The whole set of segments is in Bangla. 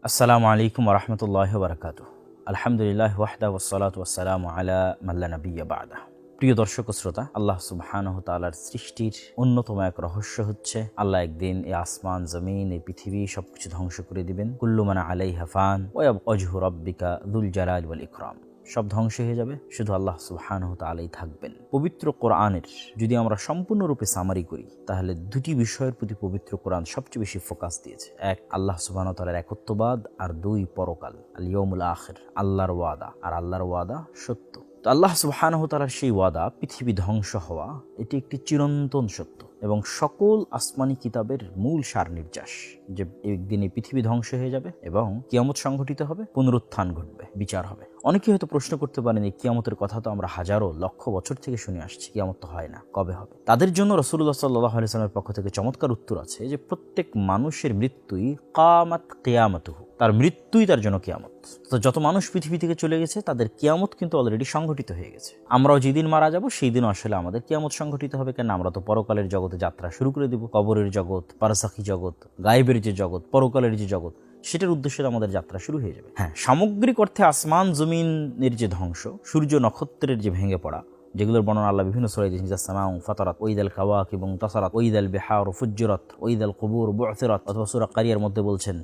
আসসালামু আলাইকুম ওরহমতুল্লাহি ওয়াবারাকাতুহু। আলহামদুলিল্লাহ ওয়াহদা ওয়াসসালাতু ওয়াসসালামু আলা মান লা নাবিয়্যা বা'দা। প্রিয় দর্শক ও শ্রোতা, আল্লাহ সুবহানাহু তাআলার সৃষ্টির অন্যতম এক রহস্য হচ্ছে আল্লাহ একদিন এই আসমান, জমিন, এই পৃথিবী সবকিছু ধ্বংস করে দিবেন। কুল্লু মান আলাইহা ফান ওয়া ইয়াবকা ওয়াজহু রাব্বিকা যুল জালালি ওয়াল ইকরাম। সব ধ্বংস হয়ে যাবে, শুধু আল্লাহ সুবহানাহু তাআলাই থাকবেন। পবিত্র কোরআনের যদি আমরা সম্পূর্ণরূপে সামারি করি, তাহলে দুটি বিষয়ের প্রতি পবিত্র কোরআন সবচেয়ে বেশি ফোকাস দিয়েছে। এক, আল্লাহ সুবহানাহু তাআলার একত্ববাদ, আর দুই, পরকাল, আল ইয়াউমুল আখির, আল্লাহর ওয়াদা। আর আল্লাহর ওয়াদা সত্য। তো আল্লাহ সুবহানাহু তাআলার সেই ওয়াদা, পৃথিবী ধ্বংস হওয়া, এটি একটি চিরন্তন সত্য এবং সকল আসমানি কিতাবের মূল সার নির্যাস যে একদিন এই পৃথিবী ধ্বংস হয়ে যাবে এবং কিয়ামত সংঘটিত হবে, পুনরুত্থান ঘটবে, বিচার হবে। অনেকে হয়তো প্রশ্ন করতে পারেন, এই কিয়ামতের কথা তো আমরা হাজারো লক্ষ বছর থেকে শুনে আসছি, কিয়ামত তো হয় না, কবে হবে? তাদের জন্য রাসূলুল্লাহ সাল্লাল্লাহু আলাইহি ওয়াসাল্লামের পক্ষ থেকে চমৎকার উত্তর আছে যে প্রত্যেক মানুষের মৃত্যুই কামাত কিয়ামতুহু, তার মৃত্যুই তার জন্য কিয়ামত। তো যত মানুষ পৃথিবী থেকে চলে গেছে তাদের কিয়ামত কিন্তু অলরেডি সংঘটিত হয়ে গেছে। আমরাও যেদিন মারা যাব সেই দিন আসলে আমাদের কিয়ামত সংঘটিত হবে, কেন আমরা তো পরকালের জগতে যাত্রা শুরু করে দেব। কবরের জগৎ, বারজাখী জগৎ, গায়েবের যে জগৎ, পরকালের যে জগৎ, সেটার উদ্দেশ্যে আমাদের যাত্রা শুরু হয়ে যাবে। হ্যাঁ, সামগ্রিক অর্থে আসমান জমিনের যে ধ্বংস, সূর্য নক্ষত্রের যে ভেঙে পড়া, যেগুলোর বর্ণনা আল্লাহ বিভিন্ন সূরায় দিয়েছেন, সামাউ ফাতারাত, ওয়াইদাল কাওয়াকিব তাসারাত, ওয়াইদাল বিহারু ফুজ্জিরাত, ওয়াইদাল কুবুর বু'থিরাত, অথবা সূরা কারিয়ার মধ্যে বলছেন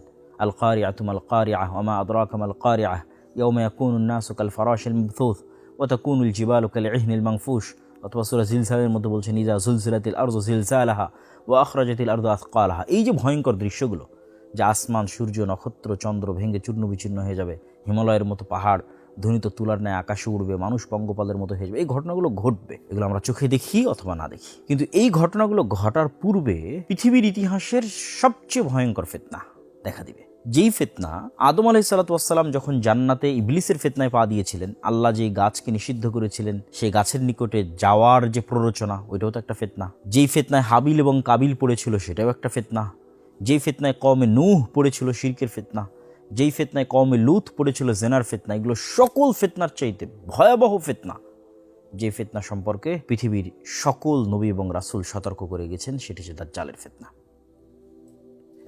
আল কারিআতু মাল কারিআহ ওয়া মা আদরাকা মাল কারিআহ ইয়াওমা ইয়াকুনুন নাসু কাল ফারাশিল মাবথুথ ওয়া তাকুনুল জিবালু কাল ইহনিল মানফুশ, অথবা সূরা জিলজালের মধ্যে বলছেন ইযা যুলজিলাতিল আরযু জিলজালাহা ওয়া আখরাজাতিল আরযু আথকালাহা। এই যে ভয়ঙ্কর দৃশ্যগুলো, যে আসমান, সূর্য, নক্ষত্র, চন্দ্র ভেঙে চূর্ণ বিচূর্ণ হয়ে যাবে, হিমালয়ের মতো পাহাড় ধ্বনিত তুলার ন্যায় আকাশে উড়বে, মানুষ পঙ্গপালের মতো হয়ে যাবে, এই ঘটনাগুলো ঘটবে। এগুলো আমরা চোখে দেখি অথবা না দেখি, কিন্তু এই ঘটনাগুলো ঘটার পূর্বে পৃথিবীর ইতিহাসের সবচেয়ে ভয়ঙ্কর ফিতনা দেখা দিবে। যেই ফিতনা আদম আলাইহিস সালাতু ওয়াস সালাম যখন জান্নাতে ইবলিসের ফিতনায় পা দিয়েছিলেন, আল্লাহ যে গাছকে নিষিদ্ধ করেছিলেন, সেই গাছের নিকটে যাওয়ার যে প্ররোচনা, ওইটাও তো একটা ফিতনা। যেই ফিতনায় হাবিল এবং কাবিল পড়েছিল, সেটাও একটা ফিতনা। যেই ফিতনায় কওমে নূহ পড়েছিল, শিরকের ফিতনা। যেই ফিতনায় কওমে লূত পড়েছিল, জেনার ফিতনা। এগুলো সকল ফিতনার চাইতে ভয়াবহ ফিতনা, যে ফিতনা সম্পর্কে পৃথিবীর সকল নবী এবং রাসূল সতর্ক করে গেছেন, সেটি হচ্ছে দাজ্জালের ফিতনা।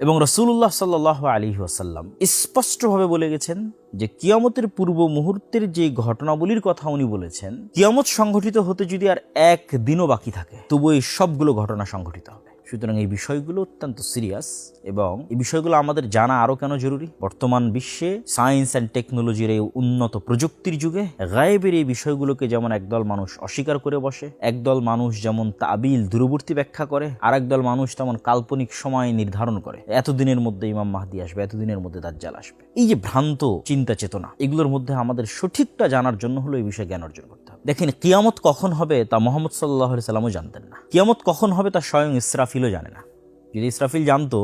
এবং রাসূলুল্লাহ সাল্লাল্লাহু আলাইহি ওয়াসাল্লাম স্পষ্টভাবে বলে গেছেন যে কিয়ামতের পূর্ব মুহূর্তের যে ঘটনাবলীর কথা উনি বলেছেন, কিয়ামত সংঘটিত হতে যদি আর একদিনও বাকি থাকে, তবু এই সবগুলো ঘটনা সংঘটিত হবে। সুতরাং এই বিষয়গুলো অত্যন্ত সিরিয়াস এবং এই বিষয়গুলো আমাদের জানা আরও কেন জরুরি। বর্তমান বিশ্বে সায়েন্স অ্যান্ড টেকনোলজির এই উন্নত প্রযুক্তির যুগে গায়েবের এই বিষয়গুলোকে যেমন একদল মানুষ অস্বীকার করে বসে, একদল মানুষ যেমন তাবিল, দূরবর্তী ব্যাখ্যা করে, আর একদল মানুষ তেমন কাল্পনিক সময় নির্ধারণ করে, এতদিনের মধ্যে ইমাম মাহদি আসবে, এতদিনের মধ্যে দাজ্জাল আসবে। এই যে ভ্রান্ত চিন্তা চেতনা, এগুলোর মধ্যে আমাদের সঠিকটা জানার জন্য হলো এই বিষয়ে জ্ঞান অর্জন করতে হবে। দেখেন, কিয়ামত কখন হবে তা মুহাম্মদ সাল্লাল্লাহু আলাইহি সাল্লামও জানতেন না। কিয়ামত কখন হবে তা স্বয়ং ইসরাফিলও জানে না। যদি ইসরাফিল জানতো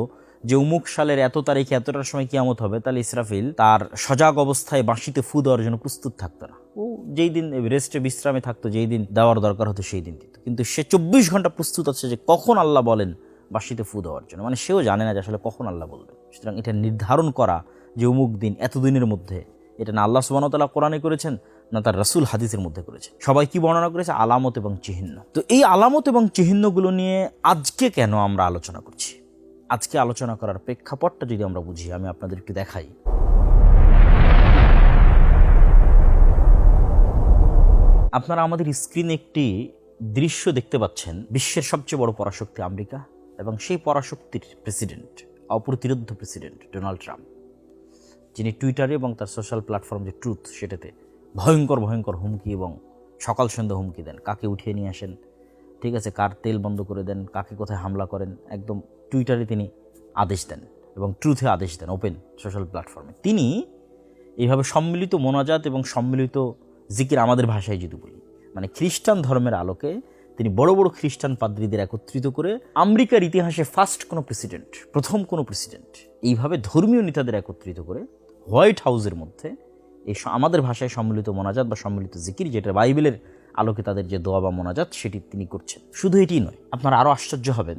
যে অমুক সালের এত তারিখে এতটার সময় কিয়ামত হবে, তাহলে ইসরাফিল তার সজাগ অবস্থায় বাঁশিতে ফু দেওয়ার জন্য প্রস্তুত থাকতো না। ও যেই দিন রেস্টে বিশ্রামে থাকতো, যেই দিন দেওয়ার দরকার হতো সেই দিন দিত। কিন্তু সে 24 ঘন্টা প্রস্তুত আছে যে কখন আল্লাহ বলেন বাঁশিতে ফু দেওয়ার জন্য। মানে সেও জানে না যে আসলে কখন আল্লাহ বলবেন। সুতরাং এটা নির্ধারণ করা যে অমুক দিন এতদিনের মধ্যে, এটা না আল্লাহ সুবহানাহু ওয়া তাআলা কোরআনে করেছেন, না তার রাসূল হাদিসের মধ্যে করেছেন। সবাই কি বর্ণনা করেছে? আলামত এবং চিহ্ন। তো এই আলামত এবং চিহ্নগুলো নিয়ে আজকে কেন আমরা আলোচনা করছি? আজকে আলোচনা করার প্রেক্ষাপটটা যদি আমরা বুঝি, আমি আপনাদের একটু দেখাই। আপনারা আমাদের স্ক্রিনে একটি দৃশ্য দেখতে পাচ্ছেন। বিশ্বের সবচেয়ে বড় পরাশক্তি আমেরিকা এবং সেই পরাশক্তির প্রেসিডেন্ট, অপ্রতিরোধ্য প্রেসিডেন্ট ডোনাল্ড ট্রাম্প, যিনি টুইটারে এবং তার সোশ্যাল প্ল্যাটফর্ম যে ট্রুথ, সেটাতে ভয়ঙ্কর ভয়ঙ্কর হুমকি এবং সকাল সন্ধ্যা হুমকি দেন। কাকে উঠিয়ে নিয়ে আসেন, ঠিক আছে, কার তেল বন্ধ করে দেন, কাকে কোথায় হামলা করেন, একদম টুইটারে তিনি আদেশ দেন এবং ট্রুথে আদেশ দেন, ওপেন সোশ্যাল প্ল্যাটফর্মে। তিনি এইভাবে সম্মিলিত মোনাজাত এবং সম্মিলিত জিকির, আমাদের ভাষায় যদি বলি, মানে খ্রিস্টান ধর্মের আলোকে তিনি বড় বড় খ্রিস্টান পাদ্রীদের একত্রিত করে, আমেরিকার ইতিহাসে ফার্স্ট কোনো প্রেসিডেন্ট, প্রথম কোনো প্রেসিডেন্ট, এইভাবে ধর্মীয় নেতাদের একত্রিত করে হোয়াইট হাউসের মধ্যে এই আমাদের ভাষায় সম্মিলিত মোনাজাত বা সম্মিলিত জিকির, যেটা বাইবেলের আলোকে তাদের যে দোয়া বা মোনাজাত, সেটি তিনি করছেন। শুধু এটি নয়, আপনারা আরও আশ্চর্য হবেন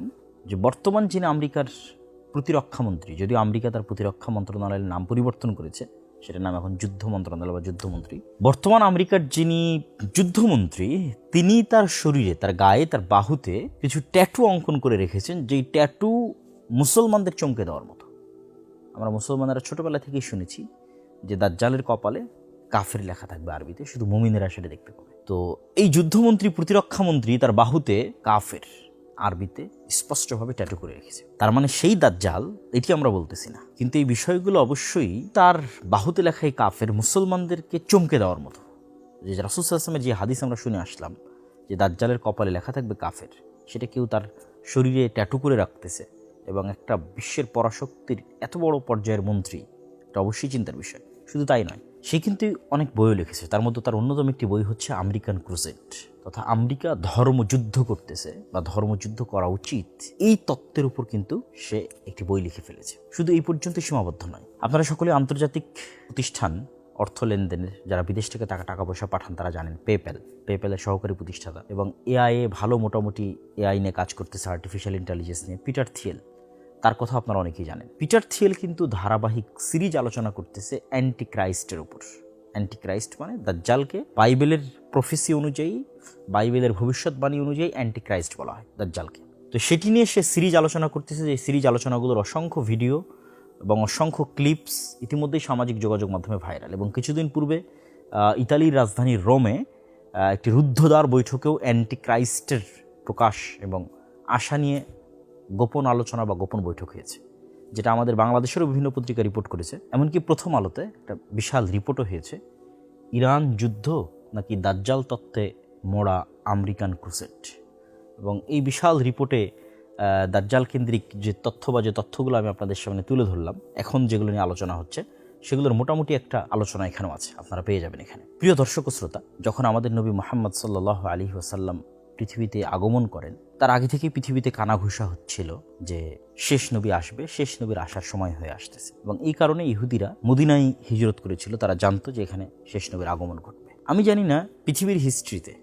যে বর্তমান যিনি আমেরিকার প্রতিরক্ষামন্ত্রী, যদিও আমেরিকা তার প্রতিরক্ষা মন্ত্রণালয়ের নাম পরিবর্তন করেছে, সেটার নাম এখন যুদ্ধ মন্ত্রণালয় বা যুদ্ধমন্ত্রী, বর্তমান আমেরিকার যিনি যুদ্ধমন্ত্রী, তিনি তার শরীরে, তার গায়ে, তার বাহুতে কিছু ট্যাটু অঙ্কন করে রেখেছেন, যেই ট্যাটু মুসলমানদের চমকে দেওয়ার মতো। আমরা মুসলমানেরা ছোটোবেলা থেকেই শুনেছি যে দাজ্জালের কপালে কাফের লেখা থাকবে আরবিতে, শুধু মুমিনেরা সেটা দেখতে পাবে। তো এই যুদ্ধমন্ত্রী, প্রতিরক্ষামন্ত্রী তার বাহুতে কাফের আরবিতে স্পষ্টভাবে ট্যাটু করে রেখেছে। তার মানে সেই দাজ্জাল, এটি আমরা বলতেছি না, কিন্তু এই বিষয়গুলো অবশ্যই তার বাহুতে লেখা এই কাফের মুসলমানদেরকে চমকে দেওয়ার মতো। যে রাসূল সাল্লাল্লাহু আলাইহি ওয়াসাল্লামের যে হাদিস আমরা শুনে আসলাম যে দাজ্জালের কপালে লেখা থাকবে কাফের, সেটা কেউ তার শরীরে ট্যাটু করে রাখতেছে এবং একটা বিশ্বের পরাশক্তির এত বড় পর্যায়ের মন্ত্রী, এটা অবশ্যই চিন্তার বিষয়। শুধু তাই নয়, সে কিন্তু অনেক বইও লিখেছে। তার মধ্যে তার অন্যতম একটি বই হচ্ছে আমেরিকান ক্রুসেড, তথা আমেরিকা ধর্মযুদ্ধ করতেছে বা ধর্মযুদ্ধ করা উচিত, এই তত্ত্বের উপর কিন্তু সে একটি বই লিখে ফেলেছে। শুধু এই পর্যন্ত সীমাবদ্ধ নয়, আপনারা সকলে আন্তর্জাতিক প্রতিষ্ঠান অর্থ লেনদেনের, যারা বিদেশ থেকে টাকা পয়সা পাঠান তারা জানেন, পেপ্যালের সহকারী প্রতিষ্ঠাতা এবং এআই ভালো মোটামুটি এআই নিয়ে কাজ করতেছে, আর্টিফিশিয়াল ইন্টেলিজেন্স নিয়ে, পিটার থিয়েল, তার কথা আপনারা অনেকেই জানেন। পিটার থিয়েল কিন্তু ধারাবাহিক সিরিজ আলোচনা করতেছে অ্যান্টি ক্রাইস্টের উপর। অ্যান্টি ক্রাইস্ট মানে দাজ্জালকে বাইবেলের প্রফেসি অনুযায়ী, বাইবেলের ভবিষ্যৎবাণী অনুযায়ী অ্যান্টি ক্রাইস্ট বলা হয় দাজ্জালকে। তো সেটি নিয়ে সে সিরিজ আলোচনা করতেছে। যে সিরিজ আলোচনাগুলোর অসংখ্য ভিডিও এবং অসংখ্য ক্লিপস ইতিমধ্যেই সামাজিক যোগাযোগ মাধ্যমে ভাইরাল। এবং কিছুদিন পূর্বে ইতালির রাজধানী রোমে একটি রুদ্ধদ্বার বৈঠকেও অ্যান্টি ক্রাইস্টের প্রকাশ এবং আশা নিয়ে গোপন আলোচনা বা গোপন বৈঠক হয়েছে, যেটা আমাদের বাংলাদেশেরও বিভিন্ন পত্রিকা রিপোর্ট করেছে। এমনকি প্রথম আলোতে একটা বিশাল রিপোর্টও হয়েছে, ইরান যুদ্ধ নাকি দাজ্জাল তত্ত্বে মোড়া আমেরিকান ক্রুসেড। এবং এই বিশাল রিপোর্টে দাজ্জাল কেন্দ্রিক যে তথ্য বা যে তথ্যগুলো আমি আপনাদের সামনে তুলে ধরলাম, এখন যেগুলো নিয়ে আলোচনা হচ্ছে সেগুলোর মোটামুটি একটা আলোচনা এখানেও আছে, আপনারা পেয়ে যাবেন এখানে। প্রিয় দর্শক ও শ্রোতা, যখন আমাদের নবী মুহাম্মদ সাল্লাল্লাহু আলাইহি ওয়াসাল্লাম পৃথিবীতে আগমন করেন, তার আগে থেকেই পৃথিবীতে কানাঘুষা হচ্ছিল যে শেষ নবী আসবে, শেষ নবীর আসার সময় হয়ে আসতেছে। এবং এই কারণে ইহুদিরা মদিনায় হিজরত করেছিল, তারা জানতো যে এখানে শেষ নবীর আগমন ঘটবে। আমি জানি না পৃথিবীর হিস্ট্রিতে,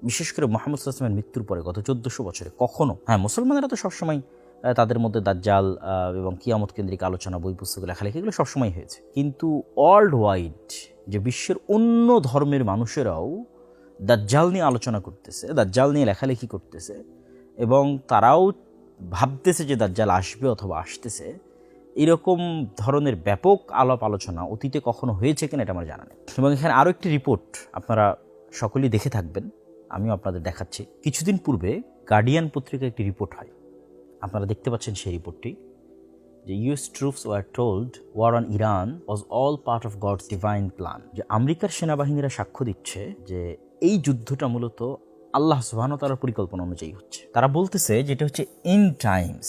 বিশেষ করে মুহাম্মদ সাল্লাল্লাহু আলাইহি ওয়াসাল্লামের মৃত্যুর পরে গত 1400 বছরে কখনো, মুসলমানেরা তো সবসময় তাদের মধ্যে দাজ্জাল এবং কিয়ামত কেন্দ্রিক আলোচনা, বই পুস্তক লেখালেখি এগুলো সবসময় হয়েছে, কিন্তু ওয়ার্ল্ড ওয়াইড যে বিশ্বের অন্য ধর্মের মানুষেরাও দাজ্জাল নিয়ে আলোচনা করতেছে, দাজ্জাল নিয়ে লেখালেখি করতেছে এবং তারাও ভাবতেছে যে দাজ্জাল আসবে অথবা আসতেছে, এরকম ধরনের ব্যাপক আলাপ আলোচনা অতীতে কখনো হয়েছে কিনা এটা আমার জানা নেই। এবং এখানে আরও একটি রিপোর্ট আপনারা সকলেই দেখে থাকবেন, আমিও আপনাদের দেখাচ্ছি। কিছুদিন পূর্বে গার্ডিয়ান পত্রিকায় একটি রিপোর্ট হয়, আপনারা দেখতে পাচ্ছেন সেই রিপোর্টটি, যে US troops were told war on Iran was all part of God's divine plan. যে আমেরিকার সেনাবাহিনীরা সাক্ষ্য দিচ্ছে যে এই যুদ্ধটা মূলত আল্লাহ সুবহানাহু ওয়া তাআলার পরিকল্পনা অনুযায়ী হচ্ছে। তারা বলতেছে যেটা হচ্ছে এন্ড টাইমস,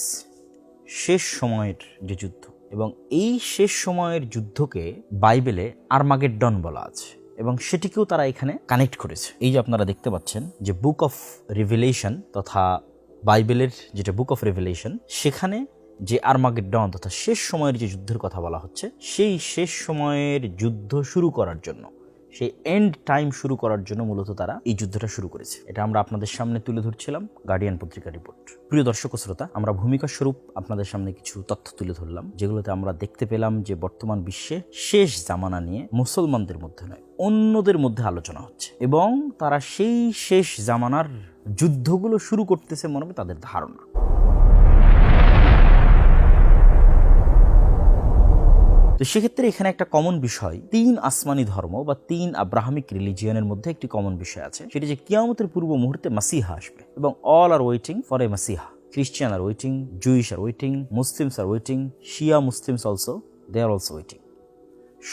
শেষ সময়ের যে যুদ্ধ, এবং এই শেষ সময়ের যুদ্ধকে বাইবেলে আর্মাগেড্ডন বলা আছে এবং সেটিকেও তারা এখানে কানেক্ট করেছে। এই যে আপনারা দেখতে পাচ্ছেন যে বুক অফ রিভেলেশন তথা বাইবেলের যেটা বুক অফ রিভেলেশন, সেখানে যে আর্মাগেড্ডন তথা শেষ সময়ের যে যুদ্ধের কথা বলা হচ্ছে, সেই শেষ সময়ের যুদ্ধ শুরু করার জন্য, সেই এন্ড টাইম শুরু করার জন্য মূলত তারা এই যুদ্ধটা শুরু করেছে। এটা আমরা আপনাদের সামনে তুলে ধরছিলাম গার্ডিয়ান পত্রিকা রিপোর্ট। প্রিয় দর্শক ও শ্রোতা, আমরা ভূমিকা স্বরূপ আপনাদের সামনে কিছু তথ্য তুলে ধরলাম, যেগুলোতে আমরা দেখতে পেলাম যে বর্তমান বিশ্বে শেষ জামানা নিয়ে মুসলমানদের মধ্যে নয়, অন্যদের মধ্যে আলোচনা হচ্ছে এবং তারা সেই শেষ জামানার যুদ্ধগুলো শুরু করতেছে মনে হবে তাদের ধারণা। তো সেক্ষেত্রে এখানে একটা কমন বিষয়, 3 আসমানি ধর্ম বা 3 আব্রাহামিক রিলিজিয়নের মধ্যে একটি কমন বিষয় আছে, সেটি যে কিয়ামতের পূর্ব মুহূর্তে মাসিহা আসবে এবং all are waiting for a মাসিহা। Christian are waiting, Jewish are waiting, Muslims are waiting, Shia Muslims also, they are also waiting.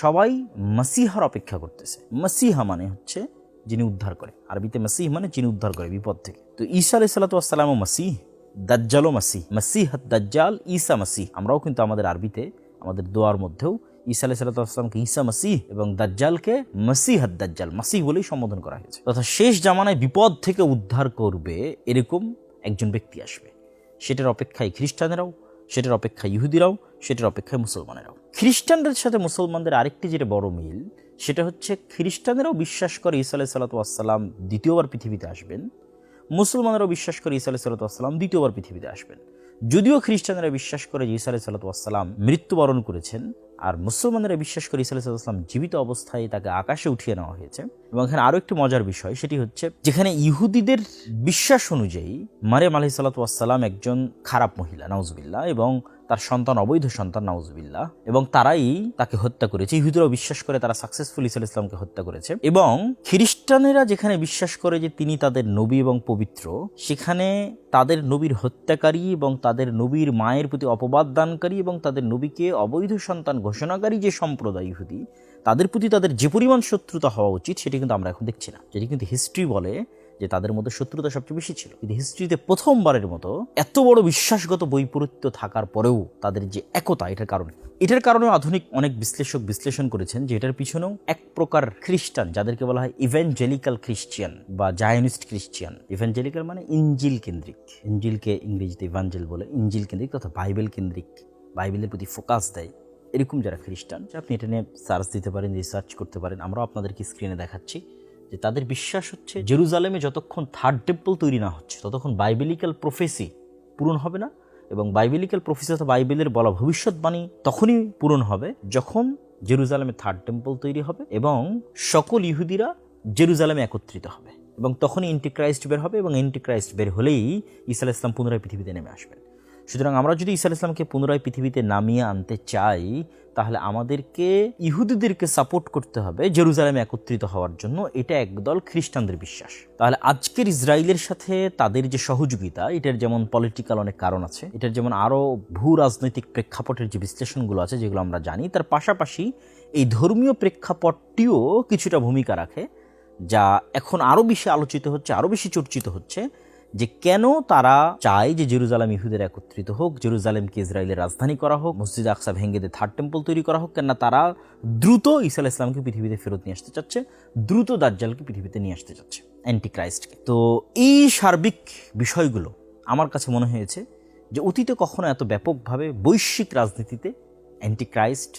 সবাই মাসিহার অপেক্ষা করতেছে। মাসিহা মানে হচ্ছে যিনি উদ্ধার করে, আরবিতে মাসিহ মানে যিনি উদ্ধার করে বিপদ থেকে। তো ঈসা আলাইহিস সালাতু ওয়াস সালামও মাসিহ, দাজ্জালও মাসিহ, মাসিহাত দাজ্জাল, ঈসা মাসিহ। আমরাও কিন্তু আমাদের আরবিতে আমাদের দোয়ার মধ্যেও ঈসা আলাইহিস সালাতু ওয়াস সালামকে ঈসা মাসিহ এবং দাজ্জালকে মাসিহাত দাজ্জাল, মাসিহ বলেই সম্বোধন করা হয়েছে। তথা শেষ জামানায় বিপদ থেকে উদ্ধার করবে এরকম একজন ব্যক্তি আসবে, সেটার অপেক্ষায় খ্রিস্টানেরাও, সেটার অপেক্ষায় ইহুদিরাও, সেটার অপেক্ষায় মুসলমানেরাও। খ্রিস্টানদের সাথে মুসলমানদের আরেকটি যেটা বড় মিল, সেটা হচ্ছে খ্রিস্টানেরাও বিশ্বাস করে ঈসা আলাইহিস সালাতু ওয়াস সালাম দ্বিতীয়বার পৃথিবীতে আসবেন, মুসলমানেরাও বিশ্বাস করে ঈসা আলাইহিস সালাতু ওয়াস সালাম দ্বিতীয়বার পৃথিবীতে আসবেন। যদিও খ্রিস্টানেরা বিশ্বাস করে যে ঈসা আলাইহিস সালাতু ওয়াস সালাম মৃত্যুবরণ করেছেন, আর মুসলমানেরা বিশ্বাস করে ঈসা আলাইহিস সালাতু ওয়াস সালাম জীবিত অবস্থায় তাকে আকাশে উঠিয়ে নেওয়া হয়েছে। এবং এখানে আরও একটি মজার বিষয়, সেটি হচ্ছে যেখানে ইহুদিদের বিশ্বাস অনুযায়ী মারিয়াম আলাইহিস সালাতু ওয়াস সালাম একজন খারাপ মহিলা, নাউজুবিল্লাহ, এবং তার সন্তান অবৈধ সন্তান, নাউজুবিল্লাহ, এবং তারাই তাকে হত্যা করেছে। ইহুদিরাও বিশ্বাস করে তারা সাকসেসফুল ঈসা আলাইহিস সালামকে হত্যা করেছে। এবং খ্রিস্টানেরা যেখানে বিশ্বাস করে যে তিনি তাদের নবী এবং পবিত্র, সেখানে তাদের নবীর হত্যাকারী এবং তাদের নবীর মায়ের প্রতি অপবাদ দানকারী এবং তাদের নবীকে অবৈধ সন্তান ঘোষণাকারী যে সম্প্রদায় ইহুদি, তাদের প্রতি তাদের যে পরিমাণ শত্রুতা হওয়া উচিত সেটি কিন্তু আমরা এখন দেখছি না। যেটি কিন্তু হিস্ট্রি বলে যে তাদের মধ্যে শত্রুতা সবচেয়ে বেশি ছিল। কিন্তু হিস্ট্রিতে প্রথমবারের মতো এত বড় বিশ্বাসগত বৈপরীত্য থাকার পরেও তাদের যে একতা, এটার কারণে আধুনিক অনেক বিশ্লেষক বিশ্লেষণ করেছেন যে এটার পিছনেও এক প্রকার খ্রিস্টান, যাদেরকে বলা হয় ইভ্যাঞ্জেলিক্যাল খ্রিস্টিয়ান বা জায়নিস্ট খ্রিস্টিয়ান। ইভ্যাঞ্জেলিক্যাল মানে ইঞ্জিল কেন্দ্রিক, ইঞ্জিলকে ইংরেজিতে ইভাঞ্জেল বলে, ইঞ্জিল কেন্দ্রিক তথা বাইবেল কেন্দ্রিক, বাইবেলের প্রতি ফোকাস দেয়, এরকম যারা খ্রিস্টান, আপনি এটা নিয়ে সার্চ দিতে পারেন, রিসার্চ করতে পারেন। আমরাও আপনাদেরকে স্ক্রিনে দেখাচ্ছি যে তাদের বিশ্বাস হচ্ছে জেরুজালেমে যতক্ষণ থার্ড টেম্পল তৈরি না হচ্ছে ততক্ষণ বাইবেলিক্যাল প্রফেসি পূরণ হবে না। এবং বাইবেলিক্যাল প্রফেসি অথবা বাইবেলের বলা ভবিষ্যৎবাণী তখনই পূরণ হবে যখন জেরুজালেমে থার্ড টেম্পল তৈরি হবে এবং সকল ইহুদিরা জেরুজালেমে একত্রিত হবে, এবং তখনই এন্টিক্রাইস্ট বের হবে, এবং এন্টিক্রাইস্ট বের হলেই ঈসা আলাইহিস সালাম পুনরায় পৃথিবীতে নেমে আসবেন। সুতরাং আমরা যদি ঈসা আলাইহিস সালামকে পুনরায় পৃথিবীতে নামিয়ে আনতে চাই, তাহলে আমাদেরকে ইহুদিদেরকে সাপোর্ট করতে হবে জেরুজালেমে একত্রিত হওয়ার জন্য। এটা একদল খ্রিস্টানদের বিশ্বাস। তাহলে আজকের ইসরায়েলের সাথে তাদের যে সহযোগিতা, এটার যেমন পলিটিক্যাল অনেক কারণ আছে, এটার যেমন আরও ভূ রাজনৈতিক প্রেক্ষাপটের যে বিশ্লেষণগুলো আছে যেগুলো আমরা জানি, তার পাশাপাশি এই ধর্মীয় প্রেক্ষাপটটিও কিছুটা ভূমিকা রাখে, যা এখন আরও বেশি আলোচিত হচ্ছে, আরও বেশি চর্চিত হচ্ছে, যে কেন তারা চায় যে জেরুজালেম ইহুদের একত্রিত হোক, জেরুজালেমকে ইসরায়েলের রাজধানী করা হোক, মসজিদ আকসা ভেঙে দিয়ে থার্ড টেম্পল তৈরি করা হোক। কেননা তারা দ্রুত ঈসা আলাইহিস সালামকে পৃথিবীতে ফেরত নিয়ে আসতে চাচ্ছে, দ্রুত দাজ্জালকে পৃথিবীতে নিয়ে আসতে চাচ্ছে, অ্যান্টিক্রাইস্টকে। তো এই সার্বিক বিষয়গুলো আমার কাছে মনে হয়েছে যে অতীতে কখনো এত ব্যাপকভাবে বৈশ্বিক রাজনীতিতে অ্যান্টিক্রাইস্ট,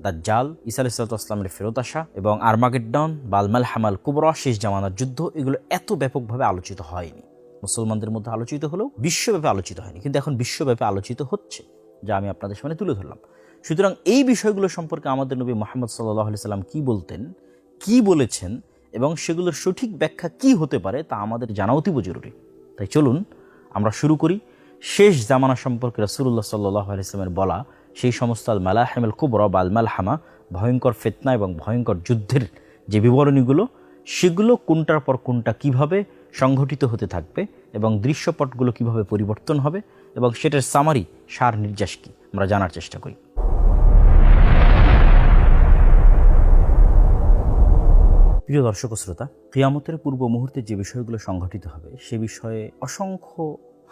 দাজ্জাল, ঈসা আলাইহিস সালামের ফেরত আসা এবং আরমাগেড্ডন বা আল মালহামাল কুবরা, শেষ জামানার যুদ্ধ, এগুলো এত ব্যাপকভাবে আলোচিত হয়নি। মুসলমানদের মধ্যে আলোচিত হলেও বিশ্বব্যাপী আলোচিত হয়নি, কিন্তু এখন বিশ্বব্যাপী আলোচিত হচ্ছে, যা আমি আপনাদের সামনে তুলে ধরলাম। সুতরাং এই বিষয়গুলো সম্পর্কে আমাদের নবী মুহাম্মদ সাল্লাল্লাহু আলাইহি সাল্লাম কী বলতেন, কী বলেছেন এবং সেগুলোর সঠিক ব্যাখ্যা কী হতে পারে তা আমাদের জানা অতীব জরুরি। তাই চলুন আমরা শুরু করি শেষ জামানা সম্পর্কে রাসূলুল্লাহ সাল্লাল্লাহু আলাইহি সাল্লামের বলা সেই সমস্ত আল মালাহিমুল কুবরা বা আল মালহামা, ভয়ঙ্কর ফিতনা এবং ভয়ঙ্কর যুদ্ধের যে বিবরণীগুলো, সেগুলো কোনটার পর কোনটা কিভাবে সংঘটিত হতে থাকবে এবং দৃশ্যপটগুলো কিভাবে পরিবর্তন হবে এবং সেটার সামারি, সার নির্যাস কি, আমরা জানার চেষ্টা করি। প্রিয় দর্শক ও শ্রোতা, কিয়ামতের পূর্ব মুহূর্তে যে বিষয়গুলো সংঘটিত হবে সে বিষয়ে অসংখ্য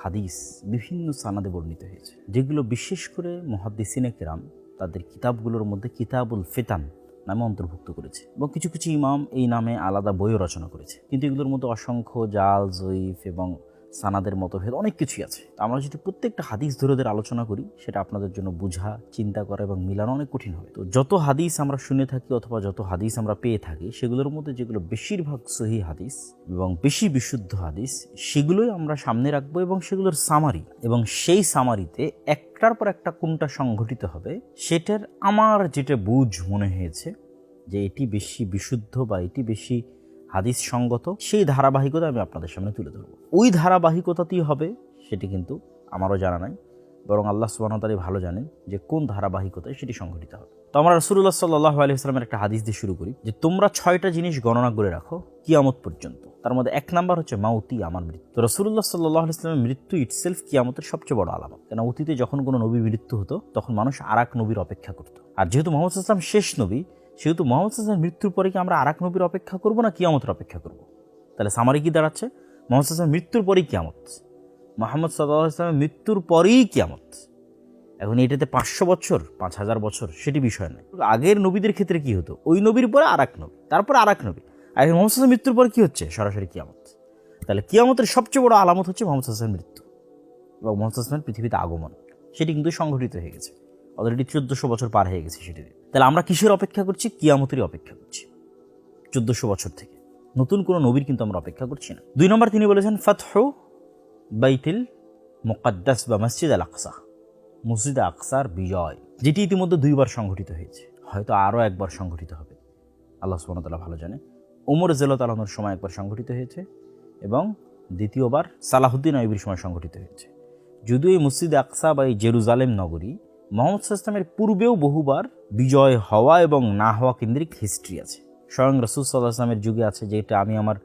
হাদিস বিভিন্ন সানাদে বর্ণিত হয়েছে, যেগুলো বিশেষ করে মুহাদ্দিসিনে কেরাম তাদের কিতাবগুলোর মধ্যে কিতাবুল ফিতান নামে অন্তর্ভুক্ত করেছে, এবং কিছু কিছু ইমাম এই নামে আলাদা বইও রচনা করেছে। কিন্তু এগুলোর মধ্যে অসংখ্য জাল, জয়ীফ এবং সানাদের মতভেদ অনেক কিছুই আছে। আমরা যদি প্রত্যেকটা হাদিস ধরে আলোচনা করি, সেটা আপনাদের জন্য বোঝা, চিন্তা করা এবং মিলানো অনেক কঠিন হবে। তো যত হাদিস আমরা শুনে থাকি অথবা যত হাদিস আমরা পেয়ে থাকি, সেগুলোর মধ্যে যেগুলো বেশিরভাগ সহিহ হাদিস এবং বেশি বিশুদ্ধ হাদিস, সেগুলোই আমরা সামনে রাখবো এবং সেগুলোর সামারি, এবং সেই সামারিতে একটার পর একটা কোনটা সংঘটিত হবে সেটার আমার যেটা বুঝ মনে হয়েছে যে এটি বেশি বিশুদ্ধ বা এটি বেশি হাদিস সঙ্গত, সেই ধারাবাহিকতা আমি আপনাদের সামনে তুলে ধরব। ওই ধারাবাহিকতাতেই হবে সেটি কিন্তু আমারও জানা নাই, বরং আল্লাহ সুবহানাহু ওয়া তাআলা ভালো জানেন যে কোন ধারাবাহিকতায় সেটি সংঘটিত হবে। তো আমরা রাসূলুল্লাহ সাল্লাল্লাহু আলাইহি ওয়াসাল্লামের একটা হাদিস দিয়ে শুরু করি যে তোমরা 6টা জিনিস গণনা করে রাখো কিয়ামত পর্যন্ত। তার মধ্যে 1 নাম্বার হচ্ছে মাউতি, আমার মৃত্যু। তো রাসূলুল্লাহ সাল্লাল্লাহু আলাইহি ওয়াসাল্লামের মৃত্যু ইটসেলফ কিয়ামতের সবচেয়ে বড় আলামত। কেন অতীতে যখন কোনো নবী মৃত্যু হতো তখন মানুষ আরেক নবীর অপেক্ষা করত, আর যেহেতু মুহাম্মদ সাল্লাল্লাহু আলাইহি ওয়াসাল্লাম শেষ নবী, সেহেতু মুহাম্মদ সাল্লাল্লাহু আলাইহি ওয়াসাল্লামের মৃত্যুর পরে কি আমরা আরেক নবীর অপেক্ষা করব না কিয়ামতের অপেক্ষা করব? তাহলে সামারি কি দাঁড়াচ্ছে? মুহাম্মদ সাল্লাল্লাহু আলাইহি ওয়াসাল্লামের মৃত্যুর পরেই কিয়ামত, মুহাম্মদ সাল্লাল্লাহু আলাইহি ওয়াসাল্লামের মৃত্যুর পরেই কিয়ামত। এখন এটাতে 500 বছর 5000 বছর সেটি বিষয় নয়। আগের নবীদের ক্ষেত্রে কি হতো, ওই নবীর পরে আরেক নবী, তারপর আরেক নবী, আর মুহাম্মদ সাল্লাল্লাহু আলাইহি ওয়াসাল্লামের মৃত্যুর পরে কি হচ্ছে? সরাসরি কিয়ামত। তাহলে কিয়ামতের সবচেয়ে বড় আলামত হচ্ছে মুহাম্মদ সাল্লাল্লাহু আলাইহি ওয়াসাল্লামের মৃত্যু এবং মুহাম্মদ সাল্লাল্লাহু আলাইহি ওয়াসাল্লামের পৃথিবীতে আগমন। সেটি কিন্তু সংঘটিত হয়ে গেছে, অলরেডি 1400 বছর পার হয়ে গেছে সেটি। তাহলে আমরা কিসের অপেক্ষা করছি? কিয়ামতেরই অপেক্ষা করছি 1400 বছর থেকে। নতুন কোনো নবীর কিন্তু আমরা অপেক্ষা করছি না। 2 নম্বর তিনি বলেছেন ফাতহু বাইতুল মুকাদ্দাস বা মসজিদ আল আকসা, মসজিদ আকসার বিজয়, যেটি ইতিমধ্যে 2বার সংঘটিত হয়েছে, হয়তো আরও একবার সংঘটিত হবে, আল্লাহ সুবহানাহু ওয়া তাআলা ভালো জানে। ওমর রাদিয়াল্লাহু তাআলা আনহুর সময় একবার সংঘটিত হয়েছে এবং দ্বিতীয়বার সালাহুদ্দিন আইয়ুবীর সময় সংঘটিত হয়েছে। যদিও এই মসজিদে আকসা বা এই জেরুজালেম নগরী মুহাম্মদ সাল্লাল্লাহু আলাইহি ওয়াসাল্লামের পূর্বেও বহুবার বিজয় হওয়া এবং না হওয়া কেন্দ্রিক হিস্ট্রি আছে। স্বয়ং রাসূল সাল্লাল্লাহু আলাইহি ওয়াসাল্লামের যুগে আছে, যেটা আমি আমার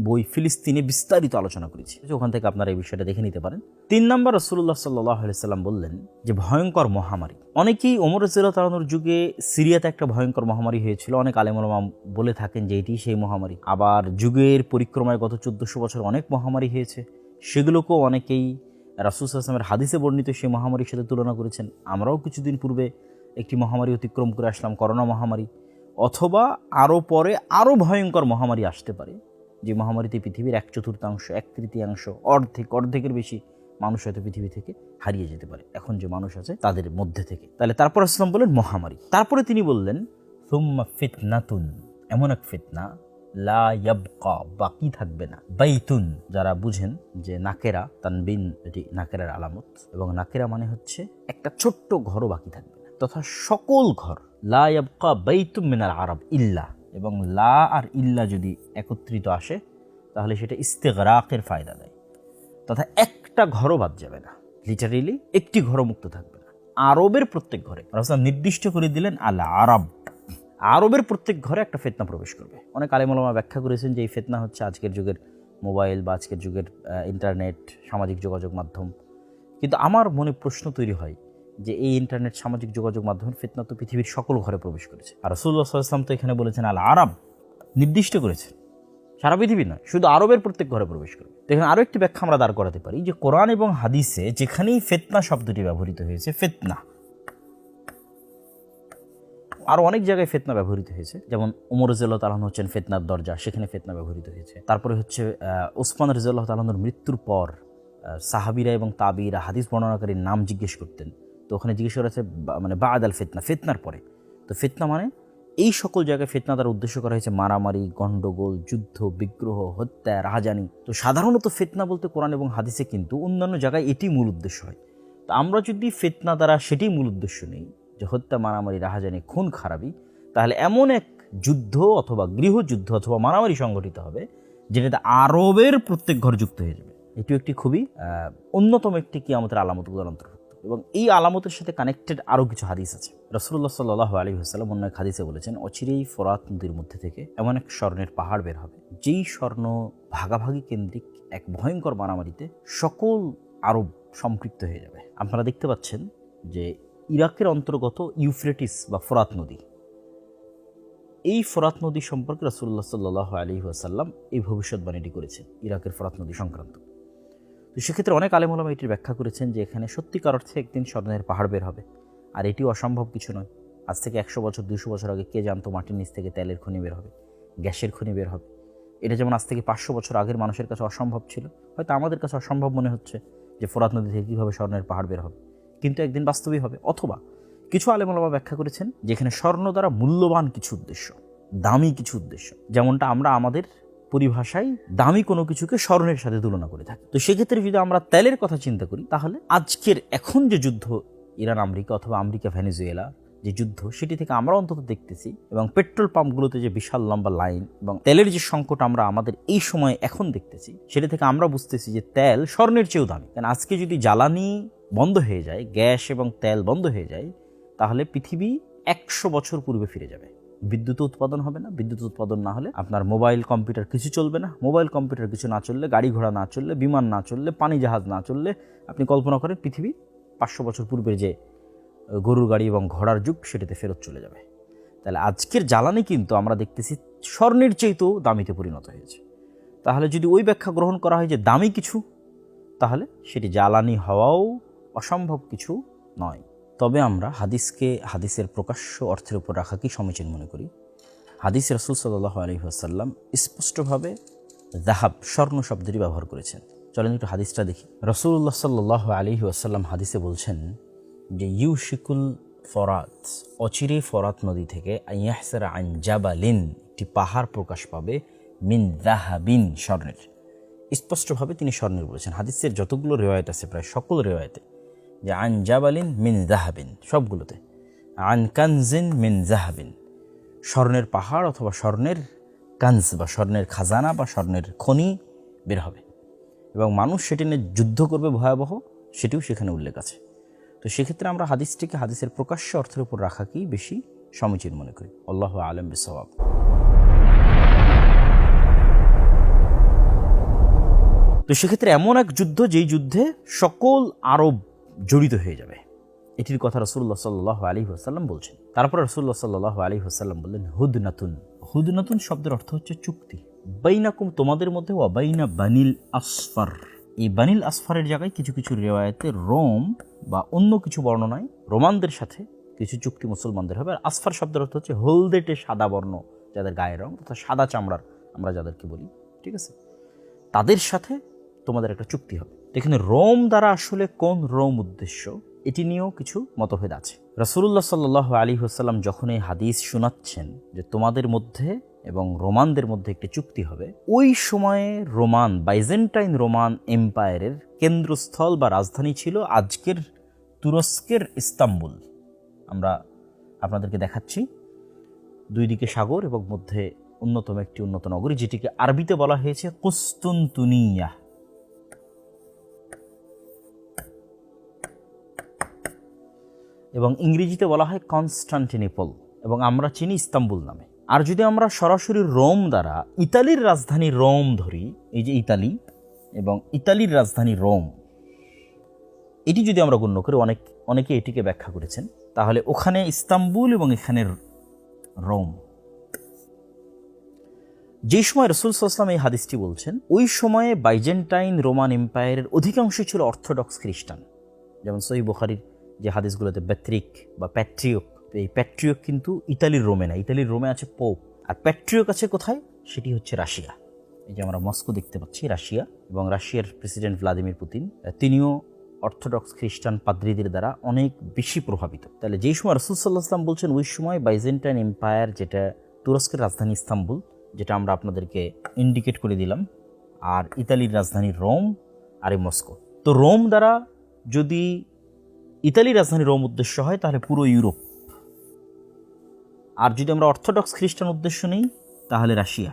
বই ফিলিস্তিনে বিস্তারিত আলোচনা করেছি, ওখান থেকে আপনারা এই বিষয়টা দেখে নিতে পারেন। 3 নম্বর, রাসূলুল্লাহ সাল্লাল্লাহু আলাইহি ওয়াসাল্লাম বললেন যে ভয়ঙ্কর মহামারী। অনেকেই ওমর রাদিয়াল্লাহু তাআলার যুগে সিরিয়াতে একটা ভয়ঙ্কর মহামারী হয়েছিল, অনেক আলেম ওলামা বলে থাকেন যে এটি সেই মহামারী। আবার যুগের পরিক্রমায় গত 1400 বছর অনেক মহামারী হয়েছে, সেগুলোকেও অনেকেই রাসূল সাল্লাল্লাহু আলাইহি ওয়াসাল্লামের হাদিসে বর্ণিত সেই মহামারীর সাথে তুলনা করেছেন। আমরাও কিছুদিন পূর্বে একটি মহামারী অতিক্রম করে আসলাম, করোনা মহামারী। অথবা আরও পরে আরও ভয়ঙ্কর মহামারী আসতে পারে, যে মহামারীতে পৃথিবীর 1/4, 1/3, অর্ধেকের বেশি মানুষ হয়তো পৃথিবী থেকে হারিয়ে যেতে পারে, এখন যে মানুষ আছে তাদের মধ্যে থেকে। তাহলে তারপর আসলাম বললেন মহামারী। তারপরে তিনি বললেন সুম্মা ফিতনাতুন, এমন এক ফিতনা লা ইয়াবকা, বাকি থাকবে না। বাইতুন, যারা বুঝেন যে নাকেরা তানবিন এটি নাকেরার আলামত, এবং নাকেরা মানে হচ্ছে একটা ছোট্ট ঘরও বাকি থাকবে না, তথা সকল ঘর। লা ইয়াবকা বাইতুম মিনাল আরব ইল্লা, এবং লা আর ইল্লা যদি একত্রিত আসে তাহলে সেটা ইস্তিগরাকের ফায়দা দেয়, তথা একটা ঘরও বাদ যাবে না, লিটারেলি একটি ঘরও মুক্ত থাকবে না। আরবের প্রত্যেক ঘরে রাসূল নির্দিষ্ট করে দিলেন আল আরব, আরবের প্রত্যেক ঘরে একটা ফিতনা প্রবেশ করবে। অনেক আলেম ওলামা ব্যাখ্যা করেছেন যে এই ফিতনা হচ্ছে আজকের যুগের মোবাইল বা আজকের যুগের ইন্টারনেট, সামাজিক যোগাযোগ মাধ্যম। কিন্তু আমার মনে প্রশ্ন তৈরি হয় যে এই ইন্টারনেট, সামাজিক যোগাযোগ মাধ্যমের ফিতনা তো পৃথিবীর সকল ঘরে প্রবেশ করেছে, আর রাসূলুল্লাহ সাল্লাল্লাহু আলাইহি ওয়াসাল্লাম তো এখানে বলেছেন আল আরব, নির্দিষ্ট করেছেন সারা পৃথিবী নয়, শুধু আরবের প্রত্যেক ঘরে প্রবেশ করবে। এখানে আরও একটি ব্যাখ্যা আমরা দাঁড় করাতে পারি যে কোরআন এবং হাদিসে যেখানেই ফিতনা শব্দটি ব্যবহৃত হয়েছে, ফিতনা আরও অনেক জায়গায় ফিতনা ব্যবহৃত হয়েছে, যেমন ওমর রাদিয়াল্লাহু তাআলা হচ্ছেন ফিতনার দরজা, সেখানে ফিতনা ব্যবহৃত হয়েছে। তারপরে হচ্ছে ওসমান রাদিয়াল্লাহু তাআলার মৃত্যুর পর সাহাবীরা এবং তাবিরা হাদিস বর্ণনাকারীর নাম জিজ্ঞেস করতেন, তো ওখানে জিজ্ঞেস করা হচ্ছে মানে বাদ আল ফিতনা, ফিতনার পরে। তো ফিতনা মানে এই সকল জায়গায় ফিতনা দ্বারা উদ্দেশ্য করা হয়েছে মারামারি, গণ্ডগোল, যুদ্ধ, বিগ্রহ, হত্যা, রাহাজানি। তো সাধারণত ফিতনা বলতে কোরআন এবং হাদিসে কিন্তু অন্যান্য জায়গায় এটি মূল উদ্দেশ্য হয়। তো আমরা যদি ফিতনা দ্বারা সেটি মূল উদ্দেশ্য নেই, যে হত্যা, মারামারি, রাহাজানি, খুন খারাপি, তাহলে এমন এক যুদ্ধ অথবা গৃহযুদ্ধ অথবা মারামারি সংগঠিত হবে যেটাতে আরবের প্রত্যেক ঘর যুক্ত হয়ে যাবে। এটিও একটি খুবই অন্যতম একটি কিয়ামতের আলামতগুলোর অন্তর্ভুক্ত, এবং এই আলামতের সাথে কানেক্টেড আরও কিছু হাদিস আছে। রাসূলুল্লাহ সাল্লাল্লাহু আলাইহি ওয়াসাল্লাম অন্য এক হাদিসে বলেছেন, অচিরেই ফোরাত নদীর মধ্যে থেকে এমন এক স্বর্ণের পাহাড় বের হবে, যেই স্বর্ণ ভাগাভাগি কেন্দ্রিক এক ভয়ঙ্কর মারামারিতে সকল আরব সম্পৃক্ত হয়ে যাবে। আপনারা দেখতে পাচ্ছেন যে ইরাকের অন্তর্গত ইউফ্রেটিস বা ফোরাত নদী, এই ফোরাত নদী সম্পর্কে রাসূলুল্লাহ সাল্লাল্লাহু আলাইহি ওয়াসাল্লাম এই ভবিষ্যৎবাণীটি করেছেন ইরাকের ফোরাত নদী সংক্রান্ত। তো সেক্ষেত্রে অনেক আলেম ওলামা এটির ব্যাখ্যা করেছেন যে এখানে সত্যিকার অর্থে একদিন স্বর্ণের পাহাড় বের হবে, আর এটিও অসম্ভব কিছু নয়। আজ থেকে 100 বছর 200 বছর আগে কে জানতো মাটির নিচ থেকে তেলের খনি বের হবে, গ্যাসের খনি বের হবে। এটা যেমন আজ থেকে 500 বছর আগের মানুষের কাছে অসম্ভব ছিল, হয়তো আমাদের কাছে অসম্ভব মনে হচ্ছে যে ফোরাত নদী থেকে কীভাবে স্বর্ণের পাহাড় বের হবে, কিন্তু একদিন বাস্তবই হবে। অথবা কিছু আলেম ওলামা ব্যাখ্যা করেছেন যেখানে স্বর্ণ দ্বারা মূল্যবান কিছু উদ্দেশ্য, দামি কিছু উদ্দেশ্য, যেমনটা আমরা আমাদের পরিভাষায় দামি কোনো কিছুকে স্বর্ণের সাথে তুলনা করে থাকি। তো সেক্ষেত্রে যদি আমরা তেলের কথা চিন্তা করি, তাহলে আজকের এখন যে যুদ্ধ ইরান আমেরিকা অথবা আমেরিকা ভেনেজুয়েলা যে যুদ্ধ, সেটি থেকে আমরা অন্তত দেখতেছি, এবং পেট্রোল পাম্পগুলোতে যে বিশাল লম্বা লাইন এবং তেলের যে সংকট আমরা আমাদের এই সময় এখন দেখতেছি, সেটা থেকে আমরা বুঝতেছি যে তেল স্বর্ণের চেয়েও দামি। কারণ আজকে যদি জ্বালানি বন্ধ হয়ে যায়, গ্যাস এবং তেল বন্ধ হয়ে যায়, তাহলে পৃথিবী 100 বছর পূর্বে ফিরে যাবে। বিদ্যুৎ উৎপাদন হবে না, বিদ্যুৎ উৎপাদন না হলে আপনার মোবাইল কম্পিউটার কিছু চলবে না, মোবাইল কম্পিউটার কিছু না চললে, গাড়ি ঘোড়া না চললে, বিমান না চললে, পানি জাহাজ না চললে, আপনি কল্পনা করেন পৃথিবী 500 বছর পূর্বের যে গরুর গাড়ি এবং ঘোড়ার যুগ, সেটাতে ফেরত চলে যাবে। তাহলে আজকের জ্বালানি কিন্তু আমরা দেখতেছি স্বর্ণের চেয়েও দামিতে পরিণত হয়েছে। তাহলে যদি ওই ব্যাখ্যা গ্রহণ করা হয় যে দামি কিছু, তাহলে সেটি জ্বালানি হওয়াও অসম্ভব কিছু নয়। তবে আমরা হাদিসকে হাদিসের প্রকাশ্য অর্থের উপর রাখাকেই সমীচীন মনে করি। হাদিসে রাসূল সাল্লাল্লাহু আলাইহি ওয়াসাল্লাম স্পষ্টভাবে যাহাব, স্বর্ণ শব্দটি ব্যবহার করেছেন। চলেন একটু হাদিসটা দেখি। রাসূলুল্লাহ সাল্লাল্লাহু আলাইহি ওয়াসাল্লাম হাদিসে বলছেন যে ইউশিকুল ফরাত, অচিরে ফরাত নদী থেকে আইয়াহসারা আন জাবালিন, একটি পাহাড় প্রকাশ পাবে, মিন যাহাবিন, স্বর্ণের। স্পষ্টভাবে তিনি স্বর্ণের বলেছেন। হাদিসের যতগুলো রিওয়ায়াত আছে প্রায় সকল রিওয়ায়াতে যে আন জাবালিন মিন যাহাবিন, সবগুলোতে আন কানজিন মিন যাহাবিন, স্বর্ণের পাহাড় অথবা স্বর্ণের কানজ বা স্বর্ণের খাজানা বা স্বর্ণের খনি বের হবে, এবং মানুষ সেটি নিয়ে যুদ্ধ করবে ভয়াবহ, সেটিও সেখানে উল্লেখ আছে। তো সেক্ষেত্রে আমরা হাদিসটিকে হাদিসের প্রকাশ্য অর্থের উপর রাখাকেই বেশি সমীচীন মনে করি। আল্লাহু আ'লাম বিসওয়াব। তো সেক্ষেত্রে এমন এক যুদ্ধ, যেই যুদ্ধে সকল আরব জড়িত হয়ে যাবে, এটির কথা রাসূলুল্লাহ সাল্লাল্লাহু আলাইহি ওয়াসাল্লাম বলছেন। তারপর রাসূলুল্লাহ সাল্লাল্লাহু আলাইহি ওয়াসাল্লাম বললেন, হুদনাতুন। হুদনাতুন শব্দের অর্থ হচ্ছে চুক্তি। বাইনাকুম, তোমাদের মধ্যে, ওয়া বাইনা বানিল আসফার। এই বানিল আসফারের জায়গায় কিছু কিছু রিওয়ায়াতে রোম বা অন্য কিছু বর্ণনায় রোমানদের সাথে কিছু চুক্তি মুসলমানদের হবে। আর আসফার শব্দের অর্থ হচ্ছে হলদেটে সাদা বর্ণ, যাদের গায়ের রং অর্থাৎ সাদা চামড়ার আমরা যাদেরকে বলি, ঠিক আছে, তাদের সাথে তোমাদের একটা চুক্তি হবে। এখানে রোম দ্বারা আসলে কোন রোম উদ্দেশ্য, এটি নিয়েও কিছু মতভেদ আছে। রাসূলুল্লাহ সাল্লাল্লাহু আলাইহি ওয়াসাল্লাম যখন এই হাদিস শোনাচ্ছেন যে তোমাদের মধ্যে এবং রোমানদের মধ্যে একটি চুক্তি হবে, ওই সময়ে রোমান, বাইজেন্টাইন রোমান এম্পায়ারের কেন্দ্রস্থল বা রাজধানী ছিল আজকের তুরস্কের ইস্তাম্বুল। আমরা আপনাদেরকে দেখাচ্ছি, দুই দিকে সাগর এবং মধ্যে অন্যতম একটি উন্নত নগরী, যেটিকে আরবিতে বলা হয়েছে কুস্তুনতুনিয়া, এবং ইংরেজিতে বলা হয় কনস্টান্টিনোপল, এবং আমরা চিনি ইস্তাম্বুল নামে। আর যদি আমরা সরাসরি রোম দ্বারা ইতালির রাজধানী রোম ধরি, এই যে ইতালি এবং ইতালির রাজধানী রোম, এটি যদি আমরা গণ্য করি, অনেকে এটিকে ব্যাখ্যা করেছেন, তাহলে ওখানে ইস্তাম্বুল এবং এখানে রোম। যে সময় রাসূল সাল্লাল্লাহু আলাইহি ওয়াসাল্লাম এই হাদিসটি বলছেন, ওই সময়ে বাইজেন্টাইন রোমান এম্পায়ারের অধিকাংশ ছিল অর্থোডক্স খ্রিস্টান। যেমন সহিহ বুখারীর যে হাদিসগুলোতে ব্যাত্রিক বা প্যাট্রিয়ক, এই প্যাট্রিয়ক কিন্তু ইতালির রোমে না, ইতালির রোমে আছে পোপ, আর প্যাট্রিয়ক আছে কোথায়, সেটি হচ্ছে রাশিয়া। এই যে আমরা মস্কো দেখতে পাচ্ছি, রাশিয়া, এবং রাশিয়ার প্রেসিডেন্ট ভ্লাদিমির পুতিন, তিনিও অর্থোডক্স খ্রিস্টান পাদ্রীদের দ্বারা অনেক বেশি প্রভাবিত। তাহলে যেই সময় রাসূল সাল্লাল্লাহু আলাইহি ওয়াসাল্লাম বলছেন, ওই সময় বাইজেন্টাইন এম্পায়ার, যেটা তুরস্কের রাজধানী ইস্তাম্বুল, যেটা আমরা আপনাদেরকে ইন্ডিকেট করে দিলাম, আর ইতালির রাজধানী রোম আর মস্কো। তো রোম দ্বারা যদি ইতালির রাজধানী রোম উদ্দেশ্য হয়, তাহলে পুরো ইউরোপ। আর যদি আমরা অর্থোডক্স খ্রিস্টান উদ্দেশ্য নেই, তাহলে রাশিয়া।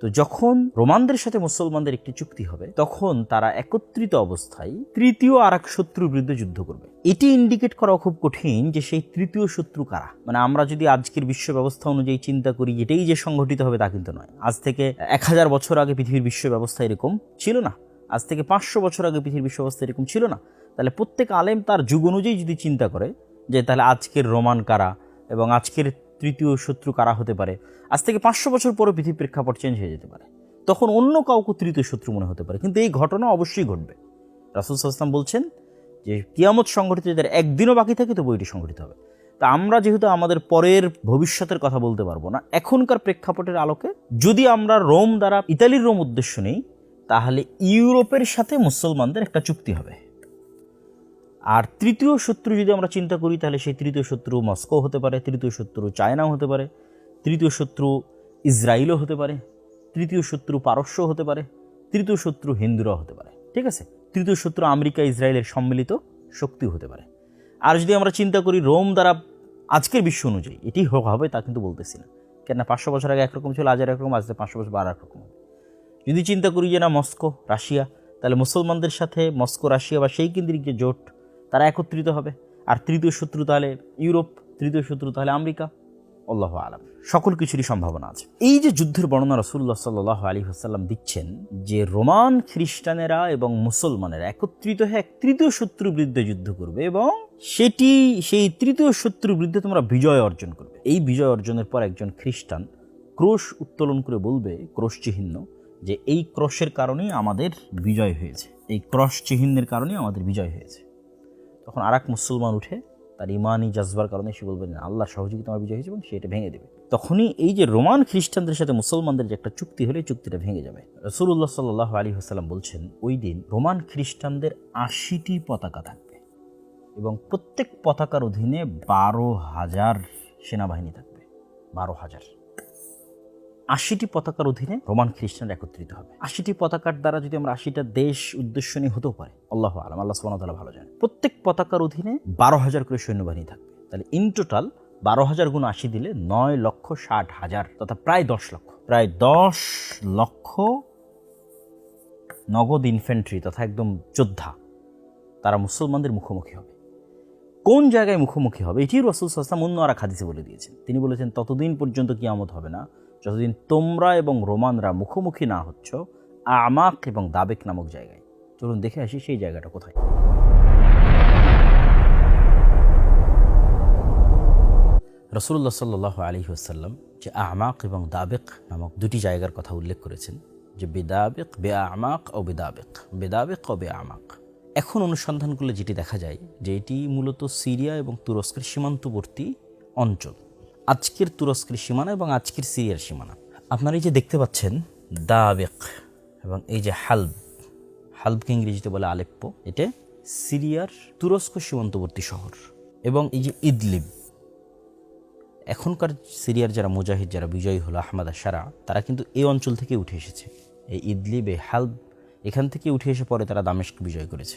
তো যখন রোমানদের সাথে মুসলমানদের একটি চুক্তি হবে, তখন তারা একত্রিত অবস্থায় তৃতীয় আর এক শত্রুর বিরুদ্ধে যুদ্ধ করবে। এটি ইন্ডিকেট করা খুব কঠিন যে সেই তৃতীয় শত্রু কারা। মানে আমরা যদি আজকের বিশ্ব ব্যবস্থা অনুযায়ী চিন্তা করি, এটাই যে সংগঠিত হবে তা কিন্তু নয়। আজ থেকে 1000 বছর আগে পৃথিবীর বিশ্ব ব্যবস্থা এরকম ছিল না, আজ থেকে 500 বছর আগে পৃথিবীর বিশ্ব ব্যবস্থা এরকম ছিল না। তাহলে প্রত্যেক আলেম তার যুগ অনুযায়ী যদি চিন্তা করে যে তাহলে আজকের রোমান কারা এবং আজকের তৃতীয় শত্রু কারা হতে পারে, আজ থেকে 500 বছর পরে পৃথিবীর প্রেক্ষাপট চেঞ্জ হয়ে যেতে পারে, তখন অন্য কাউকে তৃতীয় শত্রু মনে হতে পারে। কিন্তু এই ঘটনা অবশ্যই ঘটবে। রাসূল সাল্লাল্লাহু আলাইহি ওয়াসাল্লাম বলছেন যে কিয়ামত সংঘটিত যদি একদিনও বাকি থাকে, তো বইটি সংঘটিত হবে। তা আমরা যেহেতু আমাদের পরের ভবিষ্যতের কথা বলতে পারবো না, এখনকার প্রেক্ষাপটের আলোকে যদি আমরা রোম দ্বারা ইতালির রোম উদ্দেশ্য নেই, তাহলে ইউরোপের সাথে মুসলমানদের একটা চুক্তি হবে। আর তৃতীয় শত্রু যদি আমরা চিন্তা করি, তাহলে সেই তৃতীয় শত্রু মস্কো হতে পারে, তৃতীয় শত্রু চায়নাও হতে পারে, তৃতীয় শত্রু ইসরায়েলও হতে পারে, তৃতীয় শত্রু পারস্য হতে পারে, তৃতীয় শত্রু হিন্দুরাও হতে পারে, ঠিক আছে। তৃতীয় শত্রু আমেরিকা ইসরায়েলের সম্মিলিত শক্তিও হতে পারে। আর যদি আমরা চিন্তা করি রোম দ্বারা আজকের বিশ্ব অনুযায়ী এটি হবে, তা কিন্তু বলতেছি না, কেননা 500 বছর আগে একরকম ছিল, আজ একরকম, আজ 500 বছর আর একরকম হবে। যদি চিন্তা করি যে না মস্কো রাশিয়া, তাহলে মুসলমানদের সাথে মস্কো রাশিয়া বা সেই কেন্দ্রিক যে জোট, তারা একত্রিত হবে। আর তৃতীয় শত্রু তাহলে ইউরোপ, তৃতীয় শত্রু তাহলে আমেরিকা। আল্লাহু আ'লাম, সকল কিছুরই সম্ভাবনা আছে। এই যে যুদ্ধের বর্ণনা রাসূলুল্লাহ সাল্লাল্লাহু আলাইহি ওয়াসাল্লাম দিচ্ছেন, যে রোমান খ্রিস্টানেরা এবং মুসলমানেরা একত্রিত হয়ে এক তৃতীয় শত্রুর বিরুদ্ধে যুদ্ধ করবে এবং সেই তৃতীয় শত্রুর বিরুদ্ধে তোমরা বিজয় অর্জন করবে। এই বিজয় অর্জনের পর একজন খ্রিস্টান ক্রোশ উত্তোলন করে বলবে, ক্রোশ চিহ্ন, যে এই ক্রোশের কারণেই আমাদের বিজয় হয়েছে, এই ক্রস চিহ্নের কারণেই আমাদের বিজয় হয়েছে। তখন আর এক মুসলমান উঠে তার ইমানি জাজবার কারণে সে বলবে না, আল্লাহর সহযোগিতা আমার বিজয় হয়েছে, এবং সে এটা ভেঙে দেবে। তখনই এই যে রোমান খ্রিস্টানদের সাথে মুসলমানদের যে একটা চুক্তি হলে, চুক্তিটা ভেঙে যাবে। রাসূলুল্লাহ সাল্লাল্লাহু আলাইহি ওয়াসাল্লাম বলছেন, ওই দিন রোমান খ্রিস্টানদের 80টি পতাকা থাকবে এবং প্রত্যেক পতাকার অধীনে 12,000 সেনাবাহিনী থাকবে। 12,000, 80টি পতাকার অধীনে রোমান খ্রিস্টানরা একত্রিত হবে। 80টি পতাকার দ্বারা যদি আমরা 80টা দেশ উদ্দেশ্য নিয়ে হতেও পারে, আল্লাহু আ'লাম, আল্লাহ সুবহানাহু ওয়া তাআলা ভালো জানেন। প্রত্যেক পতাকার অধীনে 12,000 করে সৈন্যবাহিনী থাকবে। তাহলে ইন টোটাল 12,000 গুণ 80 দিলে 9,60,000, তথা প্রায় 10 লক্ষ, প্রায় 10 লক্ষ নগদ ইনফ্যান্ট্রি তথা একদম যোদ্ধা তারা মুসলমানদের মুখোমুখি হবে। কোন জায়গায় মুখোমুখি হবে এটি রাসূল সাল্লাল্লাহু আলাইহি ওয়াসাল্লাম অন্য আর এক হাদিসে বলে দিয়েছেন। তিনি বলেছেন, ততদিন পর্যন্ত কিয়ামত হবে না যতদিন তোমরা এবং রোমানরা মুখোমুখি না হচ্ছ আমাক এবং দাবেক নামক জায়গায়। চলুন দেখে আসি সেই জায়গাটা কোথায়। রাসূলুল্লাহ সাল্লাল্লাহু আলাইহি ওয়াসাল্লাম যে আমাক এবং দাবেক নামক দুটি জায়গার কথা উল্লেখ করেছেন, যে বেদাবেক বে আমাক ও বেদাবেক, বেদাবেক ও বে আমাক। এখন অনুসন্ধান করলে যেটি দেখা যায় যে এটি মূলত সিরিয়া এবং তুরস্কের সীমান্তবর্তী অঞ্চল। আজকের তুরস্কের সীমানা এবং আজকের সিরিয়ার সীমানা আপনারা এই যে দেখতে পাচ্ছেন দাবেক, এবং এই যে হালব, হালবকে ইংরেজিতে বলে আলেপ্পো, এটা সিরিয়ার তুরস্ক সীমান্তবর্তী শহর। এবং এই যে ইদলিব, এখনকার সিরিয়ার যারা মুজাহিদ, যারা বিজয়ী হলো আহমদ আশারা, তারা কিন্তু এই অঞ্চল থেকে উঠে এসেছে। এই ইদলিব, এই হালব, এখান থেকে উঠে এসে পরে তারা দামেস্ক বিজয় করেছে,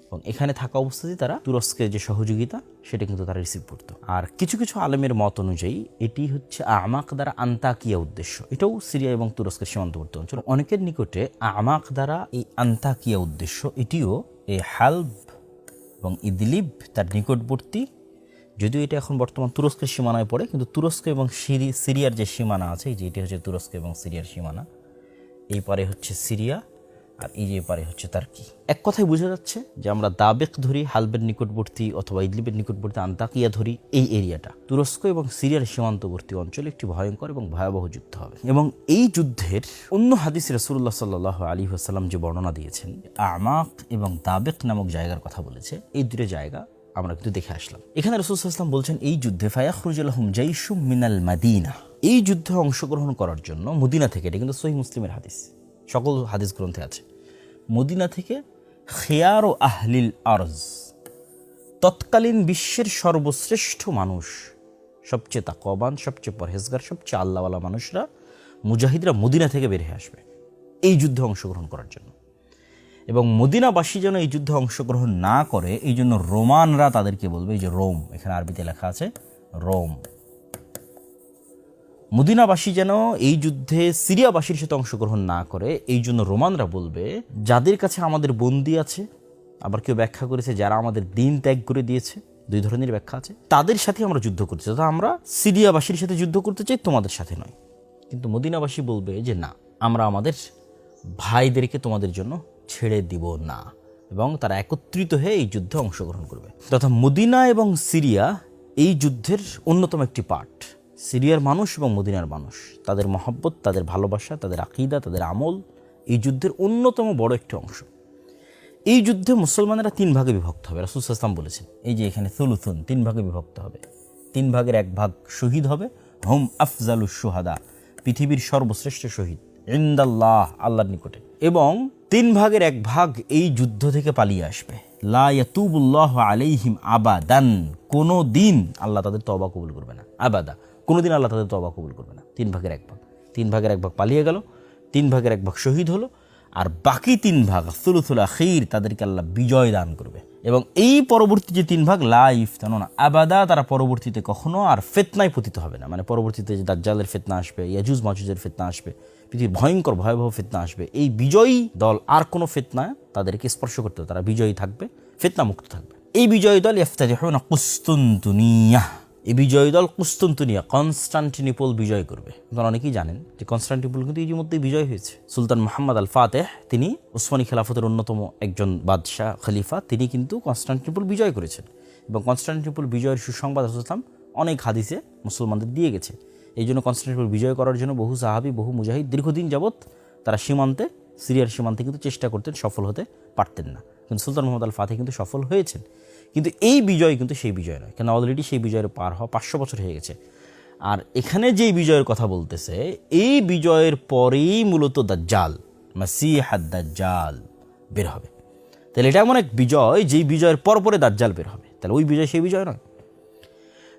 এবং এখানে থাকা অবস্থাতেই তারা তুরস্কের যে সহযোগিতা সেটা কিন্তু তারা রিসিভ করতো। আর কিছু কিছু আলেমের মত অনুযায়ী এটি হচ্ছে আমাক দ্বারা আন্তাকিয়া উদ্দেশ্য, এটাও সিরিয়া এবং তুরস্কের সীমান্তবর্তী অঞ্চল। অনেকের নিকটে আমাক দ্বারা এই আন্তাকিয়া উদ্দেশ্য, এটিও এই হালব এবং ইদলিব তার নিকটবর্তী, যদিও এটা এখন বর্তমান তুরস্কের সীমানায় পড়ে, কিন্তু তুরস্ক এবং সিরিয়ার যে সীমানা আছে, এই যে এটি হচ্ছে তুরস্ক এবং সিরিয়ার সীমানা, এই পারে হচ্ছে সিরিয়া আর এই যে পারে হচ্ছে তার্কি। এক কথায় বোঝা যাচ্ছে যে আমরা দাবেক ধরি হালবের নিকটবর্তী অথবা ইদলিবের নিকটবর্তী আন্তাকিয়া ধরি, এই এরিয়াটা তুরস্ক এবং সিরিয়ার সীমান্তবর্তী অঞ্চলে একটি ভয়ঙ্কর এবং ভয়াবহ যুদ্ধ হবে। এবং এই যুদ্ধের অন্য হাদিস রাসূলুল্লাহ সাল্লাল্লাহু আলাইহি ওয়াসাল্লাম যে বর্ণনা দিয়েছেন, আমাক এবং দাবেক নামক জায়গার কথা বলেছে, এই দুটো জায়গা আমরা কিন্তু দেখে আসলাম। এখানে রাসূল সাল্লাল্লাহু আলাইহি ওয়াসাল্লাম বলছেন, এই যুদ্ধে ফায়াখরুজু লাহুম জাইশুম মিনাল মাদিনা, এই যুদ্ধে অংশগ্রহণ করার জন্য মদিনা থেকে, এটা কিন্তু সহিহ মুসলিমের হাদিস, সকল হাদিস গ্রন্থে আছে, মদিনা থেকে খিয়ারু আহলিল আরজ, তৎকালীন বিশ্বের সর্বশ্রেষ্ঠ মানুষ, সবচেয়ে তাকওয়াবান, সবচেয়ে পরহেজগার, সবচেয়ে আল্লাহওয়ালা মানুষরা, মুজাহিদরা মদিনা থেকে বের হয়ে আসবে এই যুদ্ধে অংশগ্রহণ করার জন্য। এবং মদিনাবাসী যেন এই যুদ্ধে অংশগ্রহণ না করে, এই জন্য রোমানরা তাদেরকে বলবে, এই যে রোম, এখানে আরবিতে লেখা আছে রোম, মদিনাবাসী যেন এই যুদ্ধে সিরিয়াবাসীর সাথে অংশগ্রহণ না করে, এই জন্য রোমানরা বলবে, যাদের কাছে আমাদের বন্দী আছে, আবার কেউ ব্যাখ্যা করেছে যারা আমাদের দিন ত্যাগ করে দিয়েছে, দুই ধরনের ব্যাখ্যা আছে, তাদের সাথে আমরা যুদ্ধ করতে চাই, আমরা সিরিয়াবাসীর সাথে যুদ্ধ করতে চাই, তোমাদের সাথে নয়। কিন্তু মদিনাবাসী বলবে যে না, আমরা আমাদের ভাইদেরকে তোমাদের জন্য ছেড়ে দিব না, এবং তারা একত্রিত হয়ে এই যুদ্ধে অংশগ্রহণ করবে। তথা মদিনা এবং সিরিয়া এই যুদ্ধের অন্যতম একটি পার্ট। সিরিয়ার মানুষ এবং মদিনার মানুষ, তাদের মহব্বত, তাদের ভালোবাসা, তাদের আকীদা, তাদের আমল এই যুদ্ধের অন্যতম বড় একটি অংশ। এই যুদ্ধে মুসলমানেরা 3 ভাগে বিভক্ত হবে, রাসূল সাল্লাল্লাহু আলাইহি ওয়াসাল্লাম বলেছেন, এই যে এখানে সুলুসুন, 3 ভাগে বিভক্ত হবে। 3 ভাগের 1 ভাগ শহীদ হবে, হুম আফজালুশ শুহাদা, পৃথিবীর সর্বশ্রেষ্ঠ শহীদ ইনদাল্লাহ, আল্লাহর নিকটে। এবং 3 ভাগের 1 ভাগ এই যুদ্ধ থেকে পালিয়ে আসবে, লা ইয়াতুবুল্লাহু আলাইহিম আবাদান, কোনো দিন আল্লাহ তাদের তওবা কবুল করবে না, আবাদা, কোনোদিন আল্লাহ তাদের তওবা কবুল করবে না। 3 ভাগের 1 ভাগ, 3 ভাগের 1 ভাগ পালিয়ে গেল, 3 ভাগের 1 ভাগ শহীদ হলো, আর বাকি 3 ভাগ সুলুসুল আখির, তাদেরকে আল্লাহ বিজয় দান করবে। এবং এই পরবর্তী যে 3 ভাগ লা ইফতানুনা আবাদা, তারা পরবর্তীতে কখনো আর ফিতনায় পতিত হবে না। মানে পরবর্তীতে যে দাজ্জালের ফিতনা আসবে, ইয়াজুজ মাজুজের ফিতনা আসবে, পৃথিবীর ভয়ঙ্কর ভয়াবহ ফিতনা আসবে, এই বিজয়ী দল আর কোনো ফিতনা তাদেরকে স্পর্শ করতে হবে, তারা বিজয়ী থাকবে, ফিতনা মুক্ত থাকবে। এই বিজয়ী দল ইফতাতিহুনা কুসতুনতুনিয়া, এই বিজয়ী দল কুসতুনতুনিয়া, কনস্টান্টিনোপল বিজয় করবে। আপনারা অনেকেই জানেন যে কনস্টান্টিনোপল কিন্তু ইতিমধ্যেই বিজয় হয়েছে। সুলতান মুহাম্মদ আল ফাতেহ, তিনি উসমানী খেলাফতের অন্যতম একজন বাদশাহ খলিফা, তিনি কিন্তু কনস্টান্টিনোপল বিজয় করেছেন। এবং কনস্টান্টিনোপল বিজয়ের সুসংবাদ রাসূল সাল্লাল্লাহু আলাইহি ওয়াসাল্লাম অনেক হাদিসে মুসলমানদের দিয়ে গেছে। এই জন্য কনস্টান্টিনোপল বিজয় করার জন্য বহু সাহাবী, বহু মুজাহিদ দীর্ঘদিন যাবৎ তারা সীমান্তে, সিরিয়ার সীমান্তে কিন্তু চেষ্টা করতেন, সফল হতে পারতেন না। কিন্তু সুলতান মুহাম্মদ আল ফাতেহ কিন্তু সফল হয়েছেন। কিন্তু এই বিজয় কিন্তু সেই বিজয় নয়, কেন অলরেডি সেই বিজয়ের পার হওয়া 500 বছর হয়ে গেছে। আর এখানে যে বিজয়ের কথা বলতেছে, এই বিজয়ের পরেই মূলত দাজ্জাল, মাসিহ আদ-দাজ্জাল বের হবে। তাহলে এটা এমন এক বিজয়, যেই বিজয়ের পরে দাজ্জাল বের হবে, তাহলে ওই বিজয় সেই বিজয় নয়।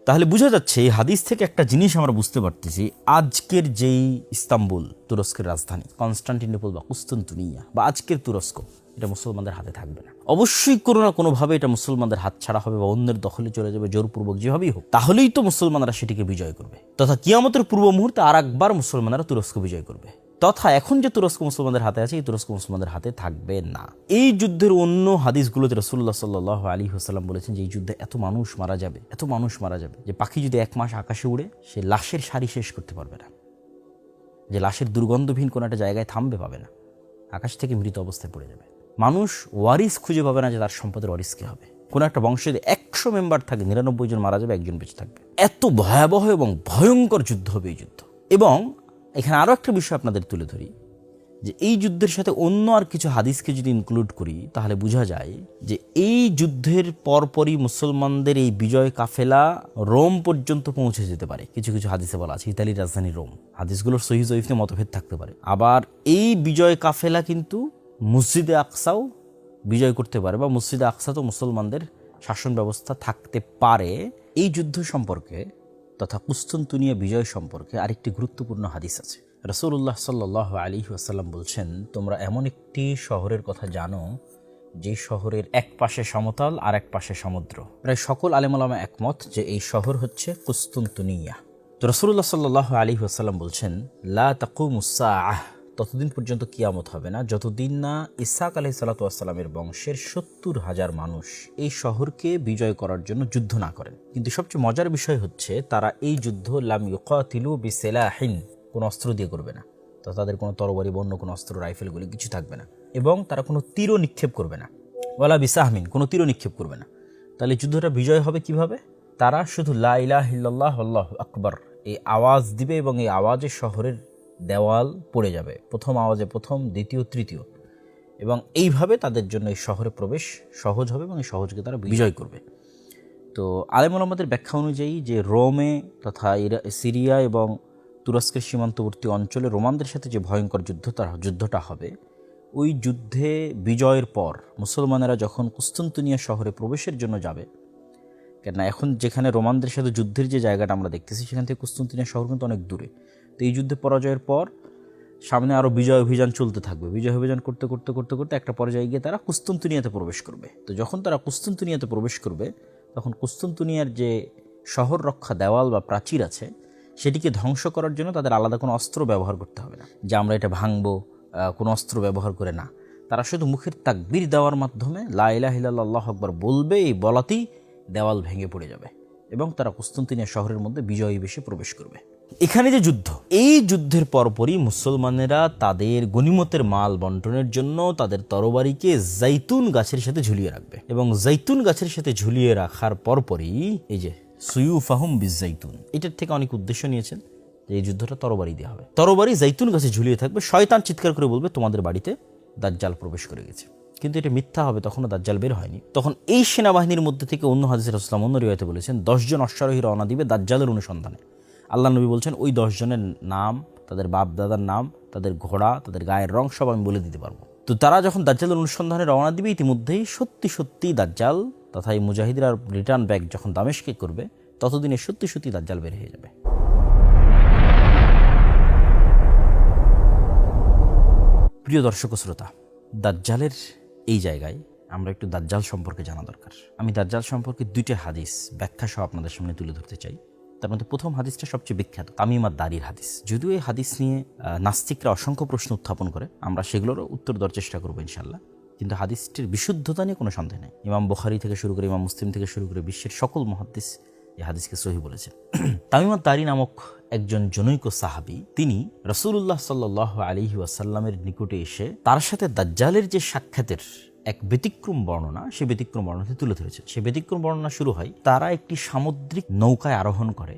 তাহলে বোঝা যাচ্ছে এই হাদিস থেকে একটা জিনিস আমরা বুঝতে পারতেছি, আজকের যেই ইস্তাম্বুল, তুরস্কের রাজধানী, কনস্টান্টিনোপল বা কুস্তুনতুনিয়া বা আজকের তুরস্ক, এটা মুসলমানদের হাতে থাকবে না। অবশ্যই কোনো না কোনোভাবে এটা মুসলমানদের হাত ছাড়া হবে বা অন্যের দখলে চলে যাবে, জোরপূর্বক যেভাবেই হোক। তাহলেই তো মুসলমানরা সেটিকে বিজয় করবে, তথা কিয়ামতের পূর্ব মুহূর্তে আর একবার মুসলমানরা তুরস্ক বিজয় করবে। তথা এখন যে তুরস্ক মুসলমানদের হাতে আছে, এই তুরস্ক মুসলমানদের হাতে থাকবে না। এই যুদ্ধের অন্য হাদিসগুলোতে রাসূলুল্লাহ সাল্লাল্লাহু আলাইহি ওয়াসাল্লাম বলেছেন যে এই যুদ্ধে এত মানুষ মারা যাবে, এত মানুষ মারা যাবে যে পাখি যদি 1 মাস আকাশে উড়ে সে লাশের সারি শেষ করতে পারবে না, যে লাশের দুর্গন্ধহীন কোনো একটা জায়গায় থামবে পাবে না, আকাশ থেকে মৃত অবস্থায় পড়ে যাবে। মানুষ ওয়ারিস খুঁজে পাবে না যে তার সম্পদের ওয়ারিস কে হবে। কোনো একটা বংশে যদি 100 মেম্বার থাকে, 99 জন মারা যাবে, 1 জন বেঁচে থাকবে। এত ভয়াবহ এবং ভয়ঙ্কর যুদ্ধ হবে এই যুদ্ধ। এবং এখানে আরও একটা বিষয় আপনাদের তুলে ধরি যে এই যুদ্ধের সাথে অন্য আর কিছু হাদিসকে যদি ইনক্লুড করি তাহলে বোঝা যায় যে এই যুদ্ধের পরপরই মুসলমানদের এই বিজয় কাফেলা রোম পর্যন্ত পৌঁছে যেতে পারে। কিছু কিছু হাদিসে বলা আছে ইতালির রাজধানী রোম। হাদিসগুলোর সহিহ জয়ীফ নিয়ে মতভেদ থাকতে পারে। আবার এই বিজয় কাফেলা কিন্তু মসজিদে আকসাও বিজয় করতে পারে, বা মসজিদে আকসা তো মুসলমানদের শাসন ব্যবস্থা থাকতে পারে। এই যুদ্ধ সম্পর্কে তথা কুস্তুনতুনিয়া বিজয় সম্পর্কে আরেকটি গুরুত্বপূর্ণ হাদিস আছে। রাসূলুল্লাহ সাল্লাল্লাহু আলাইহি ওয়াসাল্লাম বলছেন, তোমরা এমন একটি শহরের কথা জানো যে শহরের এক পাশে সমতল আর এক পাশে সমুদ্র। প্রায় সকল আলেম ওলামা একমত যে এই শহর হচ্ছে কুস্তুনতুনিয়া। তো রাসূলুল্লাহ সাল্লাল্লাহু আলাইহি ওয়াসাল্লাম বলছেন, লা তাকুমুস সাআহ, ততদিন পর্যন্ত কিয়ামত হবে না যতদিন না ইসহাক আলাইহিস সালাতু ওয়াস সালামের বংশের 70,000 মানুষ এই শহরকে বিজয় করার জন্য যুদ্ধ না করেন। কিন্তু সবচেয়ে মজার বিষয় হচ্ছে তারা এই যুদ্ধ লাম ইউকাতিলু বিসিলাহিন, কোনো অস্ত্র দিয়ে করবে না। তো তাদের কোনো তরবারি বা অন্য কোনো অস্ত্র, রাইফেলগুলি কিছু থাকবে না, এবং তারা কোনো তীরও নিক্ষেপ করবে না। ওয়ালা বিসাহমিন, কোনো তীরও নিক্ষেপ করবে না। তাহলে যুদ্ধটা বিজয় হবে কিভাবে? তারা শুধু লা ইলাহা ইল্লাল্লাহ আল্লাহু আকবার এই আওয়াজ দিবে এবং এই আওয়াজে শহরের দেওয়াল পড়ে যাবে, প্রথম আওয়াজে প্রথম, দ্বিতীয়, তৃতীয়, এবং এইভাবে তাদের জন্য এই শহরে প্রবেশ সহজ হবে এবং এই সহজকে তারা বিজয় করবে। তো আলেম ওলামাদের ব্যাখ্যা অনুযায়ী যে রোমে তথা সিরিয়া এবং তুরস্কের সীমান্তবর্তী অঞ্চলে রোমানদের সাথে যে ভয়ঙ্কর যুদ্ধটা হবে, ওই যুদ্ধে বিজয়ের পর মুসলমানেরা যখন কুস্তুনতুনিয়া শহরে প্রবেশের জন্য যাবে, কেননা এখন যেখানে রোমানদের সাথে যুদ্ধের যে জায়গাটা আমরা দেখতেছি সেখান থেকে কুস্তুনতুনিয়া শহর কিন্তু অনেক দূরে। তো এই যুদ্ধে পরাজয়ের পর সামনে আরও বিজয় অভিযান চলতে থাকবে। বিজয় অভিযান করতে করতে করতে করতে একটা পর্যায়ে গিয়ে তারা কুস্তুনতুনিয়াতে প্রবেশ করবে। তো যখন তারা কুস্তুনতুনিয়াতে প্রবেশ করবে তখন কুস্তুনতুনিয়ার যে শহর রক্ষা দেওয়াল বা প্রাচীর আছে সেটিকে ধ্বংস করার জন্য তাদের আলাদা কোনো অস্ত্র ব্যবহার করতে হবে না, যে আমরা এটা ভাঙবো, কোনো অস্ত্র ব্যবহার করে না। তারা শুধু মুখের তাকবীর দেওয়ার মাধ্যমে লা ইলাহা ইল্লাল্লাহ আল্লাহু আকবার বলবে, এই বলাতেই দেওয়াল ভেঙে পড়ে যাবে এবং তারা কুস্তুনতুনিয়া শহরের মধ্যে বিজয়ী বেশে প্রবেশ করবে। এখানে যে যুদ্ধ, এই যুদ্ধের পরপরই মুসলমানেরা তাদের গনিমতের মাল বন্টনের জন্য তাদের তরবারিকে জাইতুন গাছের সাথে ঝুলিয়ে রাখবে, এবং জাইতুন গাছের সাথে ঝুলিয়ে রাখার পরপরই এই যে সুয়ুফাহুম বিজাইতুন, এটার থেকে অনেক উদ্দেশ্য নিয়েছেন যে এই যুদ্ধটা তরবারি দেওয়া হবে। তরবারি জাইতুন গাছে ঝুলিয়ে থাকবে, শয়তান চিৎকার করে বলবে তোমাদের বাড়িতে দাজ্জাল প্রবেশ করে গেছে। কিন্তু এটা মিথ্যা হবে, তখনও দাজ্জাল বের হয়নি। তখন এই সেনাবাহিনীর মধ্যে থেকে অন্য হাদিসে রাসূলুল্লাহ অন্য রিওয়ায়াতে বলেছেন 10 জন অশ্বারোহী রওনা দিবে দাজ্জালের অনুসন্ধানে। আল্লাহ নবী বলছেন ওই 10 জনের নাম, তাদের বাপ দাদার নাম, তাদের ঘোড়া, তাদের গায়ের রং সব আমি বলে দিতে পারবো। তো তারা যখন দাজ্জালের অনুসন্ধানে রওনা দিবে, ইতিমধ্যেই সত্যি সত্যি দাজ্জাল তথা এই মুজাহিদরা রিটার্ন ব্যাক যখন দামেশকে করবে, ততদিনে সত্যি সত্যি দাজ্জাল বের হয়ে যাবে। প্রিয় দর্শক শ্রোতা, দাজ্জালের এই জায়গায় আমরা একটু দাজ্জাল সম্পর্কে জানা দরকার। আমি দাজ্জাল সম্পর্কে 2টা হাদিস ব্যাখ্যা সহ আপনাদের সামনে তুলে ধরতে চাই। তার মধ্যে প্রথম হাদিসটা সবচেয়ে বিখ্যাত, তামিম আদ-দারির হাদিস। যদিও এই হাদিস নিয়ে নাস্তিকরা অসংখ্য প্রশ্ন উত্থাপন করে, আমরা সেগুলোরও উত্তর দেওয়ার চেষ্টা করবো ইনশাল্লাহ। কিন্তু হাদিসটির বিশুদ্ধতা নিয়ে কোনো সন্দেহ নেই। ইমাম বুখারী থেকে শুরু করে ইমাম মুসলিম থেকে শুরু করে বিশ্বের সকল মুহাদ্দিস এই হাদিসকে সহিহ বলেছেন। তামিম আদ-দারি নামক একজন জনৈক সাহাবী, তিনি রাসূলুল্লাহ সাল্লাল্লাহু আলাইহি ওয়াসাল্লামের নিকটে এসে তার সাথে দাজ্জালের যে সাক্ষাতের এক ব্যতিক্রম বর্ণনা, সেই ব্যতিক্রম বর্ণনাটি তুলে ধরেছেন। সেই ব্যতিক্রম বর্ণনা শুরু হয়, তারা একটি সামুদ্রিক নৌকায় আরোহণ করে,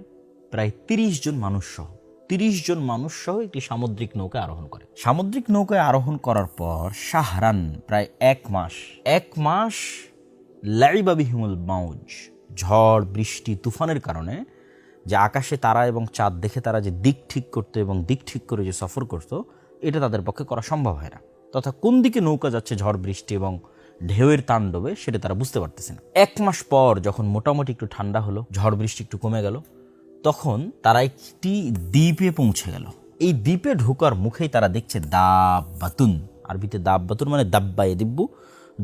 প্রায় 30 জন মানুষ সহ 30 জন মানুষ সহ একটি সামুদ্রিক নৌকায় আরোহণ করে। সামুদ্রিক নৌকায় আরোহণ করার পর শাহরান, প্রায় এক মাস লাইবা বিহিমুল মাউজ, ঝড় বৃষ্টি তুফানের কারণে যে আকাশে তারা এবং চাঁদ দেখে তারা যে দিক ঠিক করতো এবং দিক ঠিক করে যে সফর করতো, এটা তাদের পক্ষে করা সম্ভব হয় না। তথা কোন দিকে নৌকা যাচ্ছে ঝড় বৃষ্টি এবং ঢেউয়ের তাণ্ডবে সেটা তারা বুঝতে পারতেছে না। 1 মাস পর যখন মোটামুটি একটু ঠান্ডা হলো, ঝড় বৃষ্টি একটু কমে গেল, তখন তারা একটি দ্বীপে পৌঁছে গেল। এই দ্বীপে ঢোকার মুখেই তারা দেখছে দাব্বাতুন, আরবিতে দাব্বাতুন মানে দাব্বায়ে দিব্বু,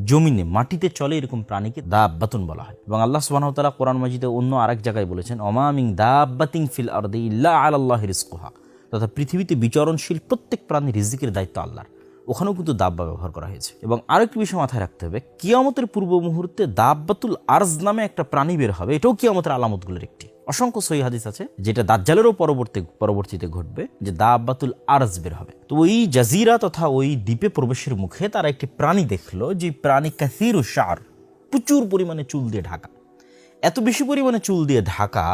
জমিনে মাটিতে চলে এরকম প্রাণীকে দাব্বাতুন বলা হয়। এবং আল্লাহ সুবহানাহু ওয়া তাআলা কোরআন মাজিদে অন্য আরেক জায়গায় বলেছেন, ওমা মিন দাব্বাতিন ফিল আরদি ইল্লা আলাল্লাহি রিজকুহা, তথা পৃথিবীতে বিচরণশীল প্রত্যেক প্রাণীর রিজিকের দায়িত্ব আল্লাহর। ওখানেও কিন্তু দাব্বা ব্যবহার করা হয়েছে। এবং আরেকটি বিষয় মাথায় রাখতে হবে, কিয়ামতের পূর্ব মুহূর্তে দাব্বাতুল আরজ নামে একটা প্রাণী বের হবে, এটাও কিয়ামতের আলামতগুলোর একটি। অসংখ্য সহিহ হাদিস আছে যেটা দাজ্জালেরও পরবর্তীতে ঘটবে, যে দাব্বাতুল আরজ বের হবে। তো ওই জাজিরা তথা ওই দ্বীপে প্রবেশের মুখে তারা একটি প্রাণী দেখলো, যে প্রাণী কাসীরু শার, প্রচুর পরিমাণে চুল দিয়ে ঢাকা। এত বেশি পরিমাণে চুল দিয়ে ঢাকা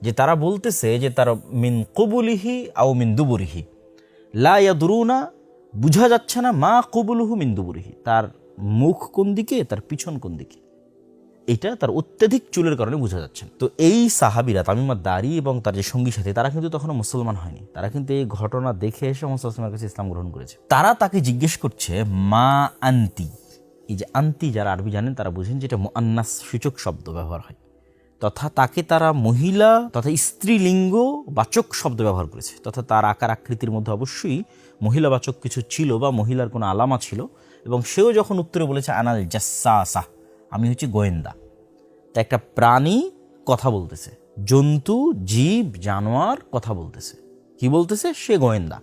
যে তারা বলতেছে যে তার মিন কবুলিহি আও মিন দুবুরিহি লা ইয়াদরুনা, বুঝা যাচ্ছে না মা কবুলুহু মিন দুবুরিহি, তার মুখ কোন দিকে, তার পিছন কোন দিকে, এটা তার অত্যাধিক চুলের কারণে বোঝা যাচ্ছে না। তো এই সাহাবীরা তামিম আদ-দারি এবং তার যে সঙ্গী সাথী, তারা কিন্তু তখনও মুসলমান হয়নি। তারা কিন্তু এই ঘটনা দেখে এসে মুহাম্মদ সাল্লাল্লাহু আলাইহি ওয়াসাল্লামের কাছে ইসলাম গ্রহণ করেছে। তারা তাকে জিজ্ঞেস করছে মা আন্তি। এই যে আন্তি, যারা আরবি জানেন তারা বুঝেন যেটা মুআন্নাস সূচক শব্দ ব্যবহার হয়, তথা তাকে তারা মহিলা তথা স্ত্রীলিঙ্গ বাচক শব্দ ব্যবহার করেছে, তথা তার আকার আকৃতির মধ্যে অবশ্যই মহিলাবাচক কিছু ছিল বা মহিলার কোনো আলামা ছিল। এবং সেও যখন উত্তরে বলেছে আনাল জাসসাসা, আমি হচ্ছে গোয়েন্দা। তা একটা প্রাণী কথা বলতেছে, জন্তু জীব জানোয়ার কথা বলতেছে, কি বলতেছে? সে গোয়েন্দা।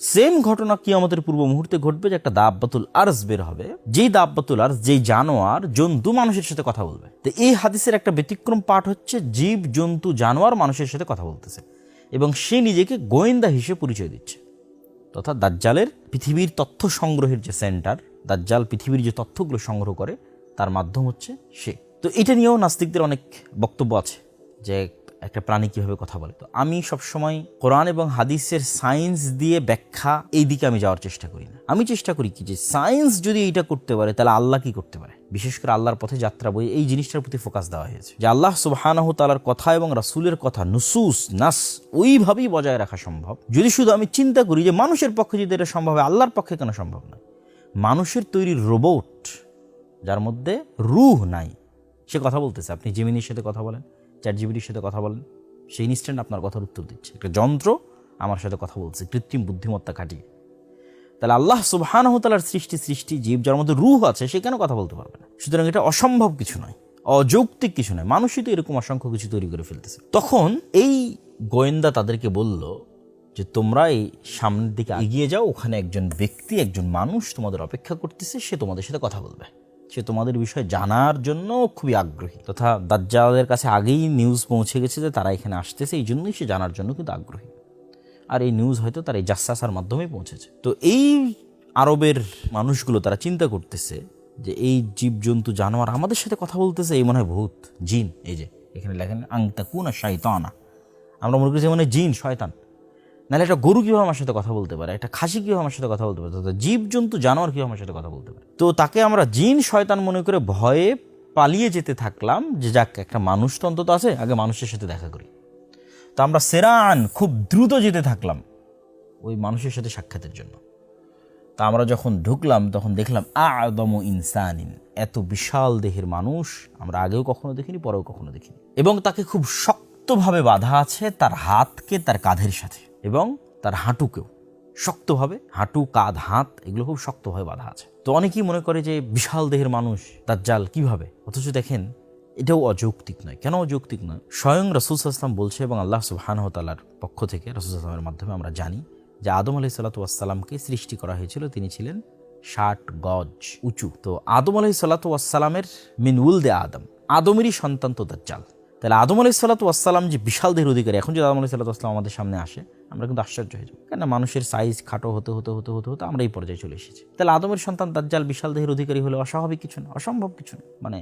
সেম ঘটনা কিয়ামতের পূর্ব মুহূর্তে ঘটবে, যে একটা দাব্বাতুল আরজ বের হবে, যেই দাব্বাতুল আরজ, যেই জানোয়ার জন্তু মানুষের সাথে কথা বলবে। তো এই হাদিসের একটা ব্যতিক্রম পাঠ হচ্ছে জীব জন্তু জানোয়ার মানুষের সাথে কথা বলতেছে এবং সে নিজেকে গোয়েন্দা হিসেবে পরিচয় দিচ্ছে। তথা দাজ্জালের পৃথিবীর তথ্য সংগ্রহের যে সেন্টার, দাজ্জাল পৃথিবীর যে তথ্যগুলো সংগ্রহ করে তার মাধ্যম হচ্ছে সে। তো এটা নিয়েও নাস্তিকদের অনেক বক্তব্য আছে যে একটা প্রাণী কিভাবে কথা বলে। তো আমি সবসময় কোরআন এবং হাদিসের সায়েন্স দিয়ে ব্যাখ্যা এই দিকে আমি যাওয়ার চেষ্টা করি না। আমি চেষ্টা করি কি, যে সায়েন্স যদি এইটা করতে পারে তাহলে আল্লাহ কি করতে পারে। বিশেষ করে আল্লাহর পথে যাত্রা বই এই জিনিসটার প্রতি ফোকাস দেওয়া হয়েছে, যে আল্লাহ সুবহানাহু তাআলার কথা এবং রাসূলের কথা নুসুস নাস ওইভাবেই বজায় রাখা সম্ভব যদি শুধু আমি চিন্তা করি যে মানুষের পক্ষে যদি এটা সম্ভব হয়, আল্লাহর পক্ষে কেন সম্ভব নয়। মানুষের তৈরি রোবট যার মধ্যে রূহ নাই, সে কথা বলতেছে। আপনি জেমিনির সাথে কথা বলেন, চ্যাটজিপিটির সাথে কথা বলেন, সেই ইনস্ট্যান্ট আপনার কথার উত্তর দিচ্ছে। একটা যন্ত্র আমার সাথে কথা বলছে কৃত্রিম বুদ্ধিমত্তা খাটিয়ে। তাহলে আল্লাহ সুবহানাহু তাআলার সৃষ্টি জীব যার মধ্যে রূহ আছে, সে কেন কথা বলতে পারবে না? সুতরাং এটা অসম্ভব কিছু নয়, অযৌক্তিক কিছু নয়। মানুষই তো এরকম অসংখ্য কিছু তৈরি করে ফেলতেছে। তখন এই গোয়েন্দা তাদেরকে বলল যে তোমরা এই সামনের দিকে এগিয়ে যাও, ওখানে একজন ব্যক্তি, একজন মানুষ তোমাদের অপেক্ষা করতেছে, সে তোমাদের সাথে কথা বলবে, সে তোমাদের বিষয়ে জানার জন্য খুবই আগ্রহী। তথা দাজ্জালের কাছে আগেই নিউজ পৌঁছে গেছে যে তারা এখানে আসতেছে, এই জন্যই সে জানার জন্য কিন্তু আগ্রহী। আর এই নিউজ হয়তো তার এই জাসসাসার মাধ্যমেই পৌঁছেছে। তো এই আরবের মানুষগুলো তারা চিন্তা করতেছে যে এই জীবজন্তু জানোয়ার আমাদের সাথে কথা বলতেছে, এই মনে হয় ভূত জিন। এই যে এখানে লেখেন আংতাকুনা শাইতানা, আমরা মনে করছি মানে জিন শয়তান। নাহলে একটা গরু কীভাবে আমার সাথে কথা বলতে পারে, একটা খাসি কীভাবে আমার সাথে কথা বলতে পারে, জীবজন্তু জানোয়ার কীভাবে আমার সাথে কথা বলতে পারে। তো তাকে আমরা জিন শয়তান মনে করে ভয়ে পালিয়ে যেতে থাকলাম, যে যাক একটা মানুষ তো অন্তত আছে, আগে মানুষের সাথে দেখা করি। তো আমরা সেরান খুব দ্রুত যেতে থাকলাম ওই মানুষের সাথে সাক্ষাতের জন্য। তা আমরা যখন ঢুকলাম তখন দেখলাম আ'যামু ইনসানিন, এত বিশাল দেহের মানুষ আমরা আগেও কখনো দেখিনি, পরেও কখনো দেখিনি। এবং তাকে খুব শক্তভাবে বাঁধা আছে, তার হাতকে তার কাঁধের সাথে এবং তার হাঁটুকেও শক্তভাবে, হাঁটু কাঁধ হাত এগুলো খুব শক্তভাবে বাঁধা আছে। তো অনেকেই মনে করে যে বিশাল দেহের মানুষ দাজ্জাল কিভাবে, অথচ দেখেন এটাও অযৌক্তিক নয়। কেন অযৌক্তিক নয়? স্বয়ং রাসূল সাল্লাল্লাহু আলাইহি ওয়াসাল্লাম বলছে এবং আল্লাহ সুবহানাহু ওয়া তাআলার পক্ষ থেকে রাসূল সাল্লাল্লাহু আলাইহি ওয়াসাল্লামের মাধ্যমে আমরা জানি যে আদম আলাইহিস সালাতু ওয়াস সালামকে সৃষ্টি করা হয়েছিল, তিনি ছিলেন 60 গজ উঁচু। তো আদম আলাইহিস সালাতু ওয়াস সালামের মিন উলদে আদম, আদমেরই সন্তান তো দাজ্জাল। তাহলে আদম আলাইহিস সালাতু ওয়াস সালাম যে বিশাল দেহের অধিকারী, এখন যদি আদম আলাইহিস সালাতু ওয়াস সালাম আমাদের সামনে আসে আমরা কিন্তু আশ্চর্য হয়ে যাব, কেন মানুষের সাইজ খাটো হতে হতে হতে হতে হতে আমরা এই পর্যায়ে চলে এসেছি। তাহলে আদমের সন্তান দাজ্জাল বিশাল দেহের অধিকারী হলে অস্বাভাবিক কিছু না, অসম্ভব কিছু না, মানে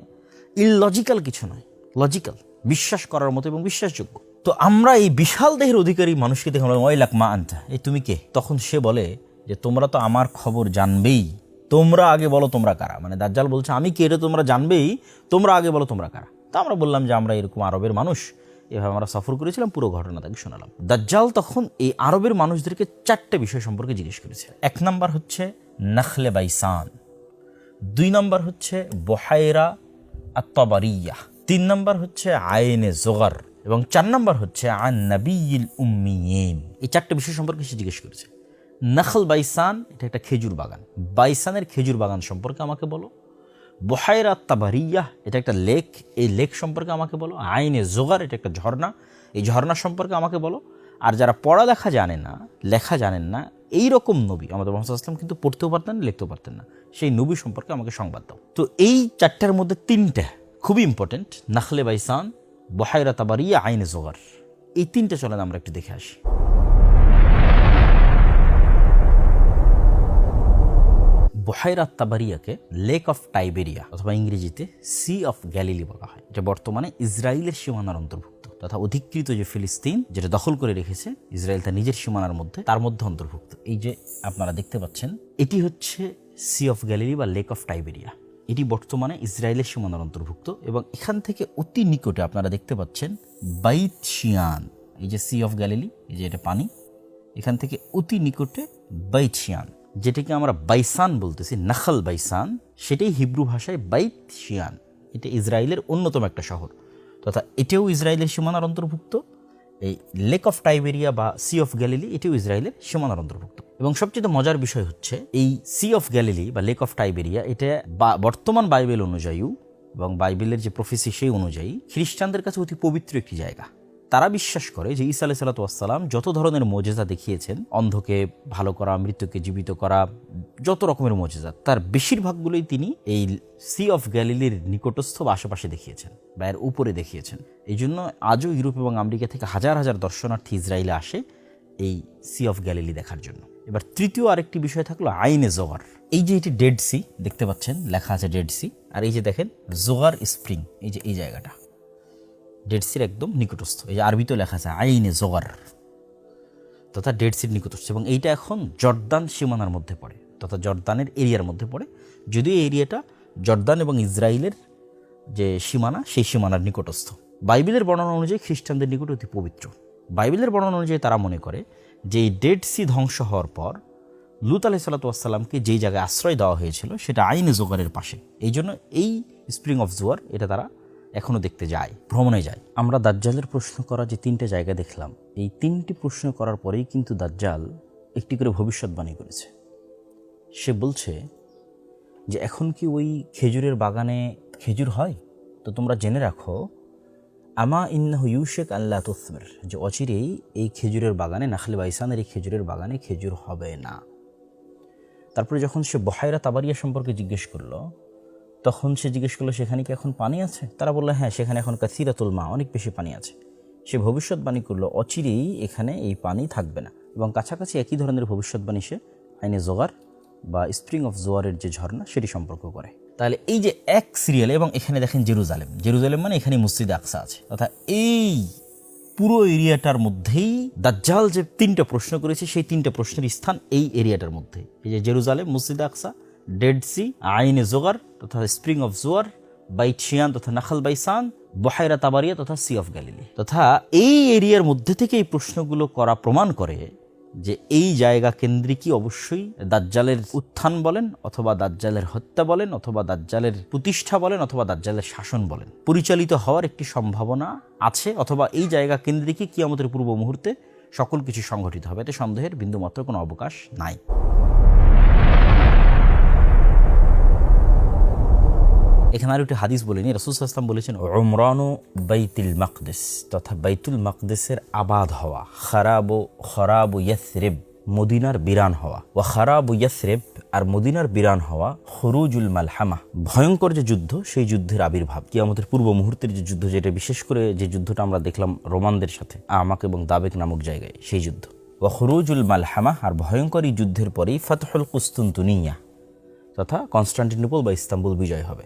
ইললজিক্যাল কিছু নয়, লজিক্যাল, বিশ্বাস করার মতো এবং বিশ্বাসযোগ্য। তো আমরা এই বিশাল দেহের অধিকারী মানুষকে দেখে বললাম ওয়াইলাক মা আনতা, এই তুমি কে? তখন সে বলে যে তোমরা তো আমার খবর জানবেই, তোমরা আগে বলো তোমরা কারা। মানে দাজ্জাল বলছে আমি কে এটা তোমরা জানবেই, তোমরা আগে বলো তোমরা কারা। তা আমরা বললাম যে আমরা এরকম আরবের মানুষ, এভাবে আমরা সফর করেছিলাম, পুরো ঘটনা তাকে শোনালাম। দাজ্জাল তখন এই আরবের মানুষদেরকে 4টে বিষয় সম্পর্কে জিজ্ঞেস করেছে। 1 নম্বর হচ্ছে নাখলে বাইসান, 2 নম্বর হচ্ছে বহায়রা আত-তাবারিয়া, 3 নম্বর হচ্ছে আইনে জোগার এবং 4 নম্বর হচ্ছে আন নাবিয়িল উম্মিয়িন। এই 4টে বিষয় সম্পর্কে সে জিজ্ঞেস করেছে। নাখল বাইসান, এটা একটা খেজুর বাগান, বাইসানের খেজুর বাগান সম্পর্কে আমাকে বলো। বহায়রা আত-তাবারিয়া, এটা একটা লেক, এই লেক সম্পর্কে আমাকে বলো। আইনে জোগার, এটা একটা ঝর্ণা, এই ঝর্ণা সম্পর্কে আমাকে বলো। আর যারা পড়া দেখা জানে না, লেখা জানেন না, এই রকম নবী আমাদের মুহাম্মদ সাল্লাল্লাহু আলাইহি ওয়াসাল্লাম কিন্তু পড়তেও পারতেন না, লিখতেও পারতেন না, সেই নবী সম্পর্কে আমাকে সংবাদ দাও। তো এই চারটার মধ্যে তিনটা খুবই ইম্পর্টেন্ট, নাখলে বাইসান, বুহাইরা তাবারিয়া, আইনে জোগার, এই তিনটা চলেন আমরা একটু দেখে আসি। বুহাইরা তাবারিয়াকে লেক অফ টাইবেরিয়া অথবা ইংরেজিতে সি অফ গ্যালিলি বলা হয়। এটা বর্তমানে ইসরায়েলের সীমানার অন্তর্ভুক্ত তথা অধিকৃত যে ফিলিস্তিন যেটা দখল করে রেখেছে ইসরায়েল তার নিজের সীমানার মধ্যে, তার মধ্যে অন্তর্ভুক্ত। এই যে আপনারা দেখতে পাচ্ছেন, এটি হচ্ছে সি অফ গ্যালিলি বা লেক অফ টাইবেরিয়া। এটি বর্তমানে ইসরায়েলের সীমানার অন্তর্ভুক্ত এবং এখান থেকে অতি নিকটে আপনারা দেখতে পাচ্ছেন বাইত শিয়ান। এই যে সি অফ গ্যালিলি, এই যে এটা পানি, এখান থেকে অতি নিকটে বাইত শিয়ান, যেটাকে আমরা বাইসান বলতেছি, নাখল বাইসান, সেটাই হিব্রু ভাষায় বাইত শিয়ান। এটা ইসরায়েলের অন্যতম একটা শহর তথা এটাও ইসরায়েলের সীমানার অন্তর্ভুক্ত। এই লেক অফ টাইবেরিয়া বা সি অফ গ্যালিলি এটিও ইসরায়েলের সীমানার অন্তর্ভুক্ত। এবং সবচেয়ে মজার বিষয় হচ্ছে এই সি অফ গ্যালিলি বা লেক অফ টাইবেরিয়া, এটা বর্তমান বাইবেল অনুযায়ী এবং বাইবেলের যে প্রফেসি সেই অনুযায়ী খ্রিস্টানদের কাছে অতি পবিত্র একটি জায়গা। তারা বিশ্বাস করে যে ঈসা আলাইহিস সালাতু ওয়াস সালাম যত ধরনের মুজিজা দেখিয়েছেন, অন্ধকে ভালো করা, মৃত্যুকে জীবিত করা, যত রকমের মুজিজা, তার বেশিরভাগগুলোই তিনি এই সি অফ গ্যালিলির নিকটস্থ বা আশেপাশে দেখিয়েছেন বা এর উপরে দেখিয়েছেন। এই জন্য আজও ইউরোপ এবং আমেরিকা থেকে হাজার হাজার দর্শনার্থী ইসরায়েলে আসে এই সি অফ গ্যালিলি দেখার জন্য। এবার তৃতীয় আরেকটি বিষয় থাকলো আইনে জোগার। এই যে এটি ডেড সি দেখতে পাচ্ছেন, লেখা আছে ডেড সি, আর এই যে দেখেন জোগার স্প্রিং, এই যে এই জায়গাটা ডেড সির একদম নিকটস্থ। এই যে আরবিতেও লেখা আছে আইনে জোগার তথা ডেড সির নিকটস্থ। এবং এইটা এখন জর্দান সীমানার মধ্যে পড়ে তথা জর্দানের এরিয়ার মধ্যে পড়ে, যদিও এই এরিয়াটা জর্দান এবং ইসরায়েলের যে সীমানা সেই সীমানার নিকটস্থ। বাইবেলের বর্ণনা অনুযায়ী খ্রিস্টানদের নিকট অতি পবিত্র। বাইবেলের বর্ণনা অনুযায়ী তারা মনে করে যে এই ডেড সি ধ্বংস হওয়ার পর লূত আলাইহিস সালাতু ওয়াস সালামকে যেই জায়গায় আশ্রয় দেওয়া হয়েছিল সেটা আইনে জোগারের পাশে। এই জন্য এই স্প্রিং অফ জোয়ার এটা তারা এখনও দেখতে যায়, ভ্রমণে যায়। আমরা দাজ্জালের প্রশ্ন করা যে তিনটে জায়গা দেখলাম, এই তিনটি প্রশ্ন করার পরেই কিন্তু দাজ্জাল একটি করে ভবিষ্যৎবাণী করেছে। সে বলছে যে এখন কি ওই খেজুরের বাগানে খেজুর হয়? তো তোমরা জেনে রাখো, আমা ইন্নাহু ইউশিক আল্লা তুসমির, যে অচিরেই এই খেজুরের বাগানে, নাখলে বাইসানের এই খেজুরের বাগানে খেজুর হবে না। তারপরে যখন সে বুহাইরা তাবারিয়া সম্পর্কে জিজ্ঞেস করলো, তখন সে জিজ্ঞেস করলো সেখানে কি এখন পানি আছে? তারা বললো হ্যাঁ, সেখানে এখন কাসিরাতুল মা, অনেক বেশি পানি আছে। সে ভবিষ্যৎবাণী করলো অচিরেই এখানে এই পানি থাকবে না। এবং কাছাকাছি একই ধরনের ভবিষ্যৎবাণী সে আইনে জোগার বা স্প্রিং অফ জোয়ারের যে ঝর্ণা সেটি সম্পর্ক করে। তাহলে এই যে এক সিরিয়ালে, এবং এখানে দেখেন জেরুজালেম, জেরুজালেম মানে এখানে মসজিদে আকসা আছে, অর্থাৎ এই পুরো এরিয়াটার মধ্যেই দাজ্জাল যে তিনটা প্রশ্ন করেছে সেই তিনটা প্রশ্নের স্থান এই এরিয়াটার মধ্যে। এই যে জেরুজালেম, মসজিদে আকসা, ডেড সি, আইনে জোগার তথা স্প্রিং অফ জোয়ার, বাইত শিয়ান তথা নাখল বাইসান, বুহাইরা তাবারিয়া তথা সি অফ গ্যালিলি, তথা এই এরিয়ার মধ্যে থেকে এই প্রশ্নগুলো করা প্রমাণ করে যে এই জায়গা কেন্দ্রিকই অবশ্যই দাজ্জালের উত্থান বলেন অথবা দাজ্জালের হত্যা বলেন অথবা দাজ্জালের প্রতিষ্ঠা বলেন অথবা দাজ্জালের শাসন বলেন পরিচালিত হওয়ার একটি সম্ভাবনা আছে, অথবা এই জায়গা কেন্দ্রিকই কিয়ামতের পূর্ব মুহূর্তে সকল কিছু সংঘটিত হবে। এতে সন্দেহের বিন্দুমাত্র কোনো অবকাশ নাই। এখানে আর একটি হাদিস বলিনি, রাসূল সাল্লাল্লাহু আলাইহি ওয়াসাল্লাম বলেছেন উমরানু বাইতুল মাকদিস তথা বাইতুল মাকদিসের আবাদ হওয়া, খরাবু ইয়াসরিব মদিনার বিরান হওয়া, ওয়া খারাবু ইয়াসরিব আর মদিনার বিরান হওয়া, খুরুজুল মালহামা ভয়ঙ্কর যে যুদ্ধ সেই যুদ্ধের আবির্ভাব, কিয়ামতের পূর্ব মুহূর্তের যে যুদ্ধ, যেটা বিশেষ করে যে যুদ্ধটা আমরা দেখলাম রোমানদের সাথে আমাক এবং দাবেক নামক জায়গায়, সেই যুদ্ধ। ওয়া খুরুজুল মালহামা আর ভয়ঙ্কর এই যুদ্ধের পরেই ফাতহুল কুস্তুনতুনিয়া তথা কনস্টান্টিনোপল বা ইস্তাম্বুল বিজয় হবে।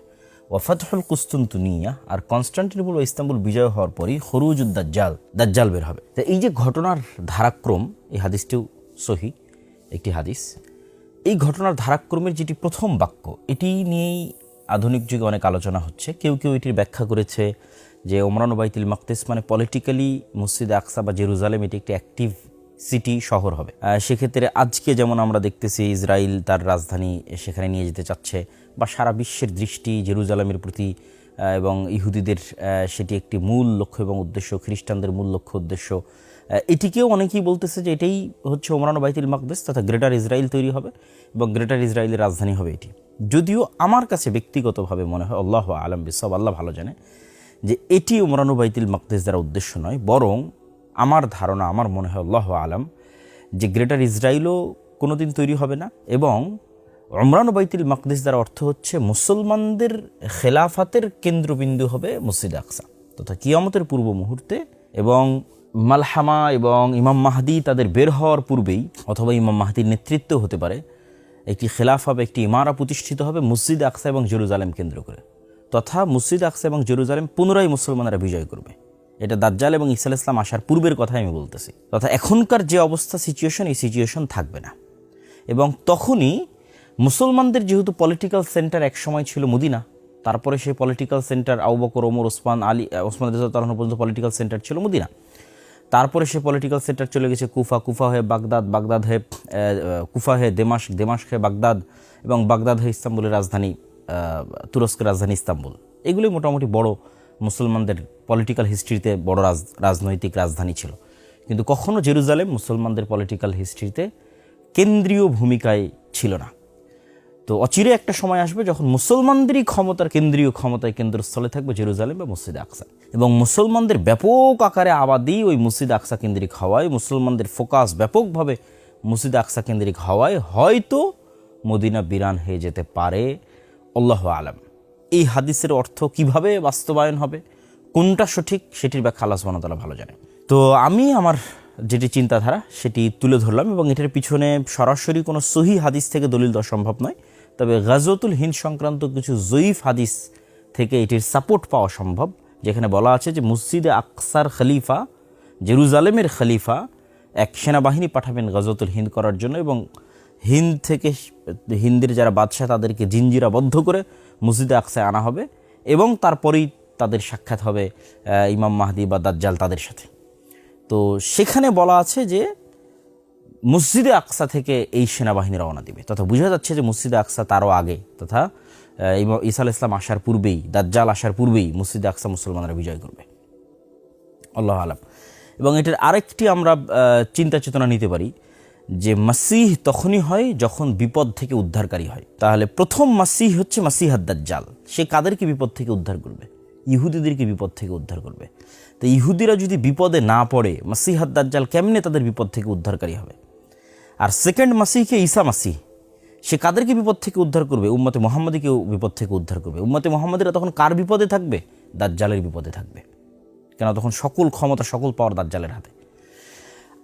ওয়াফাতহুল কুস্তুনতুনিয়া আর কনস্টান্টিনোপল বা ইস্তাম্বুল বিজয় হওয়ার পরই খুরুজুদ দাজ্জাল বের হবে। তো এই যে ঘটনার ধারাক্রম, এই হাদিসটিও সহি একটি হাদিস। এই ঘটনার ধারাক্রমের যেটি প্রথম বাক্য, এটি নিয়েই আধুনিক যুগে অনেক আলোচনা হচ্ছে। কেউ কেউ এটির ব্যাখ্যা করেছে যে ওমরান বাইতুল মাকদিস মানে পলিটিক্যালি মসজিদে আকসা বা জেরুজালেম এটি একটি অ্যাক্টিভ সিটি শহর হবে। সেক্ষেত্রে আজকে যেমন আমরা দেখতেছি ইসরায়েল তার রাজধানী সেখানে নিয়ে যেতে চাচ্ছে, বা সারা বিশ্বের দৃষ্টি জেরুজালেমের প্রতি এবং ইহুদিদের সেটি একটি মূল লক্ষ্য এবং উদ্দেশ্য, খ্রিস্টানদের মূল লক্ষ্য উদ্দেশ্য। এটিকেও অনেকেই বলতেছে যে এটাই হচ্ছে ওমরান বাইতুল মাকদিস তথা গ্রেটার ইসরায়েল তৈরি হবে এবং গ্রেটার ইসরায়েলের রাজধানী হবে এটি। যদিও আমার কাছে ব্যক্তিগতভাবে মনে হয়, আল্লাহু আ'লাম বিসওয়াব, আল্লাহ ভালো জানে, যে এটি ওমরান বাইতুল মাকদিস দ্বারা উদ্দেশ্য নয়, বরং আমার ধারণা, আমার মনে হয় আল্লাহু আলাম, যে গ্রেটার ইসরায়েলও কোনোদিন তৈরি হবে না, এবং উমরান বাইতুল মাকদিস দ্বারা অর্থ হচ্ছে মুসলমানদের খেলাফাতের কেন্দ্রবিন্দু হবে মসজিদে আকসা তথা কিয়ামতের পূর্ব মুহূর্তে, এবং মালহামা এবং ইমাম মাহদি তাদের বের হওয়ার পূর্বেই অথবা ইমাম মাহদির নেতৃত্ব হতে পারে একটি খেলাফা বা একটি ইমারা প্রতিষ্ঠিত হবে মসজিদে আকসা এবং জেরুজালেম কেন্দ্র করে, তথা মসজিদে আকসা এবং জেরুজালেম পুনরায় মুসলমানরা বিজয় করবে। এটা দাজ্জাল এবং ঈসা আলাইহিস সালাম আসার পূর্বের কথাই আমি বলতেছি। তথা এখনকার যে অবস্থা সিচুয়েশন, এই সিচুয়েশন থাকবে না। এবং তখনই মুসলমানদের যেহেতু পলিটিক্যাল সেন্টার এক সময় ছিল মদিনা, তারপরে সেই পলিটিক্যাল সেন্টার আবু বকর, ওমর, ওসমান রাদিয়াল্লাহু আনহু পর্যন্ত পলিটিক্যাল সেন্টার ছিল মদিনা, তারপরে সে পলিটিক্যাল সেন্টার চলে গেছে কুফা, কুফা হয়ে বাগদাদ, বাগদাদ হয়ে কুফা হয়ে দেমাশক, দেমাশক হয়ে বাগদাদ, এবং বাগদাদ হয়ে ইস্তাম্বুলের রাজধানী, তুরস্কের রাজধানী ইস্তাম্বুল। এগুলোই মোটামুটি বড় মুসলমানদের পলিটিক্যাল হিস্ট্রিতে বড় রাজনৈতিক রাজধানী ছিল। কিন্তু কখনো জেরুজালেম মুসলমানদের পলিটিক্যাল হিস্ট্রিতে কেন্দ্রীয় ভূমিকায় ছিল না। তো অচিরে একটা সময় আসবে যখন মুসলমানদেরই ক্ষমতার কেন্দ্রীয় ক্ষমতায় কেন্দ্রস্থলে থাকবে জেরুজালেম বা মসজিদে আকসা, এবং মুসলমানদের ব্যাপক আকারে আবাদি ওই মসজিদে আকসা কেন্দ্রিক হওয়ায়, মুসলমানদের ফোকাস ব্যাপকভাবে মসজিদে আকসা কেন্দ্রিক হওয়ায় হয়তো মদিনা বিরান হয়ে যেতে পারে। আল্লাহু আলাম। এই হাদিসের অর্থ কিভাবে বাস্তবায়ন হবে, কোনটা সঠিক, সেটির ব্যাখ্যা আল্লাহ সুবহানাহু ওয়া তাআলা ভালো জানে। তো আমি আমার যেটি চিন্তাধারা সেটি তুলে ধরলাম, এবং এটার পিছনে সরাসরি কোনো সহিহ হাদিস থেকে দলিল দেওয়া সম্ভব নয়, তবে গাজওয়াতুল হিন্দ সংক্রান্ত কিছু জয়ীফ হাদিস থেকে এটির সাপোর্ট পাওয়া সম্ভব, যেখানে বলা আছে যে মসজিদে আকসার খলিফা, জেরুজালেমের খলিফা এক সেনাবাহিনী পাঠাবেন গাজওয়াতুল হিন্দ করার জন্য, এবং হিন্দ থেকে হিন্দের যারা বাদশাহ তাদেরকে জিঞ্জিরাবদ্ধ করে মসজিদে আকসায় আনা হবে, এবং তারপরেই তাদের সাক্ষাৎ হবে ইমাম মাহদি বা দাজ্জাল তাদের সাথে। তো সেখানে বলা আছে যে মসজিদে আকসা থেকে এই সেনাবাহিনী রওনা দিবে, তথা বোঝা যাচ্ছে যে মসজিদে আকসা তারও আগে, তথা ঈসা আলাইহিস সালাম আসার পূর্বেই, দাজ্জাল আসার পূর্বেই মসজিদে আকসা মুসলমানরা বিজয় করবে। আল্লাহু আলাম। এবং এটার আরেকটি আমরা চিন্তা চেতনা নিতে পারি যে মাসিহ তখনই হয় যখন বিপদ থেকে উদ্ধারকারী হয়। তাহলে প্রথম মাসিহ হচ্ছে মাসিহ দাজ্জাল। সে কাদেরকে বিপদ থেকে উদ্ধার করবে? ইহুদিদেরকে বিপদ থেকে উদ্ধার করবে। তো ইহুদিরা যদি বিপদে না পড়ে, মাসিহ দাজ্জাল কেমনে তাদের বিপদ থেকে উদ্ধারকারী হবে? আর সেকেন্ড মাসিহকে ঈসা মাসিহ, সে কাদেরকে বিপদ থেকে উদ্ধার করবে? উম্মতে মুহাম্মাদীকেও বিপদ থেকে উদ্ধার করবে। উম্মতে মুহাম্মাদীরা তখন কার বিপদে থাকবে? দাজ্জালের বিপদে থাকবে, কেন তখন সকল ক্ষমতা, সকল পাওয়ার দাজ্জালের হাতে।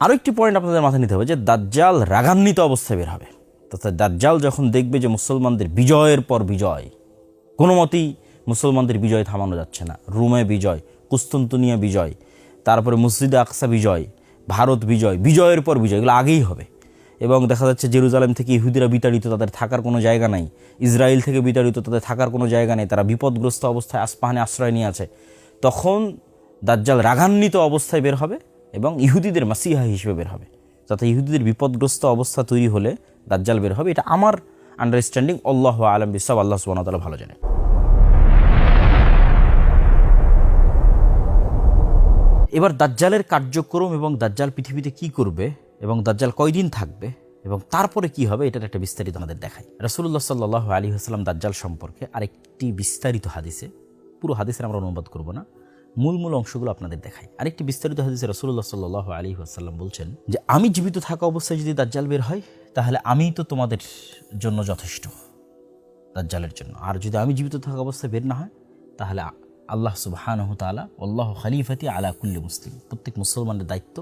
আরও একটি পয়েন্ট আপনাদের মাথায় নিতে হবে যে দাজ্জাল রাগান্বিত অবস্থায় বের হবে। তথা দাজ্জাল যখন দেখবে যে মুসলমানদের বিজয়ের পর বিজয়, কোনো মতেই মুসলমানদের বিজয় থামানো যাচ্ছে না, রোমে বিজয়, কুস্তুনতুনিয়া বিজয়, তারপরে মসজিদে আকসা বিজয়, ভারত বিজয়, বিজয়ের পর বিজয়, এগুলো আগেই হবে। এবং দেখা যাচ্ছে জেরুজালেম থেকে ইহুদিরা বিতাড়িত, তাদের থাকার কোনো জায়গা নাই। ইসরায়েল থেকে বিতাড়িত, তাদের থাকার কোনো জায়গা নেই, তারা বিপদগ্রস্ত অবস্থায় আসপাহানে আশ্রয় নিয়ে আছে। তখন দাজ্জাল রাগান্বিত অবস্থায় বের হবে এবং ইহুদিদের মাসিহা হিসেবে বের হবে। যাতে ইহুদিদের বিপদগ্রস্ত অবস্থা তৈরি হলে দাজ্জাল বের হবে। এটা আমার আন্ডারস্ট্যান্ডিং। আল্লাহু আলাম বিসসাওয়াব। আল্লাহ সুবহানাহু ওয়া তাআলা ভালো জানেন। এবার দাজ্জালের কার্যক্রম এবং দাজ্জাল পৃথিবীতে কি করবে এবং দাজ্জাল কয়দিন থাকবে এবং তারপরে কি হবে, এটার একটা বিস্তারিত আমাদের দেখাই। রাসূলুল্লাহ সাল্লাল্লাহু আলাইহি ওয়াসাল্লাম দাজ্জাল সম্পর্কে আরেকটি বিস্তারিত হাদিসে, পুরো হাদিসের আমরা অনুবাদ করব না, মূল অংশগুলো আপনাদের দেখাই। আরেকটি বিস্তারিত হাদিসে রাসূলুল্লাহ সাল্লাল্লাহু আলাইহি ওয়াসাল্লাম বলছেন যে আমি জীবিত থাকা অবস্থায় যদি দাজ্জাল বের হয় তাহলে আমিই তো তোমাদের জন্য যথেষ্ট দাজ্জালের জন্য, আর যদি আমি জীবিত থাকা অবস্থায় বের না হয় তাহলে আল্লাহ সুবহানাহু তাআলা আল্লাহু খলিফাতি আলা কুল্লি মুসলিম, প্রত্যেক মুসলমানের দায়িত্ব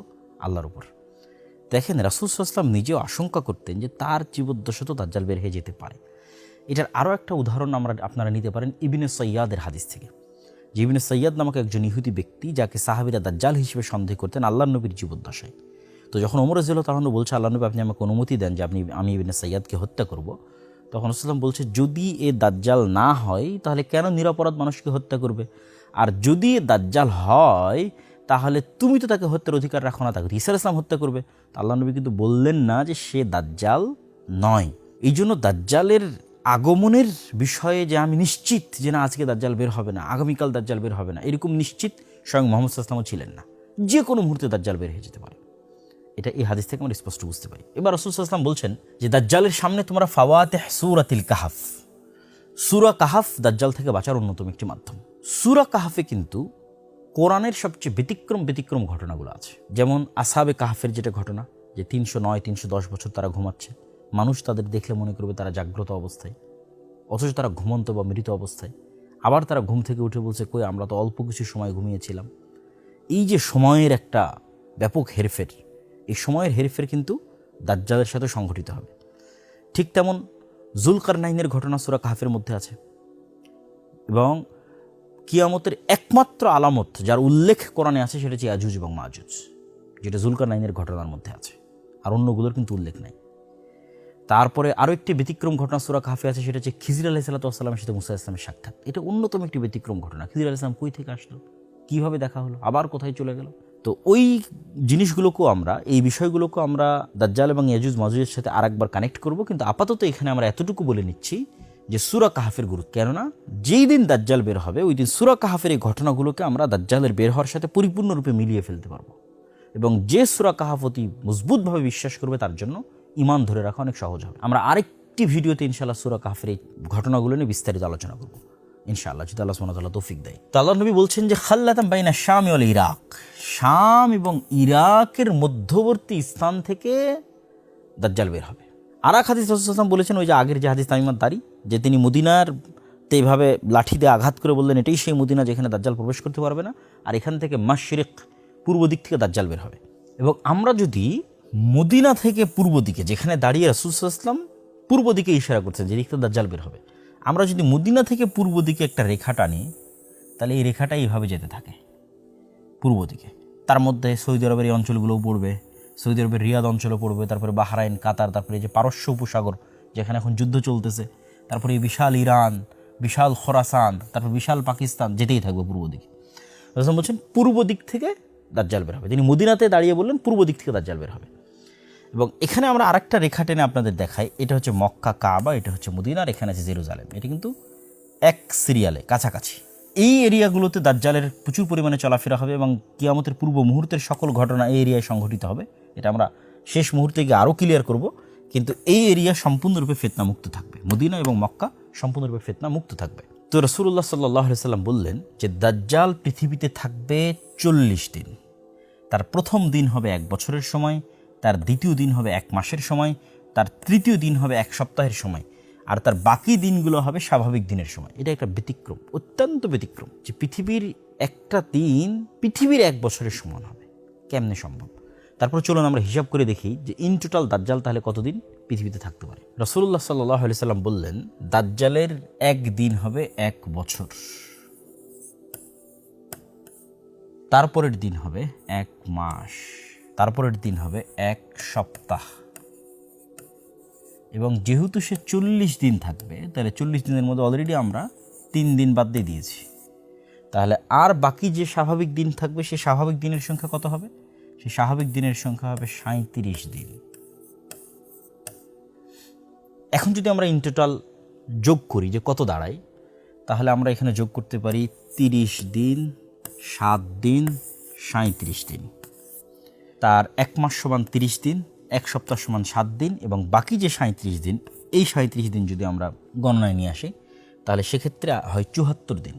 আল্লাহর উপর। দেখেন রাসূল সাল্লাল্লাহু আলাইহি ওয়াসাল্লাম নিজেও আশঙ্কা করতেন যে তার জীবদ্দশাতেও দাজ্জাল বের হয়ে যেতে পারে। এটার আরও একটা উদাহরণ আপনারা নিতে পারেন ইবনে সাইয়াদের হাদিস থেকে। যে ইবনে সাইয়াদ নামক একজন ইহুদি ব্যক্তি, যাকে সাহাবীরা দাজ্জাল হিসেবে সন্দেহ করতেন আল্লাহর নবীর জীবদ্দশায়। তো যখন ওমর রাদিয়াল্লাহু তাআলা বলছে আল্লাহ নবী আপনি আমাকে অনুমতি দেন যে আমি ইবনে সাইয়াদকে হত্যা করব, তখন রাসূলুল্লাহ সাল্লাল্লাহু আলাইহি ওয়াসাল্লাম বলছে যদি এ দাজ্জাল না হয় তাহলে কেন নিরপরাধ মানুষকে হত্যা করবে, আর যদি এ দাজ্জাল হয় তাহলে তুমি তো তাকে হত্যার অধিকার রাখো না, তাকে ঈসা আলাইহিস সালাম হত্যা করবে। আল্লাহ নবী কিন্তু বললেন না যে সে দাজ্জাল নয়। এই জন্য দাজ্জালের আগমনের বিষয়ে যে আমি নিশ্চিত যে না আজকে দাজ্জাল বের হবে না, আগামীকাল দাজ্জাল বের হবে না, এরকম নিশ্চিত স্বয়ং মুহাম্মদ সাল্লাল্লাহু আলাইহি ওয়াসাল্লামও ছিলেন না। যে কোনো মুহূর্তে দাজ্জাল বের হয়ে যেতে পারে, এটা এই হাদিস থেকে আমরা স্পষ্ট বুঝতে পারি। এবার রাসূল সাল্লাল্লাহু আলাইহি ওয়াসাল্লাম বলছেন যে দাজ্জালের সামনে তোমরা ফাওয়াতিহ সূরাতিল কাহাফ, সূরা কাহাফ দাজ্জাল থেকে বাঁচার অন্যতম একটি মাধ্যম। সূরা কাহাফে কিন্তু কোরআনের সবচেয়ে ব্যতিক্রম ঘটনাগুলো আছে। যেমন আসহাবে কাহফের যেটা ঘটনা, যে 309-310 বছর তারা ঘুমাচ্ছে, মানুষ তাদের দেখলে মনে করবে তারা জাগ্রত অবস্থায়, অথচ তারা ঘুমন্ত বা মৃত অবস্থায়। আবার তারা ঘুম থেকে উঠে বলছে, কই আমরা তো অল্প কিছু সময় ঘুমিয়েছিলাম। এই যে সময়ের একটা ব্যাপক হেরফের, এই সময়ের হেরফের কিন্তু দাজ্জালের সাথে সংঘটিত হবে। ঠিক তেমন যুলকারনাইনের ঘটনা সূরা কাহফের মধ্যে আছে, এবং কিয়ামতের একমাত্র আলামত যার উল্লেখ কোরআনে আছে সেটা হচ্ছে ইয়াজুজ এবং মাজুজ, যেটা যুলকারনাইনের ঘটনার মধ্যে আছে, আর অন্যগুলোর কিন্তু উল্লেখ নাই। তারপরে আরও একটি ব্যতিক্রম ঘটনা সূরা কাহফে আছে, সেটা হচ্ছে খিজির আলাইহিস সালামের সাথে মুসা ইসলামের সাক্ষাৎ। এটা অন্যতম একটি ব্যতিক্রম ঘটনা। খিজির আলাইহিস সালাম কই থেকে আসলো, কীভাবে দেখা হলো, আবার কোথায় চলে গেল। তো ওই জিনিসগুলোকেও আমরা, এই বিষয়গুলোকেও আমরা দাজ্জাল এবং ইয়াজুজ মাজুজের সাথে আরেকবার কানেক্ট করব। কিন্তু আপাতত এখানে আমরা এতটুকু বলে নিচ্ছি যে সূরা কাহফের গুরুত্ব, কেননা যেই দিন দাজ্জাল বের হবে ওই দিন সূরা কাহফের এই ঘটনাগুলোকে আমরা দাজ্জালের বের হওয়ার সাথে পরিপূর্ণরূপে মিলিয়ে ফেলতে পারবো। এবং যে সূরা কাহফ অতি মজবুতভাবে বিশ্বাস করবে তার জন্য ঈমান ধরে রাখা অনেক সহজ হবে। আমরা আরেকটি ভিডিওতে ইনশাআল্লাহ সূরা কাহফের এই ঘটনাগুলো নিয়ে বিস্তারিত আলোচনা করব ইনশাআল্লাহ, যদি আল্লাহ সুবহানাহু ওয়া তাআলা তৌফিক দেয়। তো আল্লাহর নবী বলছেন যে খাল্লাতাম বাইনা শাম ওয়াল ইরাক, শাম এবং ইরাকের মধ্যবর্তী স্থান থেকে দাজ্জাল বের হবে। আর এক হাদিস রাসূল সাল্লাল্লাহু আলাইহি ওয়াসাল্লাম বলেছেন, ওই যে আগের যে হাদিস তামিমাত দারি, যে তিনি মদিনার এইভাবে লাঠি দিয়ে আঘাত করে বললেন এটাই সেই মদিনা যেখানে দাজ্জাল প্রবেশ করতে পারবে না, আর এখান থেকে মাশরিক পূর্ব দিক থেকে দাজ্জাল বের হবে। এবং আমরা যদি মদিনা থেকে পূর্ব দিকে, যেখানে দাঁড়িয়ে রাসূল সাল্লাল্লাহু আলাইহি ওয়াসাল্লাম পূর্ব দিকে ইশারা করছেন যে দিক থেকে দাজ্জাল বের হবে, আমরা যদি মদিনা থেকে পূর্ব দিকে একটা রেখা টানি, তাহলে এই রেখাটা এইভাবে যেতে থাকে পূর্ব দিকে। তার মধ্যে সৌদি আরবের এই অঞ্চলগুলোও পড়বে, সৌদি আরবের রিয়াদ অঞ্চলও পড়বে, তারপরে বাহরাইন, কাতার, তারপরে এই যে পারস্য উপসাগর যেখানে এখন যুদ্ধ চলতেছে, তারপরে এই বিশাল ইরান, বিশাল খোরাসান, তারপর বিশাল পাকিস্তান, যেতেই থাকবে পূর্ব দিকে। রাসূল বলছেন পূর্ব দিক থেকে দাজ্জাল বের হবে। তিনি মদিনাতে দাঁড়িয়ে বললেন পূর্ব দিক থেকে দাজ্জাল বের হবে। এবং এখানে আমরা আরেকটা রেখা টেনে আপনাদের দেখাই, এটা হচ্ছে মক্কা কাবা, এটা হচ্ছে মদিনা, আর এখানে আছে জেরুজালেম। এটা কিন্তু এক সিরিয়ালে কাছাকাছি। এই এরিয়াগুলোতে দাজ্জালের প্রচুর পরিমাণে চলাফেরা হবে এবং কিয়ামতের পূর্ব মুহূর্তের সকল ঘটনা এই এরিয়ায় সংঘটিত হবে। এটা আমরা শেষ মুহূর্তে গিয়ে আরও ক্লিয়ার করব। কিন্তু এই এরিয়া সম্পূর্ণরূপে ফিতনামুক্ত থাকবে, মদিনা এবং মক্কা সম্পূর্ণরূপে ফিতনামুক্ত থাকবে। তো রাসূলুল্লাহ সাল্লাল্লাহু আলাইহি ওয়াসাল্লাম বললেন যে দাজ্জাল পৃথিবীতে থাকবে 40 দিন। তার প্রথম দিন হবে 1 বছরের সময়, তার দ্বিতীয় দিন হবে 1 মাসের সময়, তার তৃতীয় দিন হবে 1 সপ্তাহের সময়, আর তার বাকি দিনগুলো হবে স্বাভাবিক দিনের সময়। এটা একটা ব্যতিক্রম, অত্যন্ত ব্যতিক্রম, যে পৃথিবীর একটা দিন পৃথিবীর 1 বছরের সমান হবে। কেমনে সম্ভব? তারপর চলুন আমরা হিসাব করে দেখি যে ইন টোটাল দাজ্জাল তাহলে কতদিন পৃথিবীতে থাকতে পারে। রাসূলুল্লাহ সাল্লাল্লাহু আলাইহি সাল্লাম বললেন দাজ্জালের 1 দিন হবে 1 বছর, তারপরের দিন হবে 1 মাস, তারপরের দিন হবে 1 সপ্তাহ। এবং যেহেতু সে 40 দিন থাকবে, তাহলে 40 দিনের মধ্যে অলরেডি আমরা 3 দিন বাদ দিয়ে দিয়েছি। তাহলে আর বাকি যে স্বাভাবিক দিন থাকবে, সে স্বাভাবিক দিনের সংখ্যা কত হবে? সে স্বাভাবিক দিনের সংখ্যা হবে 37 দিন। এখন যদি আমরা ইন টোটাল যোগ করি যে কত দাঁড়ায়, তাহলে আমরা এখানে যোগ করতে পারি 30 দিন, 7 দিন, 37 দিন। তার 1 মাস সমান 30 দিন, 1 সপ্তাহ সমান 7 দিন, এবং বাকি যে 37 দিন, এই 37 দিন যদি আমরা গণনায় নিয়ে আসি, তাহলে সেক্ষেত্রে হয় 74 দিন,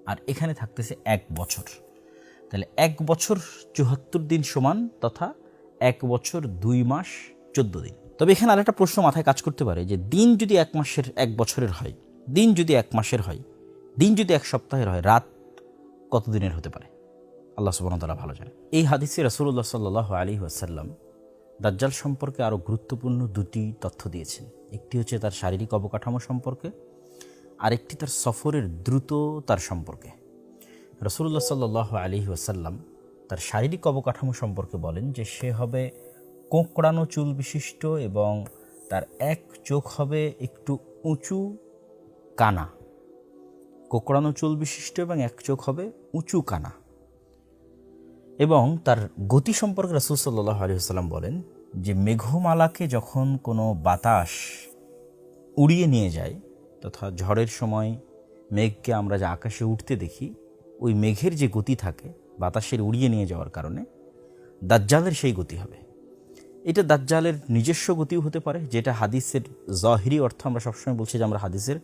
আর এখানে থাকতেছে 1 বছর। তাহলে 1 বছর 74 দিন সমান তথা 1 বছর 2 মাস 14 দিন। তবে এখানে আরেকটা প্রশ্ন মাথায় কাজ করতে পারে যে দিন যদি 1 মাসের 1 বছরের হয়, দিন যদি 1 মাসের হয়, দিন যদি 1 সপ্তাহের হয়, রাত কত দিনের হতে পারে? আল্লাহ সুবহানাহু ওয়া তাআলা ভালো জানেন। এই হাদিসে রাসূলুল্লাহ সাল্লাল্লাহু আলাইহি ওয়াসাল্লাম দাজ্জাল সম্পর্কে আরও গুরুত্বপূর্ণ 2টি তথ্য দিয়েছেন। একটি হচ্ছে তার শারীরিক অবকাঠামো সম্পর্কে, আরেকটি তার সফরের দ্রুততার সম্পর্কে। রাসূলুল্লাহ সাল্লাল্লাহু আলাইহি ওয়াসাল্লাম তার শারীরিক অবকাঠামো সম্পর্কে বলেন যে সে হবে কোঁকড়ানো চুল বিশিষ্ট এবং তার 1 চোখ হবে একটু উঁচু কানা। কোঁকড়ানো চুল বিশিষ্ট এবং 1 চোখ হবে উঁচু কানা। এবং তার গতি সম্পর্কে রাসূল সাল্লাল্লাহু আলাইহি ওয়াসাল্লাম বলেন যে মেঘমালাকে যখন কোনো বাতাস উড়িয়ে নিয়ে যায়, তথা ঝড়ের সময় মেঘকে আমরা যে আকাশে উঠতে দেখি, ওই মেঘের যে গতি থাকে বাতাসের উড়িয়ে নিয়ে যাওয়ার কারণে দাজ্জালের সেই গতি হবে। এটা দাজ্জালের নিজস্ব গতিও হতে পারে, যেটা হাদিসের জাহিরি অর্থ, আমরা সবসময় বলছি যে আমরা হাদিসের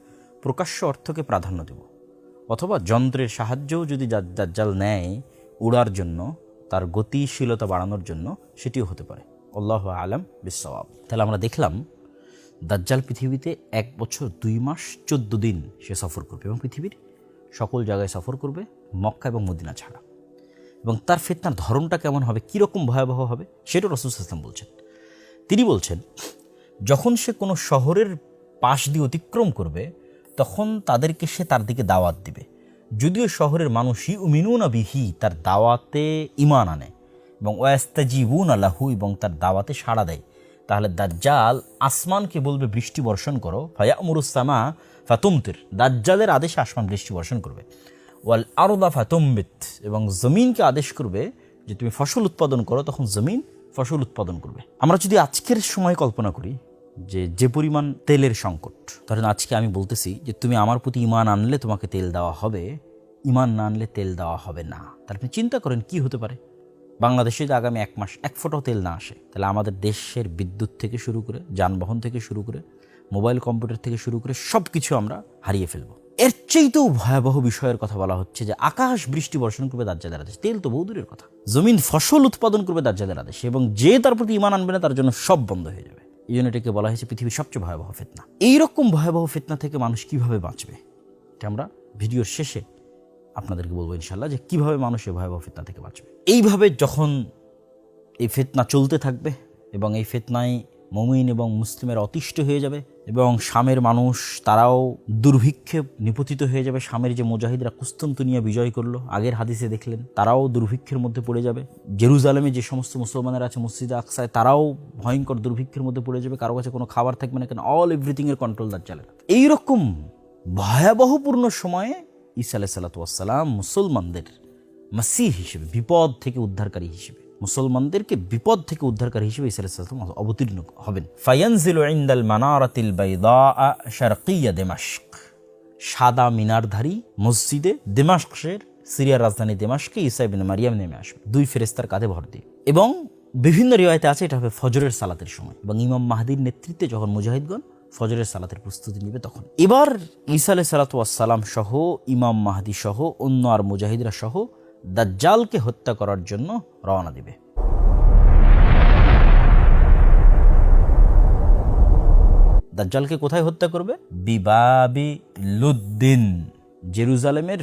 প্রকাশ্য অর্থকে প্রাধান্য দেব, অথবা যন্ত্রের সাহায্যও যদি দাজ্জাল নেয় উড়ার জন্য, তার গতিশীলতা বাড়ানোর জন্য সেটিও হতে পারে। আল্লাহু আলাম বিসসাওয়াব। তাহলে আমরা দেখলাম দাজ্জাল পৃথিবীতে 1 বছর 2 মাস 14 দিন সে সফর করবে এবং পৃথিবীর সকল জায়গায় সফর করবে, মক্কা এবং মদিনা ছাড়া। এবং তার ফিতনার ধরনটা কেমন হবে, কীরকম ভয়াবহ হবে, সেটা রাসূল সাল্লাল্লাহু আলাইহি ওয়াসাল্লাম বলছেন। তিনি বলছেন, যখন সে কোনো শহরের পাশ দিয়ে অতিক্রম করবে তখন তাদেরকে সে তার দিকে দাওয়াত দিবে, যদিও শহরের মানুষই ইউমিনুনা বিহি, তার দাওয়াতে ঈমান আনে, এবং ওয়াস্তাজিবুনা লাহু, এবং তার দাওয়াতে সাড়া দেয়। তাহলে দাজ্জাল আসমানকে বলবে বৃষ্টি বর্ষণ করো, ফায়ামুরুস সামা ফাতুমতির, দাজ্জালের আদেশে আসমান বৃষ্টি বর্ষণ করবে। ওয়াল আরদা ফাতুমবিত, এবং জমিনকে আদেশ করবে যে তুমি ফসল উৎপাদন করো, তখন জমিন ফসল উৎপাদন করবে। আমরা যদি আজকের সময় কল্পনা করি যে পরিমাণ তেলের সংকট, ধরেন আজকে আমি বলতেছি যে তুমি আমার প্রতি ঈমান আনলে তোমাকে তেল দেওয়া হবে, ঈমান না আনলে তেল দেওয়া হবে না। তাহলে আপনি চিন্তা করেন কি হতে পারে। বাংলাদেশে যদি আগামী 1 মাস 1 ফোঁটাও তেল না আসে, তাহলে আমাদের দেশের বিদ্যুৎ থেকে শুরু করে, যানবাহন থেকে শুরু করে, মোবাইল কম্পিউটার থেকে শুরু করে সব কিছু আমরা হারিয়ে ফেলবো। এর চেয়েও ভয়াবহ বিষয়ের কথা বলা হচ্ছে যে আকাশ বৃষ্টি বর্ষণ করবে দাজ্জালের আদেশ, তেল তো বহু দূরের কথা, জমিন ফসল উৎপাদন করবে দাজ্জালের আদেশ, এবং যে তার প্রতি ঈমান আনবে না তার জন্য সব বন্ধ হয়ে যাবে। এই জন্য এটাকে বলা হয়েছে পৃথিবীর সবচেয়ে ভয়াবহ ফিতনা। এইরকম ভয়াবহ ফিতনা থেকে মানুষ কিভাবে বাঁচবে, এটা আমরা ভিডিওর শেষে আপনাদেরকে বলবো ইনশাল্লাহ, যে কিভাবে মানুষ এই ভয়াবহ ফিতনা থেকে বাঁচবে। এইভাবে যখন এই ফিতনা চলতে থাকবে এবং এই ফিতনায় মুমিন এবং মুসলিমের অতিষ্ঠ হয়ে যাবে, এবং শামের মানুষ তারাও দুর্ভিক্ষে নিপতিত হয়ে যাবে। শামের যে মুজাহিদরা কুস্তুনতুনিয়া বিজয় করলো, আগের হাদিসে দেখলেন, তারাও দুর্ভিক্ষের মধ্যে পড়ে যাবে। জেরুজালেমে যে সমস্ত মুসলমানেরা আছে মসজিদে আকসায়, তারাও ভয়ঙ্কর দুর্ভিক্ষের মধ্যে পড়ে যাবে, কারো কাছে কোনো খাবার থাকবে না, কেন অল এভরিথিংয়ের কন্ট্রোল দাজ্জালের। এইরকম ভয়াবহপূর্ণ সময়ে ঈসা আলাইহিস সালাতু ওয়াস সালাম মুসলমানদের মাসীহ হিসেবে, বিপদ থেকে উদ্ধারকারী হিসেবে, মুসলমানদেরকে বিপদ থেকে উদ্ধারকারী হিসেবে ঈসা আলাইহিস সালাম অবতীর্ণ হবেন। ফায়ানজিলু ইনদাল মানারাতিল বাইদা শারকিয়া দিমাশক, সাদা মিনারধারী মসজিদে দিমাশকের, সিরিয়ার রাজধানী দিমাশকে ঈসা ইবনে মারিয়াম নেমে আসবে 2 ফেরেশতার কাঁধে ভর দিয়ে। এবং বিভিন্ন রিওয়ায়াতে আছে এটা হবে ফজরের সালাতের সময়, এবং ইমাম মাহদির নেতৃত্বে যখন মুজাহিদগণ ফজরের সালাতের প্রস্তুতি নেবে তখন। এবার ঈসা আলাইহিস সালাতু ওয়াস সালাম সহ, ইমাম মাহদি সহ, অন্য আর মুজাহিদরা সহ দাজ্জালকে হত্যা করার জন্য রওনা দিবে। দাজ্জালকে কোথায় হত্যা করবে? বিবাবি লুদ্দিন, জেরুজালেমের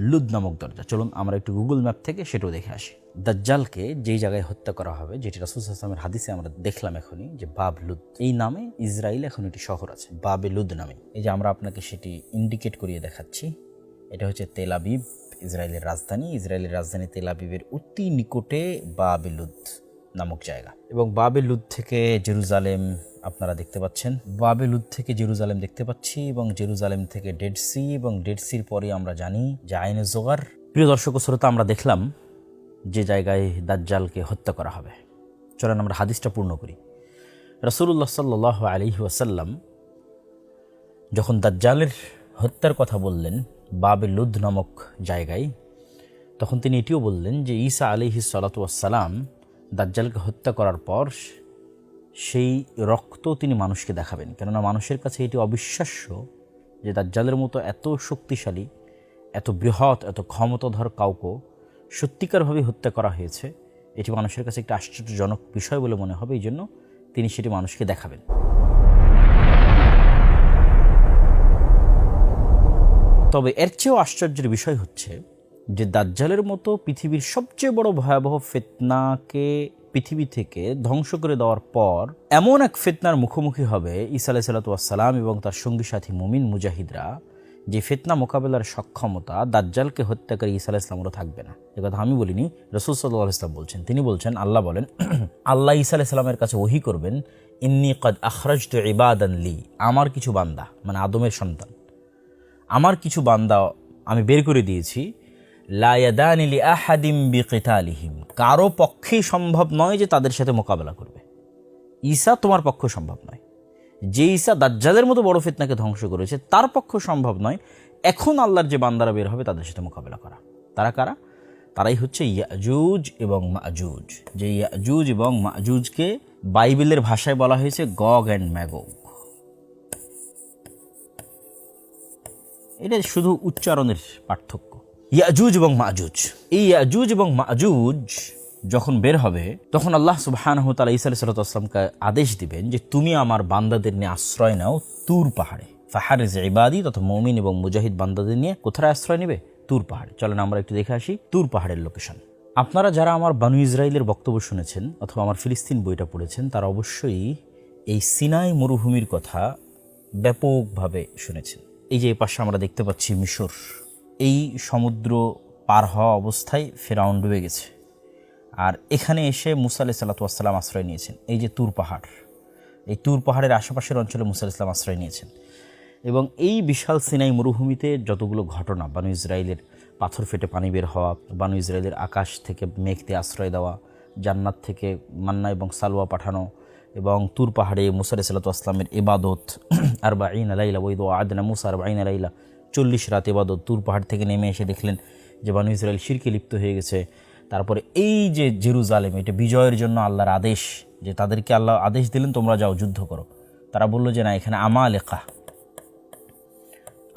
লুদ নামক দরজা। চলুন আমরা একটু গুগল ম্যাপ থেকে সেটাও দেখে আসি। দাজ্জালকে যেই জায়গায় হত্যা করা হবে, যেটি রাসূল সাল্লাল্লাহু আলাইহি ওয়াসাল্লামের হাদিসে আমরা দেখলাম এখনই, যে বাব লুদ, এই নামে ইসরায়েলে এখন একটি শহর আছে বাবে লুদ নামে। এই যে আমরা আপনাকে সেটি ইন্ডিকেট করিয়ে দেখাচ্ছি, এটা হচ্ছে তেল আবিব, ইসরায়েলের রাজধানী। ইসরায়েলের রাজধানী তেল আবিবের অতি নিকটে বাবে লুদ নামক জায়গা। এবং বাবে লুদ থেকে জেরুজালেম আপনারা দেখতে পাচ্ছেন, বাবে লুদ থেকে জেরুজালেম দেখতে পাচ্ছি, এবং জেরুজালেম থেকে ডেড সি, এবং ডেড সির পরে আমরা জানি যে আইনে জোগার। প্রিয় দর্শক ও শ্রোতা, আমরা দেখলাম যে জায়গায় দাজ্জালকে হত্যা করা হবে। চলেন আমরা হাদিসটা পূর্ণ করি। রাসূলুল্লাহ সাল্লাল্লাহু আলাইহি ওয়াসাল্লাম যখন দাজ্জালের হত্যার কথা বললেন বাবে লুদ নামক জায়গায়, তখন তিনি এটিও বললেন যে ঈসা আলাইহিস সালাতু ওয়াস সালাম দাজ্জালকে হত্যা করার পর সেই রক্ত তিনি মানুষকে দেখাবেন। কেননা মানুষের কাছে এটি অবিশ্বাস্য যে দাজ্জালের মতো এত শক্তিশালী, এত বৃহৎ, এত ক্ষমতাধর কাউকে সত্যিকারভাবে হত্যা করা হয়েছে। এটি মানুষের কাছে একটি আশ্চর্যজনক বিষয় বলে মনে হবে, এই জন্য তিনি সেটি মানুষকে দেখাবেন। তবে এর চেয়েও আশ্চর্যের বিষয় হচ্ছে যে দাজ্জালের মতো পৃথিবীর সবচেয়ে বড় ভয়াবহ ফিতনাকে পৃথিবী থেকে ধ্বংস করে দেওয়ার পর এমন এক ফিতনার মুখোমুখি হবে ঈসা আলাইহিস সালাতু ওয়াস সালাম এবং তার সঙ্গী সাথী মুমিন মুজাহিদরা, যে ফিতনা মোকাবেলার সক্ষমতা দাজ্জালকে হত্যাকারী ঈসা আলাইহিস সালামেরও থাকবে না। এ কথা আমি বলিনি, রাসূল সাল্লাল্লাহু আলাইহি ওয়াসাল্লাম বলছেন। তিনি বলছেন, আল্লাহ বলেন, আল্লাহ ঈসা আলাইহিস সালামের কাছে ওহী করবেন, ইন্নী কদ আখরাজতু ইবাদান লি, আমার কিছু বান্দা, মানে আদমের সন্তান, আমার কিছু বান্দা আমি বের করে দিয়েছি, লা ইয়াদানি লি আহাদিম বিকিতালিহিম, কারো পক্ষেই সম্ভব নয় যে তাদের সাথে মোকাবেলা করবে। ঈসা তোমার পক্ষে সম্ভব নয়। যে ঈসা দাজ্জালের মতো বড় ফিতনাকে ধ্বংস করেছে তার পক্ষে সম্ভব নয় এখন আল্লাহর যে বান্দারা বের হবে তাদের সাথে মোকাবেলা করা। তারা কারা? তারাই হচ্ছে ইয়াজুজ এবং মাজুজ। যে ইয়াজুজ এবং মাজুজকে বাইবেলের ভাষায় বলা হয়েছে গগ অ্যান্ড ম্যাগগ। এটা শুধু উচ্চারণের পার্থক্য। ইয়াজুজ এবং মাজুজ। এই ইয়াজুজ এবং মাজুজ যখন বের হবে তখন আল্লাহ সুবহানাহু ওয়া তাআলা ঈসা আলাইহিস সালামকে আদেশ দিবেন যে তুমি আমার বান্দাদের নিয়ে আশ্রয় নাও তুর পাহাড়ে। ফাহারিজ ইবাদি তথা মুমিন এবং মুজাহিদ বান্দাদের নিয়ে কোথায় আশ্রয় নেবে? তুর পাহাড়ে। চলেন আমরা একটু দেখে আসি তুর পাহাড়ের লোকেশন। আপনারা যারা আমার বানু ইসরাইলের বক্তব্য শুনেছেন অথবা আমার ফিলিস্তিন বইটা পড়েছেন তারা অবশ্যই এই সিনাই মরুভূমির কথা ব্যাপকভাবে শুনেছেন। এই যে এই পাশে আমরা দেখতে পাচ্ছি মিশর, এই সমুদ্র পার হওয়া অবস্থায় ফেরাউন ডুবে গেছে, আর এখানে এসে মুসা আলাইহিস সালাতু ওয়াস সালাম আশ্রয় নিয়েছেন। এই যে তুর পাহাড়, এই তুর পাহাড়ের আশেপাশের অঞ্চলে মুসা আলাইহিস সালাম আশ্রয় নিয়েছেন। এবং এই বিশাল সিনাই মরুভূমিতে যতগুলো ঘটনা, বানু ইসরাইলের পাথর ফেটে পানি বের হওয়া, বানু ইসরাইলের আকাশ থেকে মেঘ দিয়ে আশ্রয় দেওয়া, জান্নাত থেকে মান্না এবং সালওয়া পাঠানো, এবং তুর পাহাড়ে মুসা আলাইহিস সালাতু ওয়াস সালামের ইবাদত, আরবাঈন লাইলা ওয়াইদ আদনা মুসা আরবাঈন লাইলা, 40 রাত ইবাদত। তুর পাহাড় থেকে নেমে এসে দেখলেন যে বানু ইসরাইল শিরকে লিপ্ত হয়ে গেছে। তারপরে এই যে জেরুজালেম, এটা বিজয়ের জন্য আল্লাহর আদেশ, যে তাদেরকে আল্লাহ আদেশ দিলেন তোমরা যাও যুদ্ধ করো। তারা বলল যে না, এখানে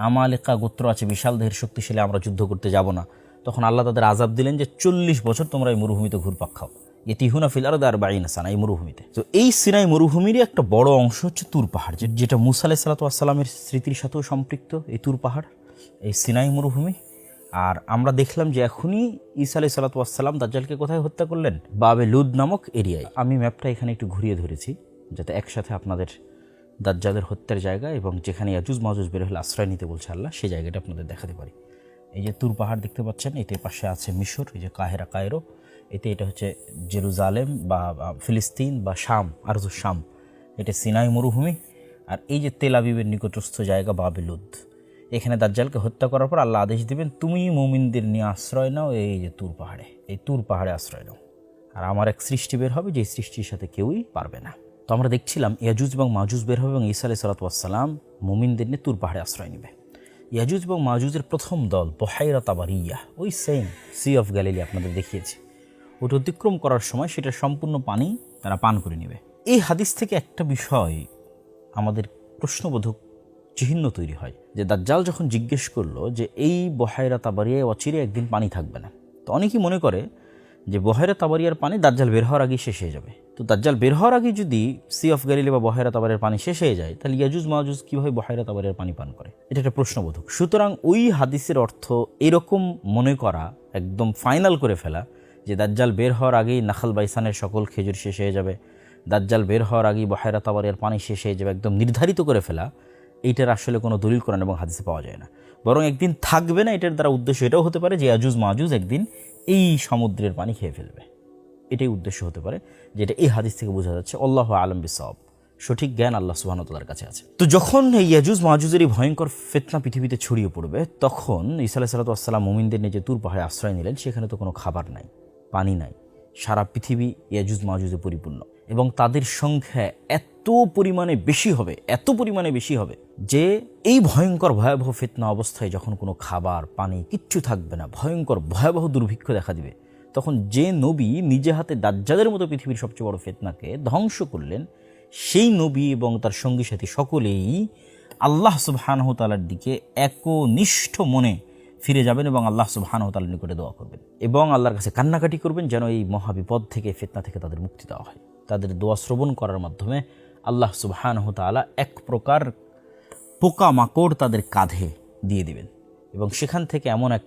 আমালেকা গোত্র আছে, বিশাল দেহের শক্তিশালী, আমরা যুদ্ধ করতে যাব না। তখন আল্লাহ তাদের আযাব দিলেন যে 40 বছর তোমরা এই মরুভূমিতে ঘুরপাক খাও। ইতিহুনা ফিল আরদি 40 সানা, এই মরুভূমিতে। তো এই সিনাই মরুভূমিরই একটা বড় অংশ হচ্ছে তুর পাহাড়, যেটা মুসা আলাইহিস সালাতু ওয়াস সালামের স্মৃতির সাথেও সম্পৃক্ত। এই তুর পাহাড়, এই সিনাই মরুভূমি। আর আমরা দেখলাম যে এখনই ঈসা আলাইহিস সালাতু ওয়াস সালাম দাজ্জালকে কোথায় হত্যা করলেন? বাবে লুদ নামক এরিয়ায়। আমি ম্যাপটা এখানে একটু ঘুরিয়ে ধরেছি যাতে একসাথে আপনাদের দাজ্জালের হত্যার জায়গা এবং যেখানে ইয়াজুজ মাজুজ বের হলে আশ্রয় নিতে বলছে আল্লাহ, সেই জায়গাটা আপনাদের দেখাতে পারি। এই যে তুর পাহাড় দেখতে পাচ্ছেন, এতে পাশে আছে মিশর, এই যে কায়রো, এতে এটা হচ্ছে জেরুজালেম বা ফিলিস্তিন বা শাম, আরজু শাম, এটা সিনাই মরুভূমি। আর এই যে তেল আবিবের নিকটস্থ জায়গা বাবে লুদ, এখানে দাজ্জালকে হত্যা করার পর আল্লাহ আদেশ দিবেন তুমি মুমিনদের নিয়ে আশ্রয় নাও এই যে তুর পাহাড়ে, এই তুর পাহাড়ে আশ্রয় নাও। আর আমার এক সৃষ্টি বের হবে, যে সৃষ্টির সাথে কেউই পারবে না। তো আমরা দেখছিলাম ইয়াজুজ এবং মাজুজ বের হবে এবং ঈসা আলাইহিস সালাতু ওয়াস সালাম মুমিনদের নিয়ে তুর পাহাড়ে আশ্রয় নেবে। ইয়াজুজ এবং মাজুজের প্রথম দল বুহাইরা তাবারিয়া, ওই সেম সি অফ গ্যালিলি আপনাদের দেখিয়েছি, ওটা অতিক্রম করার সময় সেটা সম্পূর্ণ পানি তারা পান করে নেবে। এই হাদিস থেকে একটা বিষয় আমাদের প্রশ্নবোধক চিহ্ন তৈরি হয়, যে দাজ্জাল যখন জিজ্ঞেস করলো যে এই বুহাইরা তাবারিয়ায় অচিরে একদিন পানি থাকবে না, তো অনেকেই মনে করে যে বুহাইরা তাবারিয়ার পানি দাজ্জাল বের হওয়ার আগেই শেষ হয়ে যাবে। তো দাজ্জাল বের হওয়ার আগে যদি সি অফ গ্যালিলি বা বুহাইরা তাবারিয়ার পানি শেষ হয়ে যায়, তাহলে ইয়াজুজ মাজুজ কীভাবে বুহাইরা তাবারিয়ার পানি পান করে? এটা একটা প্রশ্নবোধক। সুতরাং ওই হাদিসের অর্থ এরকম মনে করা, একদম ফাইনাল করে ফেলা যে দাজ্জাল বের হওয়ার আগেই নাখাল বাইসানের সকল খেজুর শেষ হয়ে যাবে, দাজ্জাল বের হওয়ার আগেই বুহাইরা তাবারিয়ার পানি শেষ হয়ে যাবে, একদম নির্ধারিত করে ফেলা, এইটার আসলে কোনো দলিল কোরআন এবং হাদিসে পাওয়া যায় না। বরং একদিন থাকবে না, এটার দ্বারা উদ্দেশ্য এটাও হতে পারে যে ইয়াজুজ মাজুজ একদিন এই সমুদ্রের পানি খেয়ে ফেলবে, এটাই উদ্দেশ্য হতে পারে, যেটা এই হাদিস থেকে বোঝা যাচ্ছে। আল্লাহু আ'লাম বিসওয়াব, সঠিক জ্ঞান আল্লাহ সুবহানাহু ওয়া তাআলার কাছে আছে। তো যখন এই ইয়াজুজ মাজুজের এই ভয়ঙ্কর ফিতনা পৃথিবীতে ছড়িয়ে পড়বে, তখন ঈসা আলাইহিস সালাতু ওয়াস সালাম মুমিনদের নিয়ে যে তুর পাহাড়ে আশ্রয় নিলেন, সেখানে তো কোনো খাবার নাই, পানি নাই, সারা পৃথিবী ইয়াজুজ মাজুজে পরিপূর্ণ, এবং তাদের সংখ্যা এত পরিমাণে বেশি হবে যে এই ভয়ঙ্কর ভয়াবহ ফিতনা অবস্থায় যখন কোনো খাবার পানি কিচ্ছু থাকবে না, ভয়ঙ্কর ভয়াবহ দুর্ভিক্ষ দেখা দিবে, তখন যে নবী নিজে হাতে দাজ্জালের মতো পৃথিবীর সবচেয়ে বড় ফিতনাকে ধ্বংস করলেন, সেই নবী এবং তার সঙ্গী সাথী সকলেই আল্লাহ সুবহানাহু ওয়া তাআলার দিকে একনিষ্ঠ মনে ফিরে যাবেন এবং আল্লাহ সুবহানাহু ওয়া তাআলার নিকটে দোয়া করবেন এবং আল্লাহর কাছে কান্নাকাটি করবেন যেন এই মহাবিপদ থেকে, ফিতনা থেকে তাদের মুক্তি দেওয়া হয়। তাদের দোয়া শ্রবণ করার মাধ্যমে আল্লাহ সুবহানাহু ওয়া তাআলা এক প্রকার পোকামাকড় তাদের কাঁধে দিয়ে দিবেন এবং সেখান থেকে এমন এক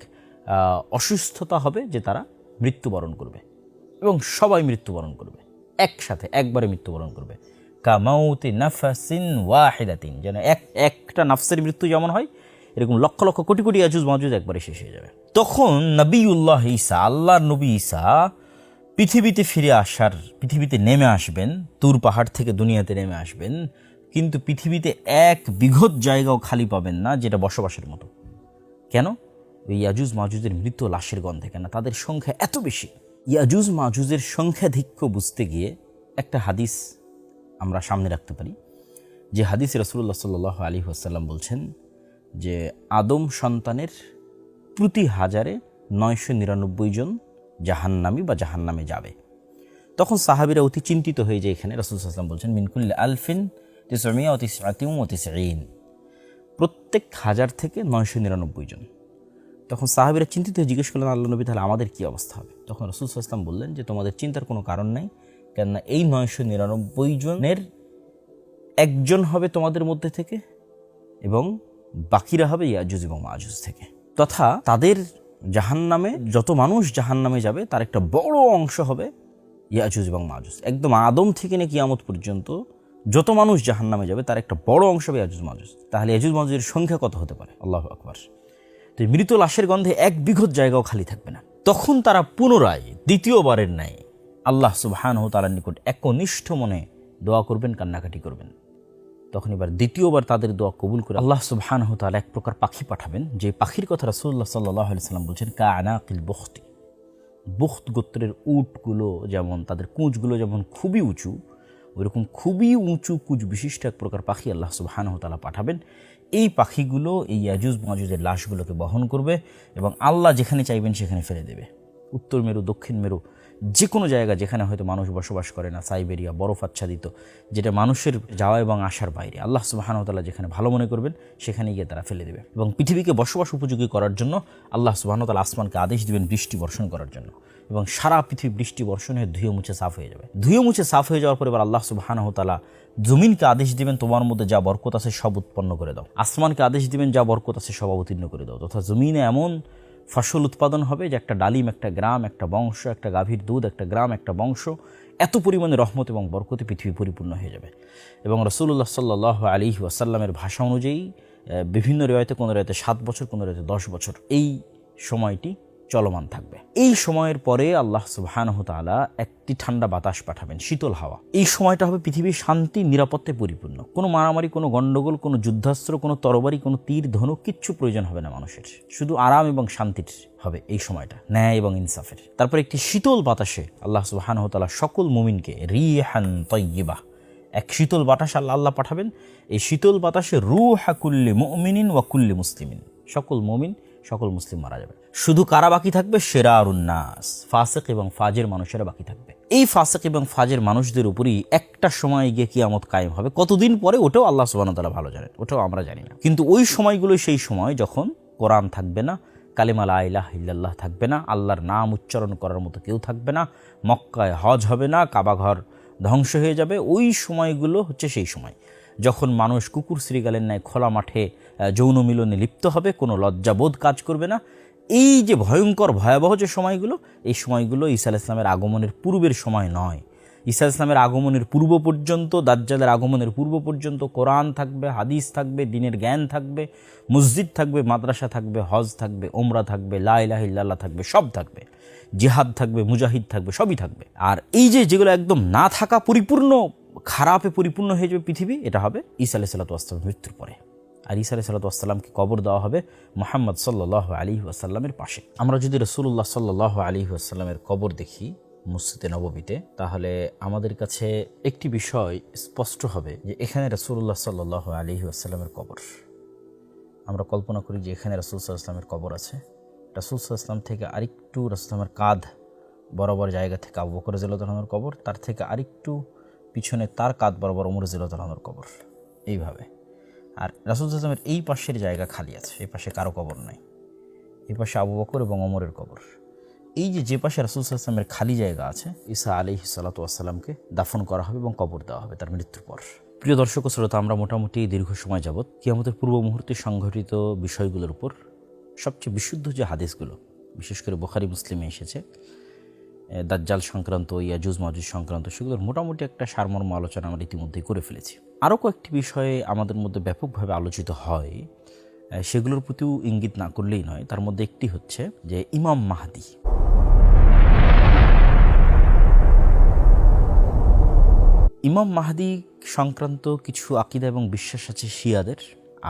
অসুস্থতা হবে যে তারা মৃত্যুবরণ করবে এবং সবাই মৃত্যুবরণ করবে, একসাথে একবারে মৃত্যুবরণ করবে। কামাউতি নাফাসিন ওয়াহিদাতিন, যেন একটা নাফসের মৃত্যু যেমন হয়, এরকম লক্ষ লক্ষ কোটি কোটি ইয়াজুজ মাজুজ একবারে শেষ হয়ে যাবে। তখন নবিউল্লাহ ঈসা, আল্লাহর নবী ঈসা পৃথিবীতে নেমে আসবেন, তুর পাহাড় থেকে দুনিয়াতে নেমে আসবেন, কিন্তু পৃথিবীতে এক বিঘত জায়গাও খালি পাবেন না যেটা বসবাসের মতো। কেন? ওই ইয়াজুজ মাজুজের মৃত লাশের গন্ধে। কেন? তাদের সংখ্যা এত বেশি। ইয়াজুজ মাজুজের সংখ্যাধিক্য বুঝতে গিয়ে একটা হাদিস আমরা সামনে রাখতে পারি, যে হাদিসে রাসূলুল্লাহ সাল্লাল্লাহু আলাইহি ওয়াসাল্লাম বলছেন যে আদম সন্তানের প্রতি 1000-এ 999 জন জাহান্নামী বা জাহান্নামে যাবে। তখন সাহাবীরা অতি চিন্তিত হয়ে যায়। এখানে রাসূল সাল্লাল্লাহু আলাইহি ওয়াসাল্লাম বলছেন মিন কুল্লি আলফিন 999, প্রত্যেক 1000 থেকে 999 জন। তখন সাহাবীরা চিন্তিত হয়ে জিজ্ঞেস করলেন, আল্লাহ নবী, তাহলে আমাদের কী অবস্থা হবে? তখন রাসূল সাল্লাল্লাহু আলাইহি ওয়াসাল্লাম বললেন যে তোমাদের চিন্তার কোনো কারণ নাই, কেননা এই 999 জনের একজন হবে তোমাদের মধ্যে থেকে এবং বাকিরা হবে ইয়াজুজ এবং মাজুজ থেকে, তথা তাদের জাহান্নামে যত মানুষ জাহান্নামে যাবে তার একটা বড় অংশ হবে ইয়াজুজ এবং মাজুজ। একদম আদম থেকে নিয়ে কিয়ামত পর্যন্ত যত মানুষ জাহান্নামে যাবে তার একটা বড় অংশ হবে ইয়াজুজ মাজুজ। তাহলে ইয়াজুজ মাজুজের সংখ্যা কত হতে পারে? আল্লাহু আকবার। তো মৃত লাশের গন্ধে এক বিঘত জায়গাও খালি থাকবে না। তখন তারা পুনরায় দ্বিতীয়বারের ন্যায় আল্লাহ সুবহানাহু ওয়া তাআলার নিকট একনিষ্ঠ মনে দোয়া করবেন, কান্নাকাটি করবেন। তখন এবার দ্বিতীয়বার তাদের দোয়া কবুল করে আল্লাহ সুবহানাহু ওয়া তাআলা এক প্রকার পাখি পাঠাবেন, যে পাখির কথা রাসূলুল্লাহ সাল্লাল্লাহু আলাইহি ওয়াসাল্লাম বলছেন কাআনাকিল বুখতি। বুখত গোত্রের উটগুলো যেমন তাদের কুঁচগুলো যেমন খুবই উঁচু, ওইরকম খুবই উঁচু কুঁচ বিশিষ্ট এক প্রকার পাখি আল্লাহ সুবহানাহু ওয়া তাআলা পাঠাবেন। এই পাখিগুলো এই ইয়াজুজ মাজুজের লাশগুলোকে বহন করবে এবং আল্লাহ যেখানে চাইবেন সেখানে ফেলে দেবে। উত্তর মেরু, দক্ষিণ মেরু, যে কোনো জায়গা যেখানে হয়তো মানুষ বসবাস করে না, সাইবেরিয়া, বরফ আচ্ছাদিত, যেটা মানুষের যাওয়া এবং আসার বাইরে, আল্লাহ সুবহানাহু ওয়া তাআলা যেখানে ভালো মনে করবেন সেখানে গিয়ে তারা ফেলে দেবে। এবং পৃথিবীকে বসবাস উপযোগী করার জন্য আল্লাহ সুবহানাহু ওয়া তাআলা আসমানকে আদেশ দিবেন বৃষ্টি বর্ষণ করার জন্য, এবং সারা পৃথিবী বৃষ্টি বর্ষণ হয়ে ধুয়ে মুছে সাফ হয়ে যাবে। ধুয়ে মুছে সাফ হয়ে যাওয়ার পর এবার আল্লাহ সুবহানাহু ওয়া তাআলা জমিনকে আদেশ দিবেন তোমার মধ্যে যা বরকত আছে সব উৎপন্ন করে দাও। আসমানকে আদেশ দিবেন যা বরকত আছে সব অবতীর্ণ করে দাও। তথা জমিনে এমন ফসল উৎপাদন হবে যে একটা ডালিম, একটা গ্রাম, একটা বংশ, একটা গাভীর দুধ, একটা গ্রাম, একটা বংশ, এত পরিমাণে রহমত এবং বরকতে পৃথিবী পরিপূর্ণ হয়ে যাবে। এবং রাসূলুল্লাহ সাল্লাল্লাহু আলাইহি ওয়াসাল্লামের ভাষা অনুযায়ী বিভিন্ন রিওয়ায়াতে, কোনো রিওয়ায়াতে 7 বছর, কোনো রিওয়ায়াতে 10 বছর এই সময়টি চলমান থাকবে। এই সময়ের পরে আল্লাহ সুবহানাহু ওয়া তাআলা একটি ঠান্ডা বাতাস পাঠাবেন, শীতল হাওয়া। এই সময়টা হবে পৃথিবীর শান্তি নিরাপত্তায় পরিপূর্ণ। কোনো মারামারি, কোনো গণ্ডগোল, কোনো যুদ্ধাস্ত্র, কোনো তরবারি, কোনো তীর ধনুক কিচ্ছু প্রয়োজন হবে না মানুষের। শুধু আরাম এবং শান্তির হবে এই সময়টা, ন্যায় এবং ইনসাফের। তারপর একটি শীতল বাতাসে আল্লাহ সুবহানাহু ওয়া তাআলা সকল মুমিনকে রিহান তাইয়্যিবা, এক শীতল বাতাস আল্লাহ পাঠাবেন। এই শীতল বাতাসে রূহা কুল্লি মুমিনিন ওয়া কুল্লি মুসলিমিন, সকল মুমিন, সকল মুসলিম মারা যাবে। শুধু কারা বাকি থাকবে? শিরারুন নাস, ফাসিক এবং ফাজের মানুষেরা বাকি থাকবে। এই ফাসিক এবং ফাজের মানুষদের উপরই একটা সময় গিয়ে কিয়ামত কায়েম হবে। কতদিন পরে ওটাও আল্লাহ সুবহানাহু ওয়া তাআলা ভালো জানেন, ওটাও আমরা জানি না। কিন্তু ওই সময়গুলো সেই সময় যখন কোরআন থাকবে না, কালিমা লা ইলাহা ইল্লাল্লাহ থাকবে না, আল্লাহর নাম উচ্চারণ করার মতো কেউ থাকবে না, মক্কায় হজ হবে না, কাবা ঘর ধ্বংস হয়ে যাবে। ওই সময়গুলো হচ্ছে সেই সময় যখন মানুষ কুকুর শ্রীগালের ন্যায় খোলা মাঠে যৌন মিলনে লিপ্ত হবে, কোনো লজ্জাবোধ কাজ করবে না। এই যে ভয়ঙ্কর ভয়াবহ যে সময়গুলো, এই সময়গুলো ঈসা আলাইহিস সালামের আগমনের পূর্বের সময় নয়। ঈসা আলাইহিস সালামের আগমনের পূর্ব পর্যন্ত, দাজ্জালের আগমনের পূর্ব পর্যন্ত কোরআন থাকবে, হাদিস থাকবে, দ্বীনের জ্ঞান থাকবে, মসজিদ থাকবে, মাদ্রাসা থাকবে, হজ থাকবে, ওমরা থাকবে, লা ইলাহা ইল্লাল্লাহ থাকবে, সব থাকবে, জিহাদ থাকবে, মুজাহিদ থাকবে, সবই থাকবে। আর এই যে যেগুলো একদম না থাকা, পরিপূর্ণ খারাপে পরিপূর্ণ হয়ে যাবে পৃথিবী, এটা হবে ঈসা আলাইহিস সালামের মৃত্যুর পরে। আর ঈসা আলাইহিস সালামকে কবর দেওয়া হবে মুহাম্মদ সাল্লাল্লাহু আলাইহি ওয়াসাল্লামের পাশে। আমরা যদি রাসূলুল্লাহ সাল্লাল্লাহু আলাইহি ওয়াসাল্লামের কবর দেখি মসজিদে নববীতে, তাহলে আমাদের কাছে একটি বিষয় স্পষ্ট হবে যে এখানে রাসূলুল্লাহ সাল্লাল্লাহু আলাইহি ওয়াসাল্লামের কবর। আমরা কল্পনা করি যে এখানে রাসূল সাল্লাল্লাহু আলাইহি ওয়াসাল্লামের কবর আছে। রাসূল সাল্লাল্লাহু আলাইহি ওয়াসাল্লাম থেকে আরেকটু রাসূলের কাঁধ বরাবর জায়গা থেকে আবু বকর রাদিয়াল্লাহু আনহুর কবর, তার থেকে আরেকটু পিছনে তার কাঁধ বরাবর ওমর রাদিয়াল্লাহু আনহুর কবর, এইভাবে। আর রাসূল সাল্লাল্লাহু আলাইহি ওয়াসাল্লামের এই পাশের জায়গা খালি আছে, এই পাশে কারো কবর নাই। এই পাশে আবু বকর এবং ওমরের কবর। এই যে পাশে রাসূল সাল্লাল্লাহু আলাইহি ওয়াসাল্লামের খালি জায়গা আছে, ঈসা আলাইহিস সালাতু ওয়াসসালামকে দাফন করা হবে এবং কবর দেওয়া হবে তার মৃত্যুর পর। প্রিয় দর্শক ও শ্রোতা, আমরা মোটামুটি দীর্ঘ সময় যাবত কিয়ামতের পূর্ব মুহূর্তে সংঘটিত বিষয়গুলোর উপর সবচেয়ে বিশুদ্ধ যে হাদিসগুলো, বিশেষ করে বুখারী মুসলিমে এসেছে, দাজ্জাল সংক্রান্ত, ইয়াজুজ মাজুজ সংক্রান্ত, সেগুলোর মোটামুটি একটা সারমর্ম আলোচনা আমরা ইতিমধ্যেই করে ফেলেছি। আরও কয়েকটি বিষয়ে আমাদের মধ্যে ব্যাপকভাবে আলোচিত হয়, সেগুলোর প্রতিও ইঙ্গিত না করলেই নয়। তার মধ্যে একটি হচ্ছে যে ইমাম মাহদী। ইমাম মাহদী সংক্রান্ত কিছু আকীদা এবং বিশ্বাস আছে শিয়াদের,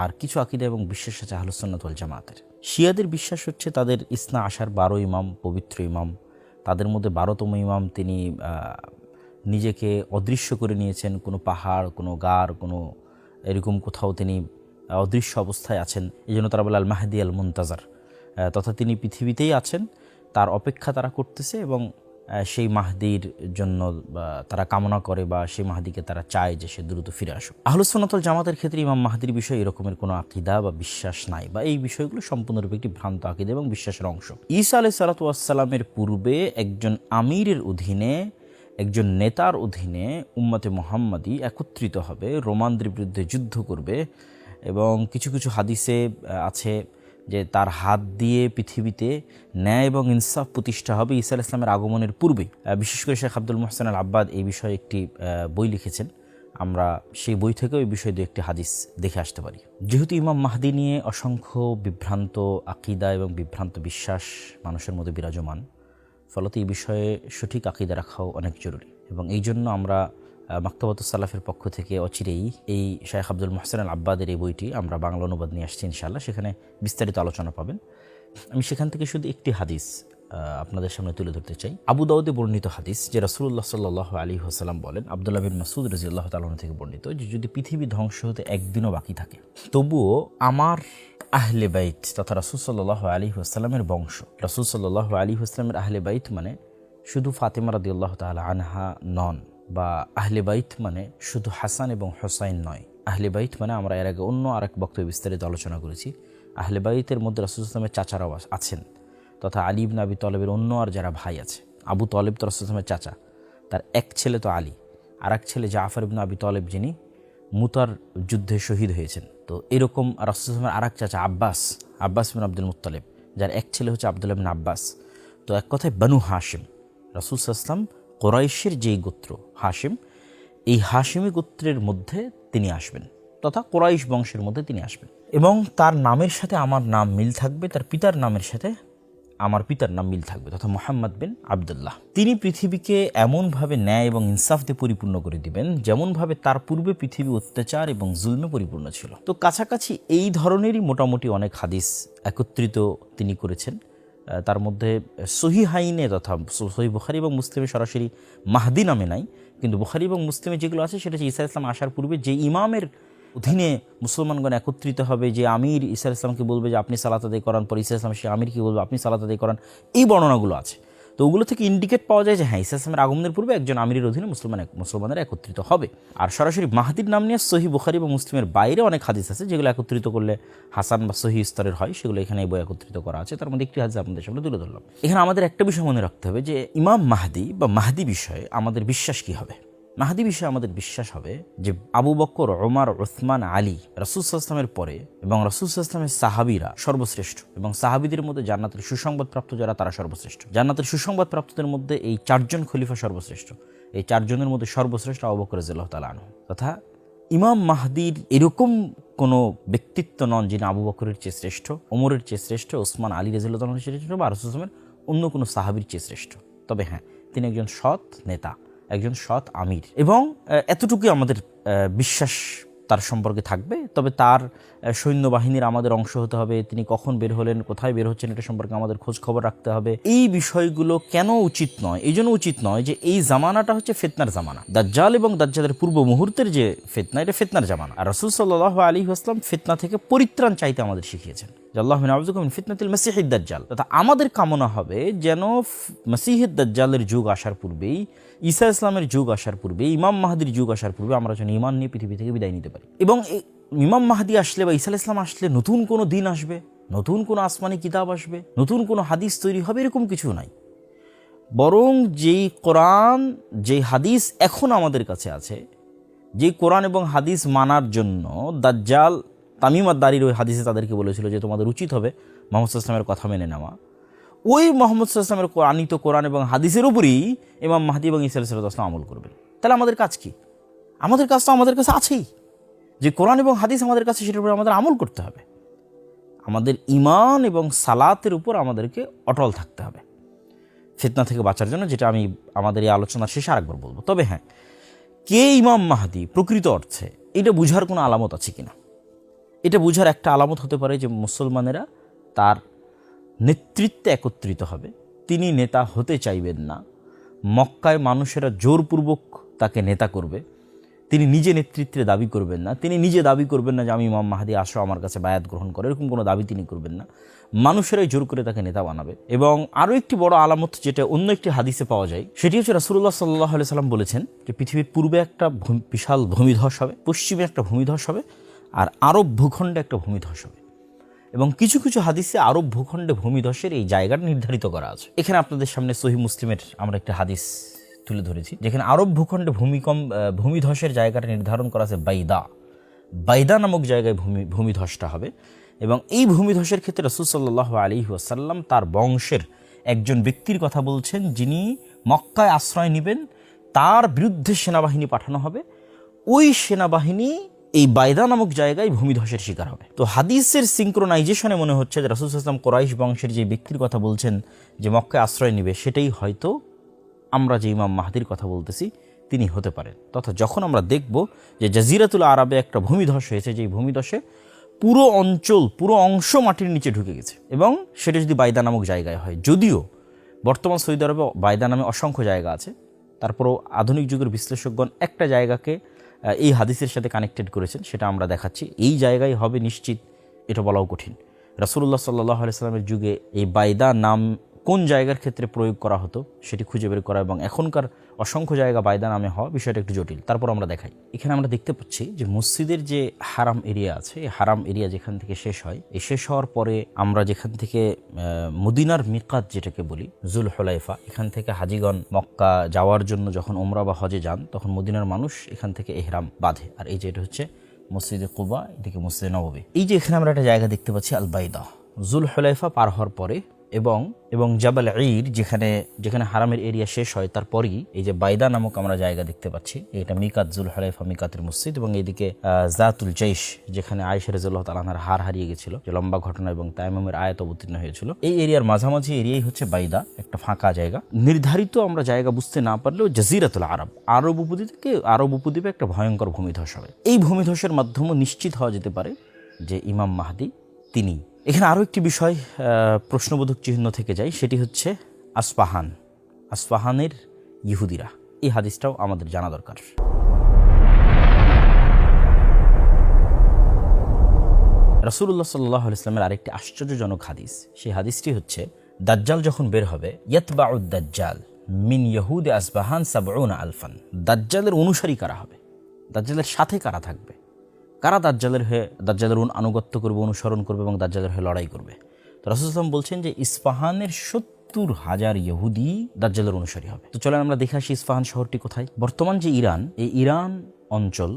আর কিছু আকীদা এবং বিশ্বাস আছে আহলুস সুন্নাত ওয়াল জামাতের। শিয়াদের বিশ্বাস হচ্ছে তাদের ইসনা আশার 12 ইমাম, পবিত্র ইমাম, তাদের মধ্যে 12তম ইমাম তিনি নিজেকে অদৃশ্য করে নিয়েছেন, কোনো পাহাড়, কোনো গার, কোনো এরকম কোথাও তিনি অদৃশ্য অবস্থায় আছেন। এই জন্য তারা বলে আল মাহদি আল মুনতাজার, তথা তিনি পৃথিবীতেই আছেন, তার অপেক্ষা তারা করতেছে এবং সেই মাহদির জন্য তারা কামনা করে বা সেই মাহদিকে তারা চায় যে সে দ্রুত ফিরে আসুক। আহলুস সুন্নাত ওয়াল জামাতের ক্ষেত্রে ইমাম মাহদির বিষয়ে এরকমের কোনো আকীদা বা বিশ্বাস নাই, বা এই বিষয়গুলো সম্পূর্ণরূপে একটি ভ্রান্ত আকীদা এবং বিশ্বাসের অংশ। ঈসা আলাইহিস সালাতু ওয়াস সালামের পূর্বে একজন আমিরের অধীনে, একজন নেতার অধীনে উম্মতে মুহাম্মাদি একত্রিত হবে, রোমানদের বিরুদ্ধে যুদ্ধ করবে, এবং কিছু কিছু হাদিসে আছে যে তার হাত দিয়ে পৃথিবীতে ন্যায় এবং ইনসাফ প্রতিষ্ঠা হবে ঈসা আলাইহিস সালামের আগমনের পূর্বেই। বিশেষ করে শেখ আব্দুল মুহসিন আল আব্বাদ এই বিষয়ে একটি বই লিখেছেন। আমরা সেই বই থেকেও এই বিষয়ে দু একটি হাদিস দেখে আসতে পারি। যেহেতু ইমাম মাহদি নিয়ে অসংখ্য বিভ্রান্ত আকীদা এবং বিভ্রান্ত বিশ্বাস মানুষের মধ্যে বিরাজমান, ফলত এই বিষয়ে সঠিক আকীদা রাখাও অনেক জরুরি, এবং এই জন্য আমরা মাকতাবাতুস সালাফের পক্ষ থেকে অচিরেই এই শেখ আব্দুল মুহসিন আল আব্বাদের এই বইটি আমরা বাংলা অনুবাদ নিয়ে আসছি ইনশাআল্লাহ। সেখানে বিস্তারিত আলোচনা পাবেন। আমি সেখান থেকে শুধু একটি হাদিস আপনাদের সামনে তুলে ধরতে চাই। আবু দাউদে বর্ণিত হাদিস, যে রাসূলুল্লাহ সাল্লাল্লাহু আলাইহি ওয়াসাল্লাম বলেন, আব্দুল্লাহ বিন মাসউদ রাদিয়াল্লাহু তাআলা থেকে বর্ণিত, যে যদি পৃথিবী ধ্বংস হতে একদিনও বাকি থাকে, তবুও আমার আহলে বাইত তথা রাসূল সাল্লাল্লাহু আলাইহি ওয়াসাল্লামের বংশ, রাসূল সাল্লাল্লাহু আলাইহি ওয়াসাল্লামের আহলে বাইত মানে শুধু ফাতেমা রাদিয়াল্লাহু তাআলা আনহা নন, বা আহলে বাইত মানে শুধু হাসান এবং হোসাইন নয়। আহলে বাইত মানে আমরা এর আগে অন্য আরেক বক্তব্যে বিস্তারিত আলোচনা করেছি, আহলে বাইতের মধ্যে রাসূল সাল্লাল্লাহু আলাইহি ওয়াসাল্লামের চাচারাও আছেন, তথা আলী ইবনে আবি তালেবের অন্য আর যারা ভাই আছে। আবু তালেব তো রাসূল সাল্লাল্লাহু আলাইহি ওয়াসাল্লামের চাচা, তার এক ছেলে তো আলী, আর এক ছেলে জাফর ইবনে আবি তালেব, যিনি মুতার যুদ্ধে শহীদ হয়েছেন। তো এরকম রাসূল সাল্লাল্লাহু আলাইহি ওয়াসাল্লামের আরেক চাচা আব্বাস বিন আব্দুল মুত্তালিব, যার এক ছেলে হচ্ছে আব্দুল্লাহ বিন আব্বাস। তো এক কথায় বানু হাশিম, রাসূল সাল্লাল্লাহু আলাইহি ওয়াসাল্লাম কুরাইশের যেই গোত্র হাশিম, এই হাশিমি গোত্রের মধ্যে তিনি আসবেন, তথা কুরাইশ বংশের মধ্যে তিনি আসবেন, এবং তার নামের সাথে আমার নাম মিল থাকবে, তার পিতার নামের সাথে আমার পিতার নাম মিল থাকবে, তথা মুহাম্মদ বিন আবদুল্লাহ। তিনি পৃথিবীকে এমনভাবে ন্যায় এবং ইনসাফ দিয়ে পরিপূর্ণ করে দিবেন যেমনভাবে তার পূর্বে পৃথিবী অত্যাচার এবং জুলমে পরিপূর্ণ ছিল। তো কাছাকাছি এই ধরনেরই মোটামুটি অনেক হাদিস একত্রিত তিনি করেছেন। তার মধ্যে সহিহাইনে তথা সহিহ বুখারী এবং মুসলিমে সরাসরি মাহদি নামে নাই, কিন্তু বুখারী এবং মুসলিমে যেগুলো আছে সেটা হচ্ছে ঈসা আলাইহিস সালাম আসার পূর্বে যে ইমামের অধীনে মুসলমানগণ একত্রিত হবে, যে আমির ঈসা আলাইহিস সালামকে বলবে যে আপনি সালাত আদায় করান, পর ঈসা আলাইহিস সালাম সে আমিরকে বলবে আপনি সালাত আদায় করান, এই বর্ণনাগুলো আছে। তো ওগুলো থেকে ইন্ডিকেট পাওয়া যায় যে হ্যাঁ, ঈসা আলাইহিস সালামের আগমনের পূর্বে একজন আমিরের অধীনে মুসলমানেরা একত্রিত হবে। আর সরাসরি মাহদির নাম নিয়ে সহিহ বুখারী এবং মুসলিমের বাইরে অনেক হাদিস আছে যেগুলো একত্রিত করলে হাসান বা সহিহ স্তরের হয়, সেগুলো এখানে এই বই একত্রিত করা আছে। তার মধ্যে একটি হাদিস আপনাদের সামনে তুলে ধরলাম। এখানে আমাদের একটা বিষয় মনে রাখতে হবে যে ইমাম মাহদি বা মাহদি বিষয়ে আমাদের বিশ্বাস কি হবে। মাহদি বিষয়ে আমাদের বিশ্বাস হবে যে আবু বকর, ওমর, উসমান, আলী রাসূল সাল্লাল্লাহু আলাইহি ওয়াসাল্লামের পরে এবং রাসূল সাল্লাল্লাহু আলাইহি ওয়াসাল্লামের সাহাবীরা সর্বশ্রেষ্ঠ, এবং সাহাবীদের মধ্যে জান্নাতের সুসংবাদপ্রাপ্ত যারা তারা সর্বশ্রেষ্ঠ। জান্নাতের সুসংবাদপ্রাপ্তদের মধ্যে এই চারজন খলিফা সর্বশ্রেষ্ঠ। এই চারজনের মধ্যে সর্বশ্রেষ্ঠ আবু বকর রাদিয়াল্লাহু তাআলা আনহু। তথা ইমাম মাহদির এরকম কোনো ব্যক্তিত্ব নন যিনি আবু বকরের চেয়ে শ্রেষ্ঠ, ওমরের চেয়ে শ্রেষ্ঠ, ওসমান, আলী রাদিয়াল্লাহু তাআলার চেয়ে শ্রেষ্ঠ, বা রাসূল সাল্লাল্লাহু আলাইহি ওয়াসাল্লামের অন্য কোনো সাহাবীর চেয়ে শ্রেষ্ঠ। তবে হ্যাঁ, তিনি একজন সৎ নেতা, একজন সৎ আমির, এবং এতটুকুই আমাদের বিশ্বাস তার সম্পর্কে থাকবে। তবে তার সৈন্যবাহিনীর আমাদের অংশ হতে হবে, তিনি কখন বের হলেন, কোথায় বের হচ্ছেন, এটা সম্পর্কে আমাদের খোঁজ খবর রাখতে হবে। এই বিষয়গুলো কেন উচিত নয়? এই জন্য উচিত নয় যে এই জামানাটা হচ্ছে ফিতনার জামানা। দাজ্জাল এবং দাজ্জালের পূর্ব মুহূর্তের যে ফিতনা, এটা ফিতনার জামানা। আর রাসূল সাল্লাল্লাহু আলাইহি ওয়াসাল্লাম ফিতনা থেকে পরিত্রাণ চাইতে আমাদের শিখিয়েছেন। আল্লাহু নাউযুবিকা মিন ফিতনাতিল মাসিহিদ দাজ্জাল। তথা আমাদের কামনা হবে যেন মাসিহিদ দাজ্জালের যুগ আসার পূর্বেই, ঈসা ইসলামের যুগ আসার পূর্বে, ইমাম মাহদির যুগ আসার পূর্বে আমরা যেন ঈমান নিয়ে পৃথিবী থেকে বিদায় নিতে পারি। এবং ইমাম মাহদি আসলে বা ঈসা আলাইহিস সালাম আসলে নতুন কোনো দিন আসবে, নতুন কোনো আসমানি কিতাব আসবে, নতুন কোনো হাদিস তৈরি হবে, এরকম কিছু নাই। বরং যেই কোরআন, যেই হাদিস এখন আমাদের কাছে আছে, যেই কোরআন এবং হাদিস মানার জন্য দাজ্জাল তামিম আদ-দারির ওই হাদিসে তাদেরকে বলেছিল যে তোমাদের উচিত হবে মুহাম্মদ সাল্লাল্লাহু আলাইহি ওয়াসাল্লামের কথা মেনে নেওয়া, ওই মুহাম্মদ সাল্লাল্লাহু আলাইহি ওয়াসাল্লামের আনিত কোরআন এবং হাদিসের উপরই ইমাম মাহদি এবং ঈসা আলাইহিস সালাম আমল করবেন। তাহলে আমাদের কাজ কি? আমাদের কাজ তো আমাদের কাছে আছেই, যে কোরআন এবং হাদিস আমাদের কাছে, সেটার উপরে আমাদের আমল করতে হবে। আমাদের ঈমান এবং সালাতের উপর আমাদেরকে অটল থাকতে হবে ফিতনা থেকে বাঁচার জন্য, যেটা আমি আমাদের এই আলোচনার শেষে আরেকবার বলবো। তবে হ্যাঁ, কে ইমাম মাহদি প্রকৃত অর্থে, এটা বুঝার কোনো আলামত আছে কিনা? এটা বুঝার একটা আলামত হতে পারে যে মুসলমানেরা তার নেতৃত্বে একত্রিত হবে। তিনি নেতা হতে চাইবেন না, মক্কায় মানুষেরা জোরপূর্বক তাকে নেতা করবে, তিনি নিজে নেতৃত্বে দাবি করবেন না, তিনি নিজে দাবি করবেন না যে আমি ইমাম মাহদি আসো আমার কাছে বায়াত গ্রহণ করে, এরকম কোনো দাবি তিনি করবেন না। মানুষেরাই জোর করে তাকে নেতা বানাবে। এবং আরও একটি বড় আলামত যেটা অন্য একটি হাদিসে পাওয়া যায়, সেটি হচ্ছে রাসূলুল্লাহ সাল্লাল্লাহু আলাইহি সাল্লাম বলেছেন যে পৃথিবীর পূর্বে একটা বিশাল ভূমিধস হবে, পশ্চিমে একটা ভূমিধস হবে, আর আরব ভূখণ্ডে একটা ভূমিধস হবে। এবং কিছু কিছু হাদিসে আরব ভূখণ্ডে ভূমিধসের এই জায়গাটা নির্ধারিত করা আছে। এখানে আপনাদের সামনে সহিহ মুসলিমের আমরা একটা হাদিস তুলে ধরেছি, যেখানে আরব ভূখণ্ডে ভূমিধসের জায়গাটা নির্ধারণ করা আছে বাইদা নামক জায়গায় ভূমিধসটা হবে। এবং এই ভূমিধসের ক্ষেত্রে রাসূল সাল্লাল্লাহু আলাইহি ওয়াসাল্লাম তার বংশের একজন ব্যক্তির কথা বলছেন, যিনি মক্কায় আশ্রয় নেবেন, তার বিরুদ্ধে সেনাবাহিনী পাঠানো হবে। ওই সেনাবাহিনী এই বাইদা নামক জায়গায় ভূমিধসের শিকার হবে। তো হাদিসের সিনক্রোনাইজেশনে মনে হচ্ছে যে রাসূল সাল্লাল্লাহু আলাইহি ওয়াসাল্লাম কুরাইশ বংশের যে ব্যক্তির কথা বলছেন যে মক্কায় আশ্রয় নেবে, সেটাই হয়তো আমরা যে ইমাম মাহদির কথা বলতেছি তিনি হতে পারেন। তথা যখন আমরা দেখব যে জাজিরাতুল আরবে একটা ভূমিধস হয়েছে, যেই ভূমিধসে পুরো অংশ মাটির নিচে ঢুকে গেছে, এবং সেটা যদি বাইদা নামক জায়গায় হয়, যদিও বর্তমান সৌদি আরবে বাইদা নামে অসংখ্য জায়গা আছে, তারপরও আধুনিক যুগের বিশ্লেষকগণ একটা জায়গাকে এই হাদিসের সাথে কানেক্টেড করেছেন, সেটা আমরা দেখাচ্ছি। এই জায়গায় হবে নিশ্চিত এটা বলাও কঠিন। রাসূলুল্লাহ সাল্লাল্লাহু আলাইহি সাল্লামের যুগে এই বাইদা নাম কোন জায়গার ক্ষেত্রে প্রয়োগ করা হতো সেটি খুঁজে বের করা এবং এখনকার অসংখ্য জায়গা বাইদা নামে হওয়া বিষয়টা একটু জটিল। তারপর আমরা দেখাই, এখানে আমরা দেখতে পাচ্ছি যে মসজিদের যে হারাম এরিয়া আছে, এই হারাম এরিয়া যেখান থেকে শেষ হয়, এই শেষ হওয়ার পরে আমরা যেখান থেকে মদিনার মিকাত যেটাকে বলি জুল হুলাইফা, এখান থেকে হাজিগণ মক্কা যাওয়ার জন্য যখন উমরা বা হজে যান, তখন মদিনার মানুষ এখান থেকে ইহরাম বাঁধে। আর এই যে এটা হচ্ছে মসজিদে কুবা, এদিকে মসজিদে নববী। এই যে এখানে আমরা একটা জায়গা দেখতে পাচ্ছি আল বাইদা, জুল হুলাইফা পার হওয়ার পরে এবং জাবাল ঈদ যেখানে হারামের এরিয়া শেষ হয়, তারপরই এই যে বাইদা নামক আমরা জায়গা দেখতে পাচ্ছি। এটা মিকাত জুল হুলাইফা, মিকাতের মসজিদ। এবং এইদিকে জাতুল জাইশ, যেখানে আয়েশা রাদিয়াল্লাহু তাআলা আনহার হার হারিয়ে গেছিল, যে লম্বা ঘটনা এবং তায়াম্মুমের আয়াত অবতীর্ণ হয়েছিল। এই এরিয়ার মাঝামাঝি এরিয়াই হচ্ছে বাইদা, একটা ফাঁকা জায়গা। নির্ধারিত আমরা জায়গা বুঝতে না পারলেও জাজিরাতুল আরব, আরব উপদ্বীপে একটা ভয়ঙ্কর ভূমিধস হবে। এই ভূমিধসের মাধ্যমে নিশ্চিত হওয়া যেতে পারে যে ইমাম মাহদি তিনি। এখানে আরও একটি বিষয় প্রশ্নবোধক চিহ্ন থেকে যায়, সেটি হচ্ছে আসফাহানের ইহুদিরা। এই হাদিসটাও আমাদের জানা দরকার। রাসূলুল্লাহ সাল্লাল্লাহু আলাইহি ওয়াসাল্লামের আরেকটি আশ্চর্যজনক হাদিস, সেই হাদিসটি হচ্ছে দাজ্জাল যখন বের হবে, ইয়াতবাউদ দাজ্জাল মিন ইয়াহুদি আসবাহান ৭০ আলফান। দাজ্জালের অনুসারী কারা হবে, দাজ্জালের সাথে কারা থাকবে, কারা দাজ্জালের আনুগত্য করবে, অনুসরণ করবে এবং দাজ্জালের হয়ে লড়াই করবে। তো রাসূল সাল্লাল্লাহু আলাইহি ওয়াসাল্লাম বলছেন যে ইস্পাহানের ৭০,০০০ ইহুদি দাজ্জালের অনুসারী হবে। তো চলেন আমরা দেখে আসি ইস্পাহান শহরটি কোথায়। বর্তমান যে ইরান, এই ইরান অঞ্চল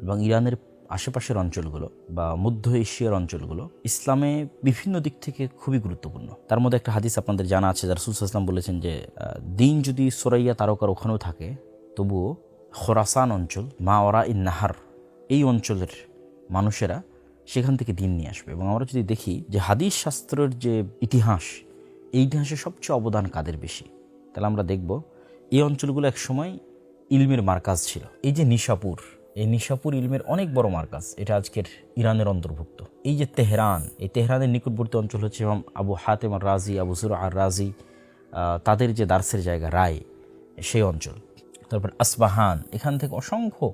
এবং ইরানের আশেপাশের অঞ্চলগুলো বা মধ্য এশিয়ার অঞ্চলগুলো ইসলামে বিভিন্ন দিক থেকে খুবই গুরুত্বপূর্ণ। তার মধ্যে একটা হাদিস আপনাদের জানা আছে, রাসূল সাল্লাল্লাহু আলাইহি ওয়াসাল্লাম বলেছেন যে দিন যদি সুরাইয়া তারকার ওখানেও থাকে, তবুও খোরাসান অঞ্চল, মাওয়ারা ইন নাহার, এই অঞ্চলের মানুষেরা সেখান থেকে দিন নিয়ে আসবে। এবং আমরা যদি দেখি যে হাদিস শাস্ত্রের যে ইতিহাস, এই ইতিহাসে সবচেয়ে অবদান কাদের বেশি, তাহলে আমরা দেখব এই অঞ্চলগুলো একসময় ইলমের মার্কাজ ছিল। এই যে নিশাপুর, এই নিশাপুর ইলমের অনেক বড় মার্কাজ, এটা আজকের ইরানের অন্তর্ভুক্ত। এই যে তেহরান, এই তেহরানের নিকটবর্তী অঞ্চল হচ্ছে এবং আবু হাতেম আর রাজি, আবু সুরা আর রাজি, তাদের যে দার্সের জায়গা রায়, সেই অঞ্চল। তারপর আসবাহান, এখান থেকে অসংখ্য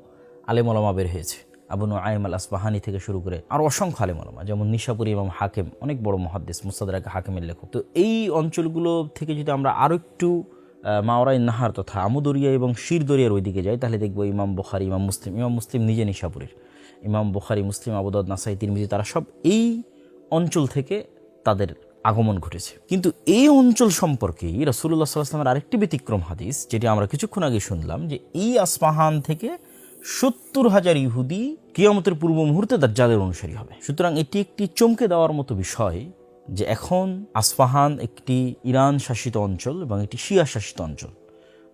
আলেম ওলামা বের হয়েছে, আবু নুআইম আল আসবাহানি থেকে শুরু করে আরও অসংখ্য আলেম ওলামা, যেমন নিশাপুরি এবং হাকিম, অনেক বড় মুহাদ্দিস, মুস্তাদরাক হাকিমের লেখক। তো এই অঞ্চলগুলো থেকে যদি আমরা আরও একটু মাওরাই নাহার তথা আমুদরিয়া এবং শিরদরিয়ার ওইদিকে যাই, তাহলে দেখবো ইমাম বুখারী, ইমাম মুসলিম নিজে নিশাপুরের, ইমাম বুখারী, মুসলিম, আবু দাউদ, নাসাই, তিরমিজি, তারা সব এই অঞ্চল থেকে তাদের আগমন ঘটেছে। কিন্তু এই অঞ্চল সম্পর্কেই রাসূলুল্লাহ সাল্লাল্লাহু আলাইহি ওয়াসাল্লামের আরেকটি ব্যতিক্রম হাদিস, যেটি আমরা কিছুক্ষণ আগে শুনলাম, যে এই আসফাহান থেকে ৭০,০০০ ইহুদি কিয়ামতের পূর্ব মুহূর্তে দাজ্জালের অনুসারী হবে। সুতরাং এটি একটি চমকে দেওয়ার মতো বিষয় যে এখন আসফাহান একটি ইরান শাসিত অঞ্চল এবং একটি শিয়া শাসিত অঞ্চল।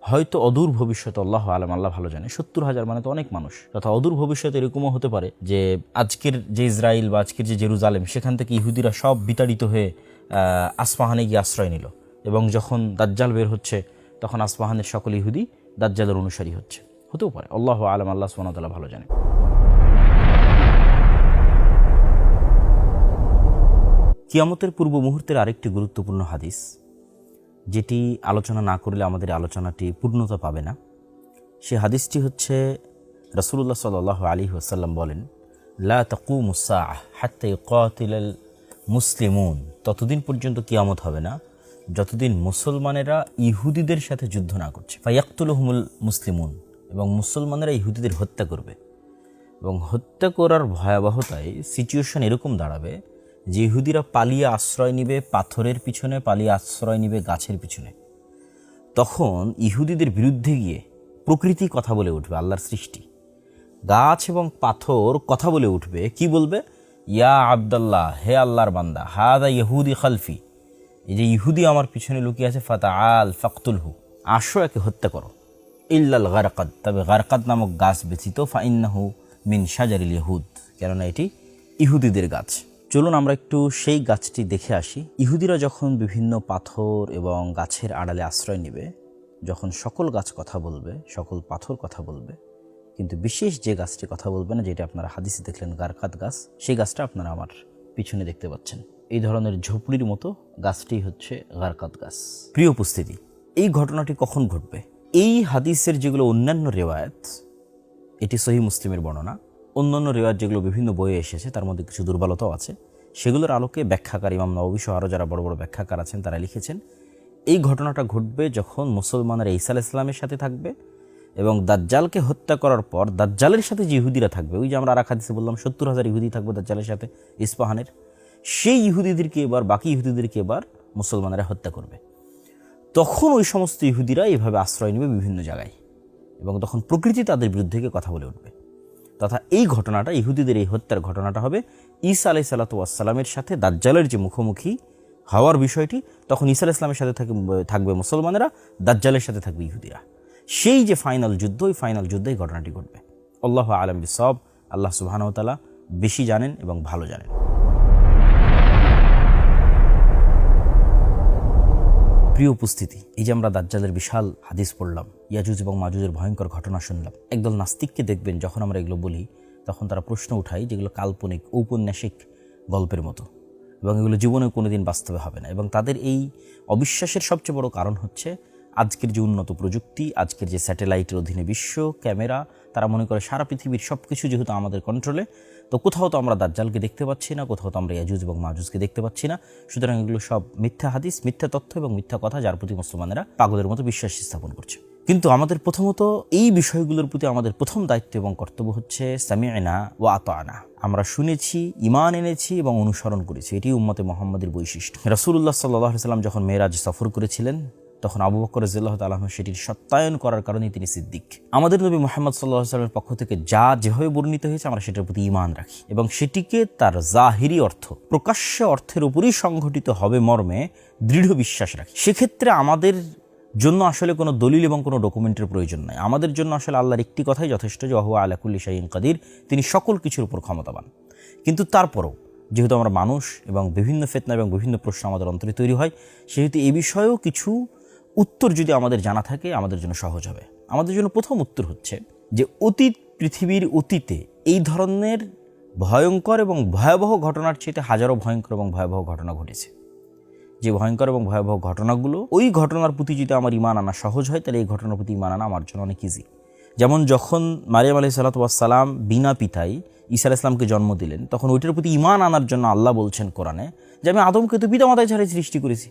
হয়তো অদূর ভবিষ্যতে, আল্লাহু আলাম, আল্লাহ ভালো জানে, ৭০,০০০ মানে তো অনেক মানুষ, তথা অদূর ভবিষ্যতে এরকমও হতে পারে যে আজকের যে ইসরায়েল বা আজকের যে জেরুজালেম, সেখান থেকে ইহুদিরা সব বিতাড়িত হয়ে আসফাহানে গিয়ে আশ্রয় নিল, এবং যখন দাজ্জাল বের হচ্ছে তখন আসফাহানের সকল ইহুদি দাজ্জালের অনুসারী হচ্ছে। হতেও পারে, আল্লাহু আলাম, আল্লাহ সুবহানাহু ওয়া তাআলা ভালো জানে। কিয়ামতের পূর্ব মুহূর্তের আরেকটি গুরুত্বপূর্ণ হাদিস, যেটি আলোচনা না করলে আমাদের আলোচনাটি পূর্ণতা পাবে না, সে হাদিসটি হচ্ছে রাসূলুল্লাহ সাল্লাল্লাহু আলাইহি ওয়াসাল্লাম বলেন, লা তাকুমুস সাআহ হাত্তা ইউকাতিলাল মুসলিমুন, ততদিন পর্যন্ত কিয়ামত হবে না যতদিন মুসলমানেরা ইহুদিদের সাথে যুদ্ধ না করছে। ফায়াকতুলুহুমুল মুসলিমুন, এবং মুসলমানেরা ইহুদিদের হত্যা করবে। এবং হত্যা করার ভয়াবহতায় সিচুয়েশন এরকম দাঁড়াবে যে ইহুদিরা পালিয়ে আশ্রয় নিবে পাথরের পিছনে, পালিয়ে আশ্রয় নিবে গাছের পিছনে। তখন ইহুদিদের বিরুদ্ধে গিয়ে প্রকৃতি কথা বলে উঠবে, আল্লাহর সৃষ্টি গাছ এবং পাথর কথা বলে উঠবে। কি বলবে? ইয়া আব্দাল্লাহ, হে আল্লাহর বান্দা, হাদা ইহুদি খালফি, এই যে ইহুদি আমার পিছনে লুকিয়ে আছে, ফাতাআল ফাকতুলহু, আসো একে হত্যা করো। ইল্লাল গারকাদ, তবে গারকাদ নামক গাছ ব্যতীত, ফাইন্নাহু মিন শাজারিল ইহুদ, কেননা এটি ইহুদিদের গাছ। চলুন আমরা একটু সেই গাছটি দেখে আসি। ইহুদিরা যখন বিভিন্ন পাথর এবং গাছের আড়ালে আশ্রয় নেবে, যখন সকল গাছ কথা বলবে, সকল পাথর কথা বলবে, কিন্তু বিশেষ যে গাছটি কথা বলবে না, যেটা আপনারা হাদিসে দেখলেন গারকাত গাছ, সেই গাছটা আপনারা আমার পিছনে দেখতে পাচ্ছেন। এই ধরনের ঝুপড়ির মতো গাছটি হচ্ছে গারকাত গাছ। প্রিয় উপস্থিতি, এই ঘটনাটি কখন ঘটবে? এই হাদিসের যেগুলো অন্যান্য রেওয়ায়েত, এটি সহিহ মুসলিমের বর্ণনা, অন্যান্য রেওয়ায়েত যেগুলো বিভিন্ন বইয়ে এসেছে তার মধ্যে কিছু দুর্বলতাও আছে, সেগুলোর আলোকে ব্যাখ্যাকার ইমাম নববী সহ আরও যারা বড় বড় ব্যাখ্যাকার আছেন তারা লিখেছেন এই ঘটনাটা ঘটবে যখন মুসলমানেরা ঈসা আলাইহিস সালামের সাথে থাকবে এবং দাজ্জালকে হত্যা করার পর দাজ্জালের সাথে যে ইহুদিরা থাকবে, ওই যে আমরা আরেক হাদিসে বললাম 70,000 ইহুদি থাকবে দাজ্জালের সাথে ইস্পাহানের, সেই ইহুদিদেরকে এবার, বাকি ইহুদিদেরকে এবার মুসলমানেরা হত্যা করবে। তখন ওই সমস্ত ইহুদিরা এইভাবে আশ্রয় নেবে বিভিন্ন জায়গায়, এবং তখন প্রকৃতি তাদের বিরুদ্ধে গিয়ে কথা বলে উঠবে। তথা এই ঘটনাটা, ইহুদিদের এই হত্যার ঘটনাটা হবে ঈসা আলাইহিস সালাতু ওয়াস সালামের সাথে দাজ্জালের যে মুখোমুখি হওয়ার বিষয়টি, তখন ঈসা আলাইহিস সালামের সাথে থাকবে মুসলমানেরা, দাজ্জালের সাথে থাকবে ইহুদিরা। সেই যে ফাইনাল যুদ্ধ, ওই ফাইনাল যুদ্ধে এই ঘটনাটি ঘটবে। আল্লাহু আ'লাম বিসওয়াব। আল্লাহ সুবহানাহু ওয়া তাআলা বেশি জানেন এবং ভালো জানেন। প্রিয় উপস্থিতি, এই যে আমরা দাজ্জালের বিশাল হাদিস পড়লাম, ইয়াজুজ এবং মাজুজের ভয়ঙ্কর ঘটনা শুনলাম, একদল নাস্তিককে দেখবেন যখন আমরা এগুলো বলি তখন তারা প্রশ্ন উঠায় যেগুলো কাল্পনিক, ঔপন্যাসিক গল্পের মতো, এবং এগুলো জীবনে কোনোদিন বাস্তবে হবে না। এবং তাদের এই অবিশ্বাসের সবচেয়ে বড় কারণ হচ্ছে আজকের যে উন্নত প্রযুক্তি, আজকের যে স্যাটেলাইটের অধীনে বিশ্ব, ক্যামেরা, তারা মনে করে সারা পৃথিবীর সব কিছু যেহেতু আমাদের কন্ট্রোলে, তো কোথাও তো আমরা দাজ্জালকে দেখতে পাচ্ছি না, কোথাও তো আমরা ইয়াজুজ এবং মাজুজকে দেখতে পাচ্ছি না, সুতরাং এগুলো সব মিথ্যা হাদিস, মিথ্যা তথ্য এবং মিথ্যা কথা, যার প্রতি মুসলমানেরা পাগলের মতো বিশ্বাস স্থাপন করছে। কিন্তু আমাদের প্রথমত এই বিষয়গুলোর প্রতি আমাদের প্রথম দায়িত্ব এবং কর্তব্য হচ্ছে সামি'না ওয়া আতা'না, আমরা শুনেছি, ঈমান এনেছি এবং অনুসরণ করেছি। এটি উম্মতে মুহাম্মাদের বৈশিষ্ট্য। রাসূলুল্লাহ সাল্লাল্লাহু আলাইহি ওয়াসাল্লাম যখন মেরাজ সফর করেছিলেন, তখন আবু বকর রাদিয়াল্লাহু তাআলা আনহু সেটির সত্যায়ন করার কারণে তিনি সিদ্দিক। আমাদের নবী মুহাম্মদ সাল্লাল্লাহু আলাইহি ওয়াসাল্লামের পক্ষ থেকে যা যেভাবে বর্ণিত হয়েছে, আমরা সেটার প্রতি ঈমান রাখি এবং সেটিকে তার জাহিরি অর্থ, প্রকাশ্য অর্থের উপরই সংঘটিত হবে মর্মে দৃঢ় বিশ্বাস রাখি। সেক্ষেত্রে আমাদের জন্য আসলে কোনো দলিল এবং কোনো ডকুমেন্টের প্রয়োজন নাই। আমাদের জন্য আসলে আল্লাহর একটি কথাই যথেষ্ট, যে ওয়া হুয়া আলা কুল্লি শাইইন কাদির, তিনি সকল কিছুর উপর ক্ষমতাবান। কিন্তু তারপরও যেহেতু আমরা মানুষ এবং বিভিন্ন ফিতনা এবং বিভিন্ন প্রশ্ন আমাদের অন্তরে তৈরি হয়, সেহেতু এই বিষয়েও কিছু উত্তর যদি আমাদের জানা থাকে আমাদের জন্য সহজ হবে। আমাদের জন্য প্রথম উত্তর হচ্ছে যে অতীত, পৃথিবীর অতীতে এই ধরনের ভয়ঙ্কর এবং ভয়াবহ ঘটনার চেয়ে হাজারো ভয়ঙ্কর এবং ভয়াবহ ঘটনা ঘটেছে। যে ভয়ঙ্কর এবং ভয়াবহ ঘটনাগুলো, ওই ঘটনার প্রতি যদি আমার ঈমান আনা সহজ হয়, তাহলে এই ঘটনার প্রতি ঈমান আনা আমার জন্য অনেক ইজি। যেমন যখন মারিয়াম আলাইহিস সালাতু ওয়াস সালাম বিনা পিতায় ঈসা আলাইহিস সালামকে জন্ম দিলেন, তখন ওইটার প্রতি ঈমান আনার জন্য আল্লাহ বলছেন কোরআনে যে আমি আদমকে তো পিতামাতা ছাড়াই সৃষ্টি করেছি।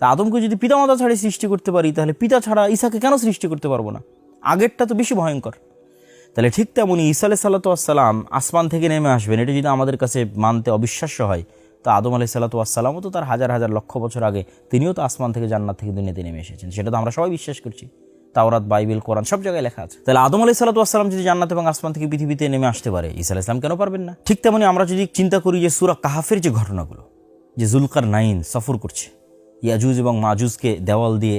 তা আদমকে যদি পিতামাতা ছাড়াই সৃষ্টি করতে পারি, তাহলে পিতা ছাড়া ঈসাকে কেন সৃষ্টি করতে পারবো না? আগেরটা তো বেশি ভয়ঙ্কর। তাহলে ঠিক তেমনই ঈসা আলাইহিস সালাতু ওয়াস সালাম আসমান থেকে নেমে আসবেন, এটা যদি আমাদের কাছে মানতে অবিশ্বাস্য হয়, তো আদম আলাইহিস সালাতু ওয়াস সালামও তো তার হাজার হাজার লক্ষ বছর আগে তিনিও তো আসমান থেকে, জান্নাত থেকে দুনিয়াতে নেমে এসেছেন। সেটা তো আমরা সবাই বিশ্বাস করছি, তাওরাত, বাইবেল, কোরআন সব জায়গায় লেখা আছে। তাহলে আদম আলাইহিস সালাতু ওয়াস সালাম যদি জান্নাত এবং আসমান থেকে পৃথিবীতে নেমে আসতে পারে, ঈসা আলাইহিস সালাম কেন পারবেন না? ঠিক তেমনি আমরা যদি চিন্তা করি যে সূরা কাহাফের যে ঘটনাগুলো, যে জুলকারনাইন সফর করছে, ইয়াজুজ এবং মাজুজকে দেওয়াল দিয়ে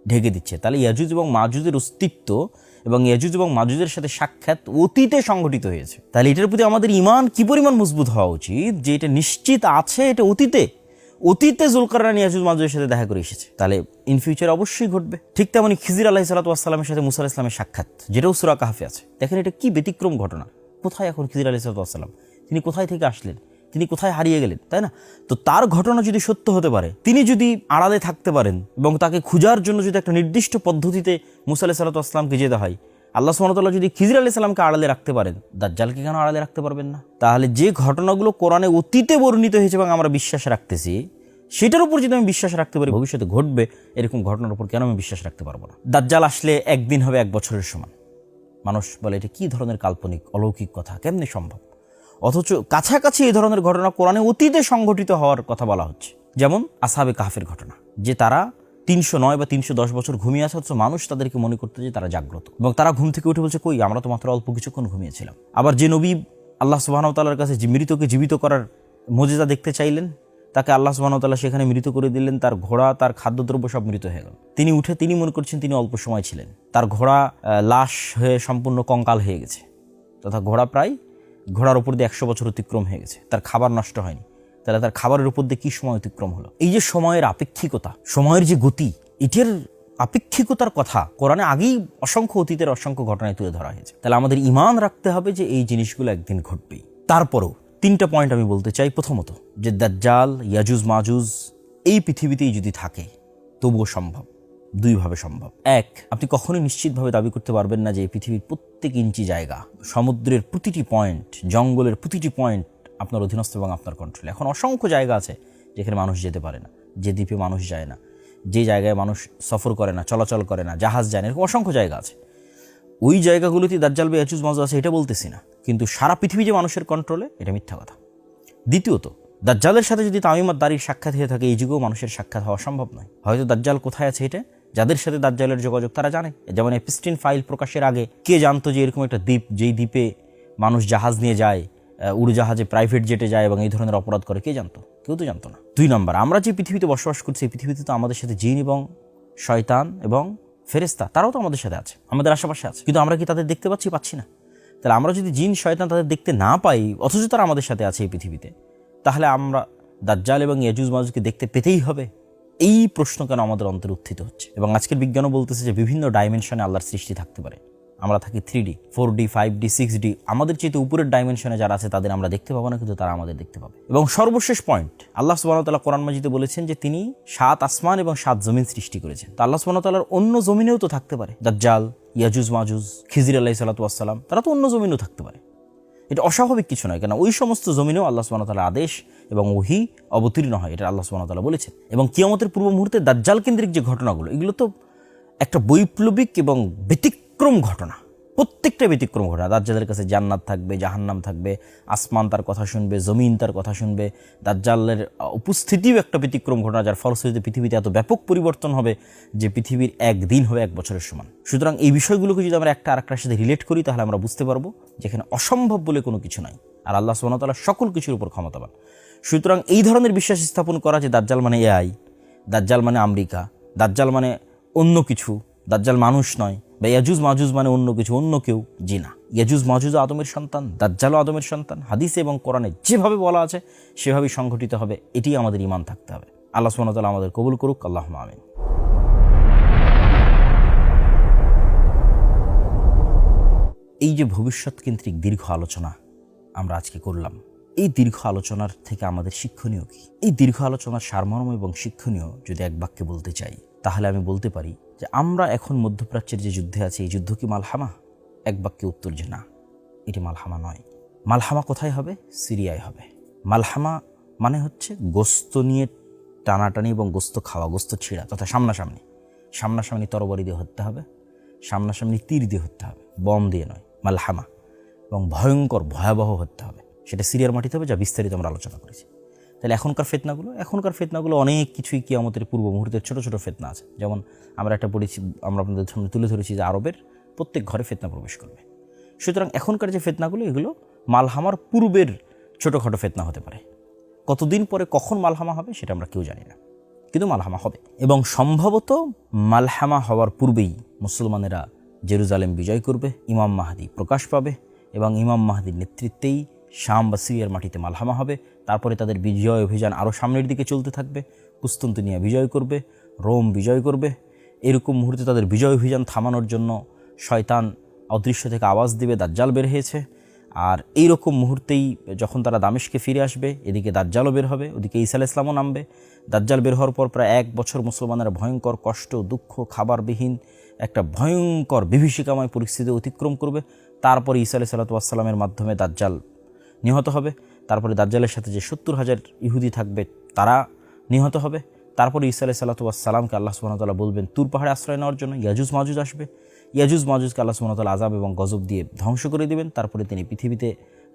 ঢেকে দিচ্ছে, তাহলে ইয়াজুজ এবং মাজুজের অস্তিত্ব এবং ইয়াজুজ এবং মাজুজের সাথে সাক্ষাৎ অতীতে সংঘটিত হয়েছে। তাহলে এটার প্রতি আমাদের ঈমান কি পরিমাণ মজবুত হওয়া উচিত যে এটা নিশ্চিত আছে, এটা অতীতে জুলকারনাইন ইয়াজুজ মাজুজের সাথে দেখা করে এসেছে, তাহলে ইন ফিউচার অবশ্যই ঘটবে। ঠিক তেমনি খিজির আলাইহিস সালাতু ওয়াস সালামের সাথে মুসা আলাইহিস সালামের সাক্ষাৎ, যেটাও সূরা কাহাফে আছে। দেখেন এটা কি ব্যতিক্রম ঘটনা। কোথায় এখন খিজির আলাইহিস সালাতু ওয়াস সালাম? তিনি কোথায় থেকে আসলেন? তিনি কোথায় হারিয়ে গেলেন, তাই না? তো তার ঘটনা যদি সত্য হতে পারে, তিনি যদি আড়ালে থাকতে পারেন এবং তাকে খোঁজার জন্য যদি একটা নির্দিষ্ট পদ্ধতিতে মুসা আলাইহিস সালাতু ওয়াস সালামকে যেতে হয়, আল্লাহ সুবহানাহু ওয়া তাআলা যদি খিজির আলাইহিস সালামকে আড়ালে রাখতে পারেন, দাজ্জালকে কেন আড়ালে রাখতে পারবেন না? তাহলে যে ঘটনাগুলো কোরআনে অতীতে বর্ণিত হয়েছে এবং আমরা বিশ্বাস রাখতেছি, সেটার উপর যদি আমি বিশ্বাস রাখতে পারি ভবিষ্যতে ঘটবে এরকম ঘটনার উপর, কেন আমি বিশ্বাস রাখতে পারবো না? দাজ্জাল আসলে একদিন হবে 1 বছরের সমান। মানুষ বলে এটা কী ধরনের কাল্পনিক অলৌকিক কথা, কেমনে সম্ভব? অথচ কাছাকাছি এই ধরনের ঘটনা কোরআনে অতীতে সংঘটিত হওয়ার কথা বলা হচ্ছে। যেমন আসহাবে কাহফের ঘটনা, যে তারা 309 বা 310 বছর ঘুমিয়ে আছে, অথচ মানুষ তাদেরকে মনে করতে যে তারা জাগ্রত, এবং তারা ঘুম থেকে উঠে বলছে কই, আমরা তো মাত্র অল্প কিছুক্ষণ ঘুমিয়েছিলাম। আবার যে নবী আল্লাহ সুবহানাহু ওয়া তাআলার কাছে মৃতকে জীবিত করার মুজিজা দেখতে চাইলেন, তাকে আল্লাহ সুবহানাহু ওয়া তাআলা সেখানে মৃত করে দিলেন, তার ঘোড়া, তার খাদ্যদ্রব্য সব মৃত হয়ে গেল। তিনি উঠে তিনি মনে করছেন তিনি অল্প সময় ছিলেন, তার ঘোড়া লাশ হয়ে সম্পূর্ণ কঙ্কাল হয়ে গেছে, তথা ঘোড়ার উপর দিয়ে 100 বছর অতিক্রম হয়ে গেছে, তার খাবার নষ্ট হয়নি। তাহলে তার খাবারের উপর দিয়ে কী সময় অতিক্রম হলো? এই যে সময়ের আপেক্ষিকতা, সময়ের যে গতি, এটির আপেক্ষিকতার কথা কোরআনে আগেই অসংখ্য অতীতের অসংখ্য ঘটনায় তুলে ধরা হয়েছে। তাহলে আমাদের ঈমান রাখতে হবে যে এই জিনিসগুলো একদিন ঘটবেই। তারপরও 3টা পয়েন্ট আমি বলতে চাই। প্রথমত, যে দাজ্জাল, ইয়াজুজ মাজুজ এই পৃথিবীতেই যদি থাকে তবুও সম্ভব, 2 ভাবে সম্ভব। 1, আপনি কখনোই নিশ্চিতভাবে দাবি করতে পারবেন না যে এই পৃথিবীর প্রত্যেক ইঞ্চি জায়গা, সমুদ্রের প্রতিটি পয়েন্ট, জঙ্গলের প্রতিটি পয়েন্ট আপনার অধীনস্থ এবং আপনার কন্ট্রোলে। এখন অসংখ্য জায়গা আছে যেখানে মানুষ যেতে পারে না, যে দ্বীপে মানুষ যায় না, যে জায়গায় মানুষ সফর করে না, চলাচল করে না, জাহাজ যায় না, এরকম অসংখ্য জায়গা আছে। ওই জায়গাগুলোতে দাজ্জাল বা ইয়াজুজ মাজুজ আছে এটা বলতেছি না, কিন্তু সারা পৃথিবী যে মানুষের কন্ট্রোলে, এটা মিথ্যা কথা। দ্বিতীয়ত, দাজ্জালের সাথে যদি তামিম আদ-দারির সাক্ষাৎ হয়ে থাকে, এই যুগেও মানুষের সাক্ষাৎ হওয়া সম্ভব নয়। হয়তো দাজ্জাল কোথায় আছে এটা যাদের সাথে দাজ্জালের যোগাযোগ তারা জানে। যেমন এপিস্টিন ফাইল প্রকাশের আগে কে জানতো যে এরকম একটা দ্বীপ, যেই দ্বীপে মানুষ জাহাজ নিয়ে যায়, উড়োজাহাজে, প্রাইভেট জেটে যায় এবং এই ধরনের অপরাধ করে, কে জানতো? কেউ তো জানতো না। 2 নম্বর, আমরা যে পৃথিবীতে বসবাস করছি, এই পৃথিবীতে তো আমাদের সাথে জিন এবং শয়তান এবং ফেরেশতা, তারাও তো আমাদের সাথে আছে, আমাদের আশেপাশে আছে, কিন্তু আমরা কি তাদের দেখতে পাচ্ছি না? তাহলে আমরা যদি জিন শয়তান তাদের দেখতে না পাই, অথচ তারা আমাদের সাথে আছে এই পৃথিবীতে, তাহলে আমরা দাজ্জাল এবং ইয়াজুজ মাজুজকে দেখতে পেতেই হবে? এই প্রশ্ন কেন আমাদের অন্তরে উত্থিত হচ্ছে? এবং আজকের বিজ্ঞানও বলতেছে যে বিভিন্ন ডাইমেনশনে আল্লাহর সৃষ্টি থাকতে পারে। আমরা থাকি 3D, 4D, 5D, 6D, আমাদের চেয়ে উপরের ডাইমেনশনে যারা আছে তাদের আমরা দেখতে পাবো না, কিন্তু তারা আমাদের দেখতে পাবে। এবং সর্বশেষ পয়েন্ট, আল্লাহ সুবহানাহু ওয়া তাআলা কোরআন মাজিদে বলেছেন যে তিনি 7 আসমান এবং 7 জমিন সৃষ্টি করেছেন। তো আল্লাহ সুবহানাহু ওয়া তাআলার অন্য জমিনেও তো থাকতে পারে দাজ্জাল, ইয়াজুজ মাজুজ, খিজির আলাইহিস সালাতু ওয়াস সালাম, তারা তো অন্য জমিনেও থাকতে পারে। এটা অস্বাভাবিক কিছু নয়, কেন ওই সমস্ত জমিনেও আল্লাহ সুবহানাহু ওয়া তাআলার আদেশ এবং ওহী অবতীর্ণ হয়, এটা আল্লাহ সুবহানাহু ওয়া তাআলা বলেছেন। এবং কিয়ামতের পূর্ব মুহূর্তে দাজ্জাল কেন্দ্রিক যে ঘটনাগুলো, এগুলো তো একটা বৈপ্লবিক এবং ব্যতিক্রম ঘটনা, প্রত্যেকটা ব্যতিক্রম ঘটনা। দাজ্জালের কাছে জান্নাত থাকবে, জাহান্নাম থাকবে, আসমান তার কথা শুনবে, জমিন তার কথা শুনবে। দাজ্জালের উপস্থিতিও একটা ব্যতিক্রম ঘটনা, যার ফলশ্রুতিতে পৃথিবীতে এত ব্যাপক পরিবর্তন হবে যে পৃথিবীর 1 দিন হবে 1 বছরের সমান। সুতরাং এই বিষয়গুলোকে যদি আমরা একটা আরেকটার সাথে রিলেট করি, তাহলে আমরা বুঝতে পারবো যেখানে অসম্ভব বলে কোনো কিছু নাই, আর আল্লাহ সুবহানাহু ওয়া তাআলা সকল কিছুর উপর ক্ষমতাবান। সুতরাং এই ধরনের বিশ্বাস স্থাপন করা যে দাজ্জাল মানে AI, দাজ্জাল মানে আমেরিকা, দাজ্জাল মানে অন্য কিছু, দাজ্জাল মানুষ নয়, বা ইয়াজুজ মাজুজ মানে অন্য কিছু, অন্য কেউ, জি না, ইয়াজুজ মাজুজ আদমের সন্তান, দাজ্জালও আদমের সন্তান। হাদিসে এবং কোরআনে যেভাবে বলা আছে সেভাবেই সংঘটিত হবে, এটি আমাদের ঈমান থাকতে হবে। আল্লাহ সুবহানাহু ওয়া তাআলা আমাদের কবুল করুক, আল্লাহুম্মা আমিন। এই যে ভবিষ্যৎ কেন্দ্রিক দীর্ঘ আলোচনা আমরা আজকে করলাম, এই দীর্ঘ আলোচনার থেকে আমাদের শিক্ষণীয় কি? এই দীর্ঘ আলোচনার সারমর্ম এবং শিক্ষণীয় যদি এক বাক্যে বলতে চাই, তাহলে আমি বলতে পারি যে আমরা এখন মধ্যপ্রাচ্যের যে যুদ্ধে আছি, এই যুদ্ধ কি মালহামা? এক বাক্যে উত্তর যে না, এটি মালহামা নয়। মালহামা কোথায় হবে? সিরিয়ায় হবে। মালহামা মানে হচ্ছে গোস্ত নিয়ে টানাটানি এবং গোস্ত খাওয়া, গোস্ত ছিঁড়া, তথা সামনাসামনি তরবারি দিয়ে হত্যা হবে, সামনাসামনি তীর দিয়ে হত্যা হবে, বম দিয়ে নয়, মালহামা। এবং ভয়ঙ্কর ভয়াবহ হত্যা হবে, সেটা সিরিয়ার মাটিতে হবে, যা বিস্তারিত আমরা আলোচনা করেছি। তাহলে এখনকার ফিতনাগুলো অনেক কিছুই কিয়ামতের পূর্ব মুহূর্তের ছোট ছোট ফিতনা আছে। যেমন আমরা একটা পড়েছি, আমরা আপনাদের সামনে তুলে ধরেছি যে আরবের প্রত্যেক ঘরে ফিতনা প্রবেশ করবে। সুতরাং এখনকার যে ফিতনাগুলো, এগুলো মালহামার পূর্বের ছোটোখাটো ফিতনা হতে পারে। কতদিন পরে কখন মালহামা হবে সেটা আমরা কেউ জানি না, কিন্তু মালহামা হবে। এবং সম্ভবত মালহামা হওয়ার পূর্বেই মুসলমানেরা জেরুজালেম বিজয় করবে, ইমাম মাহদী প্রকাশ পাবে, এবং ইমাম মাহদীর নেতৃত্বেই শাম বা সিরিয়ার মাটিতে মালহামা হবে। তারপরে তাদের বিজয় অভিযান আরও সামনের দিকে চলতে থাকবে, কুস্তুনতুনিয়া বিজয় করবে, রোম বিজয় করবে। এরকম মুহূর্তে তাদের বিজয় অভিযান থামানোর জন্য শয়তান অদৃশ্য থেকে আওয়াজ দিবে, দাজ্জাল বের হয়েছে। আর এইরকম মুহূর্তেই যখন তারা দামেশকে ফিরে আসবে, এদিকে দাজ্জালও বের হবে, ওদিকে ঈসা আলাইহিস সালামও নামবে। দাজ্জাল বের হওয়ার পর প্রায় 1 বছর মুসলমানেরা ভয়ঙ্কর কষ্ট, দুঃখ, খাবারবিহীন, একটা ভয়ঙ্কর বিভীষিকাময় পরিস্থিতি অতিক্রম করবে। তারপরে ঈসা আলাইহিস সালাতু ওয়াস সালামের মাধ্যমে দাজ্জাল নিহত হবে। তারপরে দাজ্জালের সাথে যে 70,000 ইহুদি থাকবে তারা নিহত হবে। তারপরে ঈসা আলাইহিস সালাতু ওয়াস সালামকে আল্লাহ সুবহানাহু ওয়া তাআলা বলবেন তুর পাহাড়ে আশ্রয় নেওয়ার জন্য। ইয়াজুজ মাজুজ আসবে, ইয়াজুজ মাজুজকে আল্লাহ সুবহানাহু ওয়া তাআলা আযাব এবং গজব দিয়ে ধ্বংস করে দিবেন। তারপরে তিনি পৃথিবীতে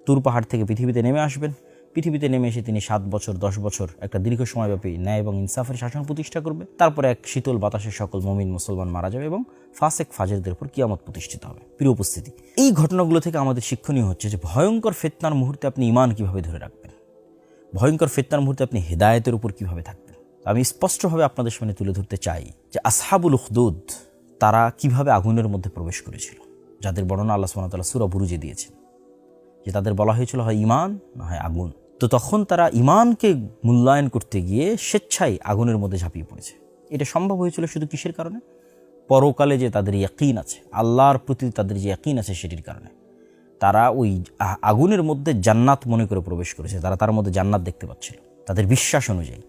তুর পাহাড় থেকে পৃথিবীতে নেমে আসবেন। পৃথিবীতে নেমে এসে তিনি 7 বছর 10 বছর একটা দীর্ঘ সময়ব্যাপী ন্যায় এবং ইনসাফের শাসন প্রতিষ্ঠা করবে। তারপরে এক শীতল বাতাসে সকল মুমিন মুসলমান মারা যাবে এবং ফাসেক ফাজেরদের উপর কিয়ামত প্রতিষ্ঠিত হবে। প্রিয় উপস্থিতি, এই ঘটনাগুলো থেকে আমাদের শিক্ষণীয় হচ্ছে যে ভয়ঙ্কর ফিতনার মুহূর্তে আপনি ঈমান কিভাবে ধরে রাখবেন, ভয়ঙ্কর ফিতনার মুহূর্তে আপনি হিদায়াতের উপর কিভাবে থাকবেন। আমি স্পষ্টভাবে আপনাদের সামনে তুলে ধরতে চাই যে আসহাবুল উখদুদ তারা কিভাবে আগুনের মধ্যে প্রবেশ করেছিল, যাদের বর্ণনা আল্লাহ সুবহানাহু ওয়া তাআলা সূরা বুরুজে দিয়েছেন, যে তাদের বলা হয়েছিল হয় ঈমান না হয় আগুন। তো তখন তারা ঈমানকে মূল্যায়ন করতে গিয়ে স্বেচ্ছায় আগুনের মধ্যে ঝাঁপিয়ে পড়েছে। এটা সম্ভব হয়েছিল শুধু কিসের কারণে? পরকালে যে তাদের ইয়াকিন আছে, আল্লাহর প্রতি তাদের যে ইয়াকিন আছে সেটির কারণে। তারা ওই আগুনের মধ্যে জান্নাত মনে করে প্রবেশ করেছে, তারা তার মধ্যে জান্নাত দেখতে পাচ্ছিল তাদের বিশ্বাস অনুযায়ী।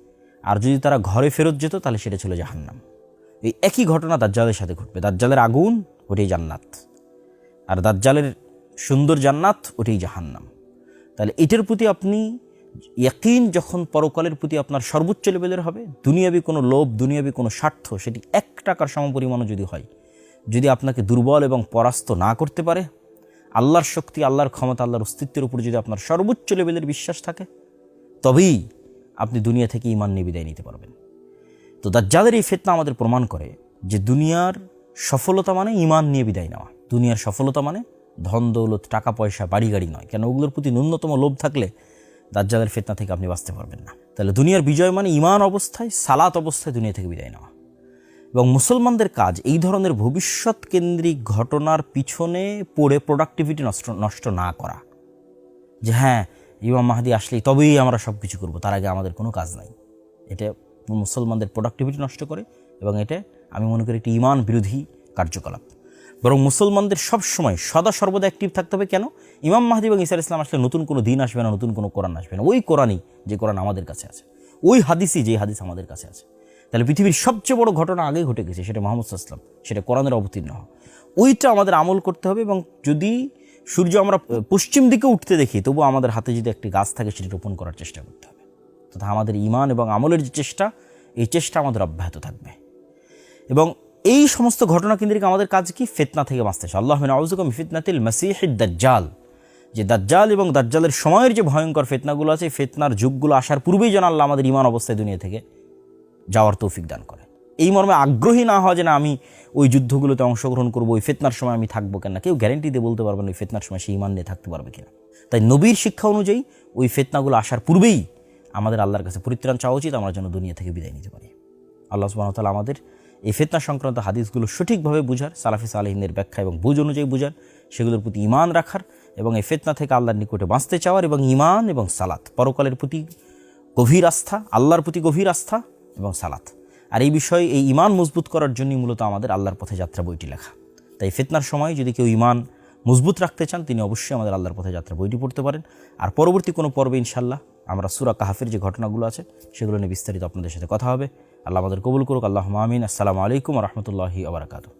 আর যদি তারা ঘরে ফেরত যেত তাহলে সেটা ছিল জাহান্নাম। এই একই ঘটনা দাজ্জালের সাথে ঘটবে। দাজ্জালের আগুন ওটাই জান্নাত, আর দাজ্জালের সুন্দর জান্নাত ওটাই জাহান্নাম। তাহলে এটার প্রতি আপনি ইয়াকিন যখন পরকালের প্রতি আপনার সর্বোচ্চ লেভেলের হবে, দুনিয়াবি কোনো লোভ, দুনিয়াবি কোনো স্বার্থ, সেটি 1 টাকার সমপরিমাণও যদি হয়, যদি আপনাকে দুর্বল এবং পরাস্ত না করতে পারে, আল্লাহর শক্তি, আল্লাহর ক্ষমতা, আল্লাহর অস্তিত্বের উপর যদি আপনার সর্বোচ্চ লেভেলের বিশ্বাস থাকে, তবেই আপনি দুনিয়া থেকে ঈমান নিয়ে বিদায় নিতে পারবেন। তো দাজ্জালের এই ফিতনা আমাদের প্রমাণ করে যে দুনিয়ার সফলতা মানে ঈমান নিয়ে বিদায় নেওয়া। দুনিয়ার সফলতা মানে ধন দৌলত, টাকা পয়সা, বাড়ি গাড়ি নয়। কেন? ওগুলোর প্রতি ন্যূনতম লোভ থাকলে দাজ্জালের ফিতনা থেকে আপনি বাঁচতে পারবেন না। তাহলে দুনিয়ার বিজয় মানে ঈমান অবস্থায়, সালাত অবস্থায় দুনিয়া থেকে বিদায় নেওয়া। এবং মুসলমানদের কাজ এই ধরনের ভবিষ্যৎ কেন্দ্রিক ঘটনার পিছনে পড়ে প্রোডাক্টিভিটি নষ্ট না করা, যে হ্যাঁ ইমাম মাহদি আসলেই তবেই আমরা সব কিছু করবো, তার আগে আমাদের কোনো কাজ নাই। এটা মুসলমানদের প্রোডাক্টিভিটি নষ্ট করে এবং এটা আমি মনে করি একটি ঈমান বিরোধী কার্যকলাপ। বরং মুসলমানদের সবসময় সদা সর্বদা অ্যাক্টিভ থাকতে হবে। কেন? ইমাম মাহদি এবং ঈসা আলাইহিস সালাম আসলে নতুন কোনো দিন আসবে না, নতুন কোনো কোরআন আসবে না। ওই কোরআনই যে কোরআন আমাদের কাছে আছে, ওই হাদিসই যে হাদিস আমাদের কাছে আছে। তাহলে পৃথিবীর সবচেয়ে বড় ঘটনা আগেই ঘটে গেছে, সেটা মুহাম্মদ সাল্লাল্লাহু আলাইহি ওয়াসাল্লাম, সেটা কোরআনের অবতীর্ণ হওয়া। ওইটা আমাদের আমল করতে হবে। এবং যদি সূর্য আমরা পশ্চিম দিকে উঠতে দেখি, তবুও আমাদের হাতে যদি একটি গাছ থাকে সেটি রোপণ করার চেষ্টা করতে হবে। তথা আমাদের ঈমান এবং আমলের যে চেষ্টা, এই চেষ্টা আমাদের অব্যাহত থাকবে। এবং এই সমস্ত ঘটনা কেন্দ্রিক আমাদের কাজ কি? ফিতনা থেকে বাঁচতে চাই। আল্লাহুম্মা নাউযুবিকা মিন ফিতনাতিল মাসীহিদ দাজ্জাল, যে দাজ্জাল এবং দাজ্জালের সময়ের যে ভয়ঙ্কর ফিতনাগুলো আছে, ফিতনার যুগগুলো আসার পূর্বেই যেন আল্লাহ আমাদের ঈমান অবস্থায় দুনিয়া থেকে যাওয়ার তৌফিক দান করে। এই মর্মে আগ্রহী না হয় যে না আমি ওই যুদ্ধগুলোতে অংশগ্রহণ করবো, ওই ফিতনার সময় আমি থাকবো কেন। কেউ গ্যারেন্টি দিয়ে বলতে পারবে না ওই ফিতনার সময় সে ঈমান নিয়ে থাকতে পারবে কিনা। তাই নবীর শিক্ষা অনুযায়ী ওই ফিতনাগুলো আসার পূর্বেই আমাদের আল্লাহর কাছে পরিত্রাণ চাওয়া উচিত, আমরা যেন দুনিয়া থেকে বিদায় নিতে পারি। আল্লাহ সুবহানাহু ওয়া তাআলা আমাদের এই ফিতনা সংক্রান্ত হাদিসগুলো সঠিকভাবে বুঝার, সালাফি সালেহিনদের ব্যাখ্যা এবং বুঝ অনুযায়ী বুঝার, সেগুলোর প্রতি ঈমান রাখার এবং এই ফিতনা থেকে আল্লাহর নিকটে বাঁচতে চাওয়ার, এবং ঈমান এবং সালাত, পরকালের প্রতি গভীর আস্থা, আল্লাহর প্রতি গভীর আস্থা এবং সালাত। আর এই বিষয়ে এই ঈমান মজবুত করার জন্যই মূলত আমাদের আল্লাহর পথে যাত্রা বইটি লেখা। তাই ফিতনার সময় যদি কেউ ঈমান মজবুত রাখতে চান, তিনি অবশ্যই আমাদের আল্লাহর পথে যাত্রা বইটি পড়তে পারেন। আর পরবর্তী কোনো পর্বে ইনশাআল্লাহ আমরা সূরা কাহফের যে ঘটনাগুলো আছে সেগুলো নিয়ে বিস্তারিত আপনাদের সাথে কথা হবে। আল্লাহ আমাদের কবুল করুক। আল্লাহুম্মা আমিন। আসসালামু আলাইকুম ওয়া রাহমাতুল্লাহি ওয়া বারাকাতুহু।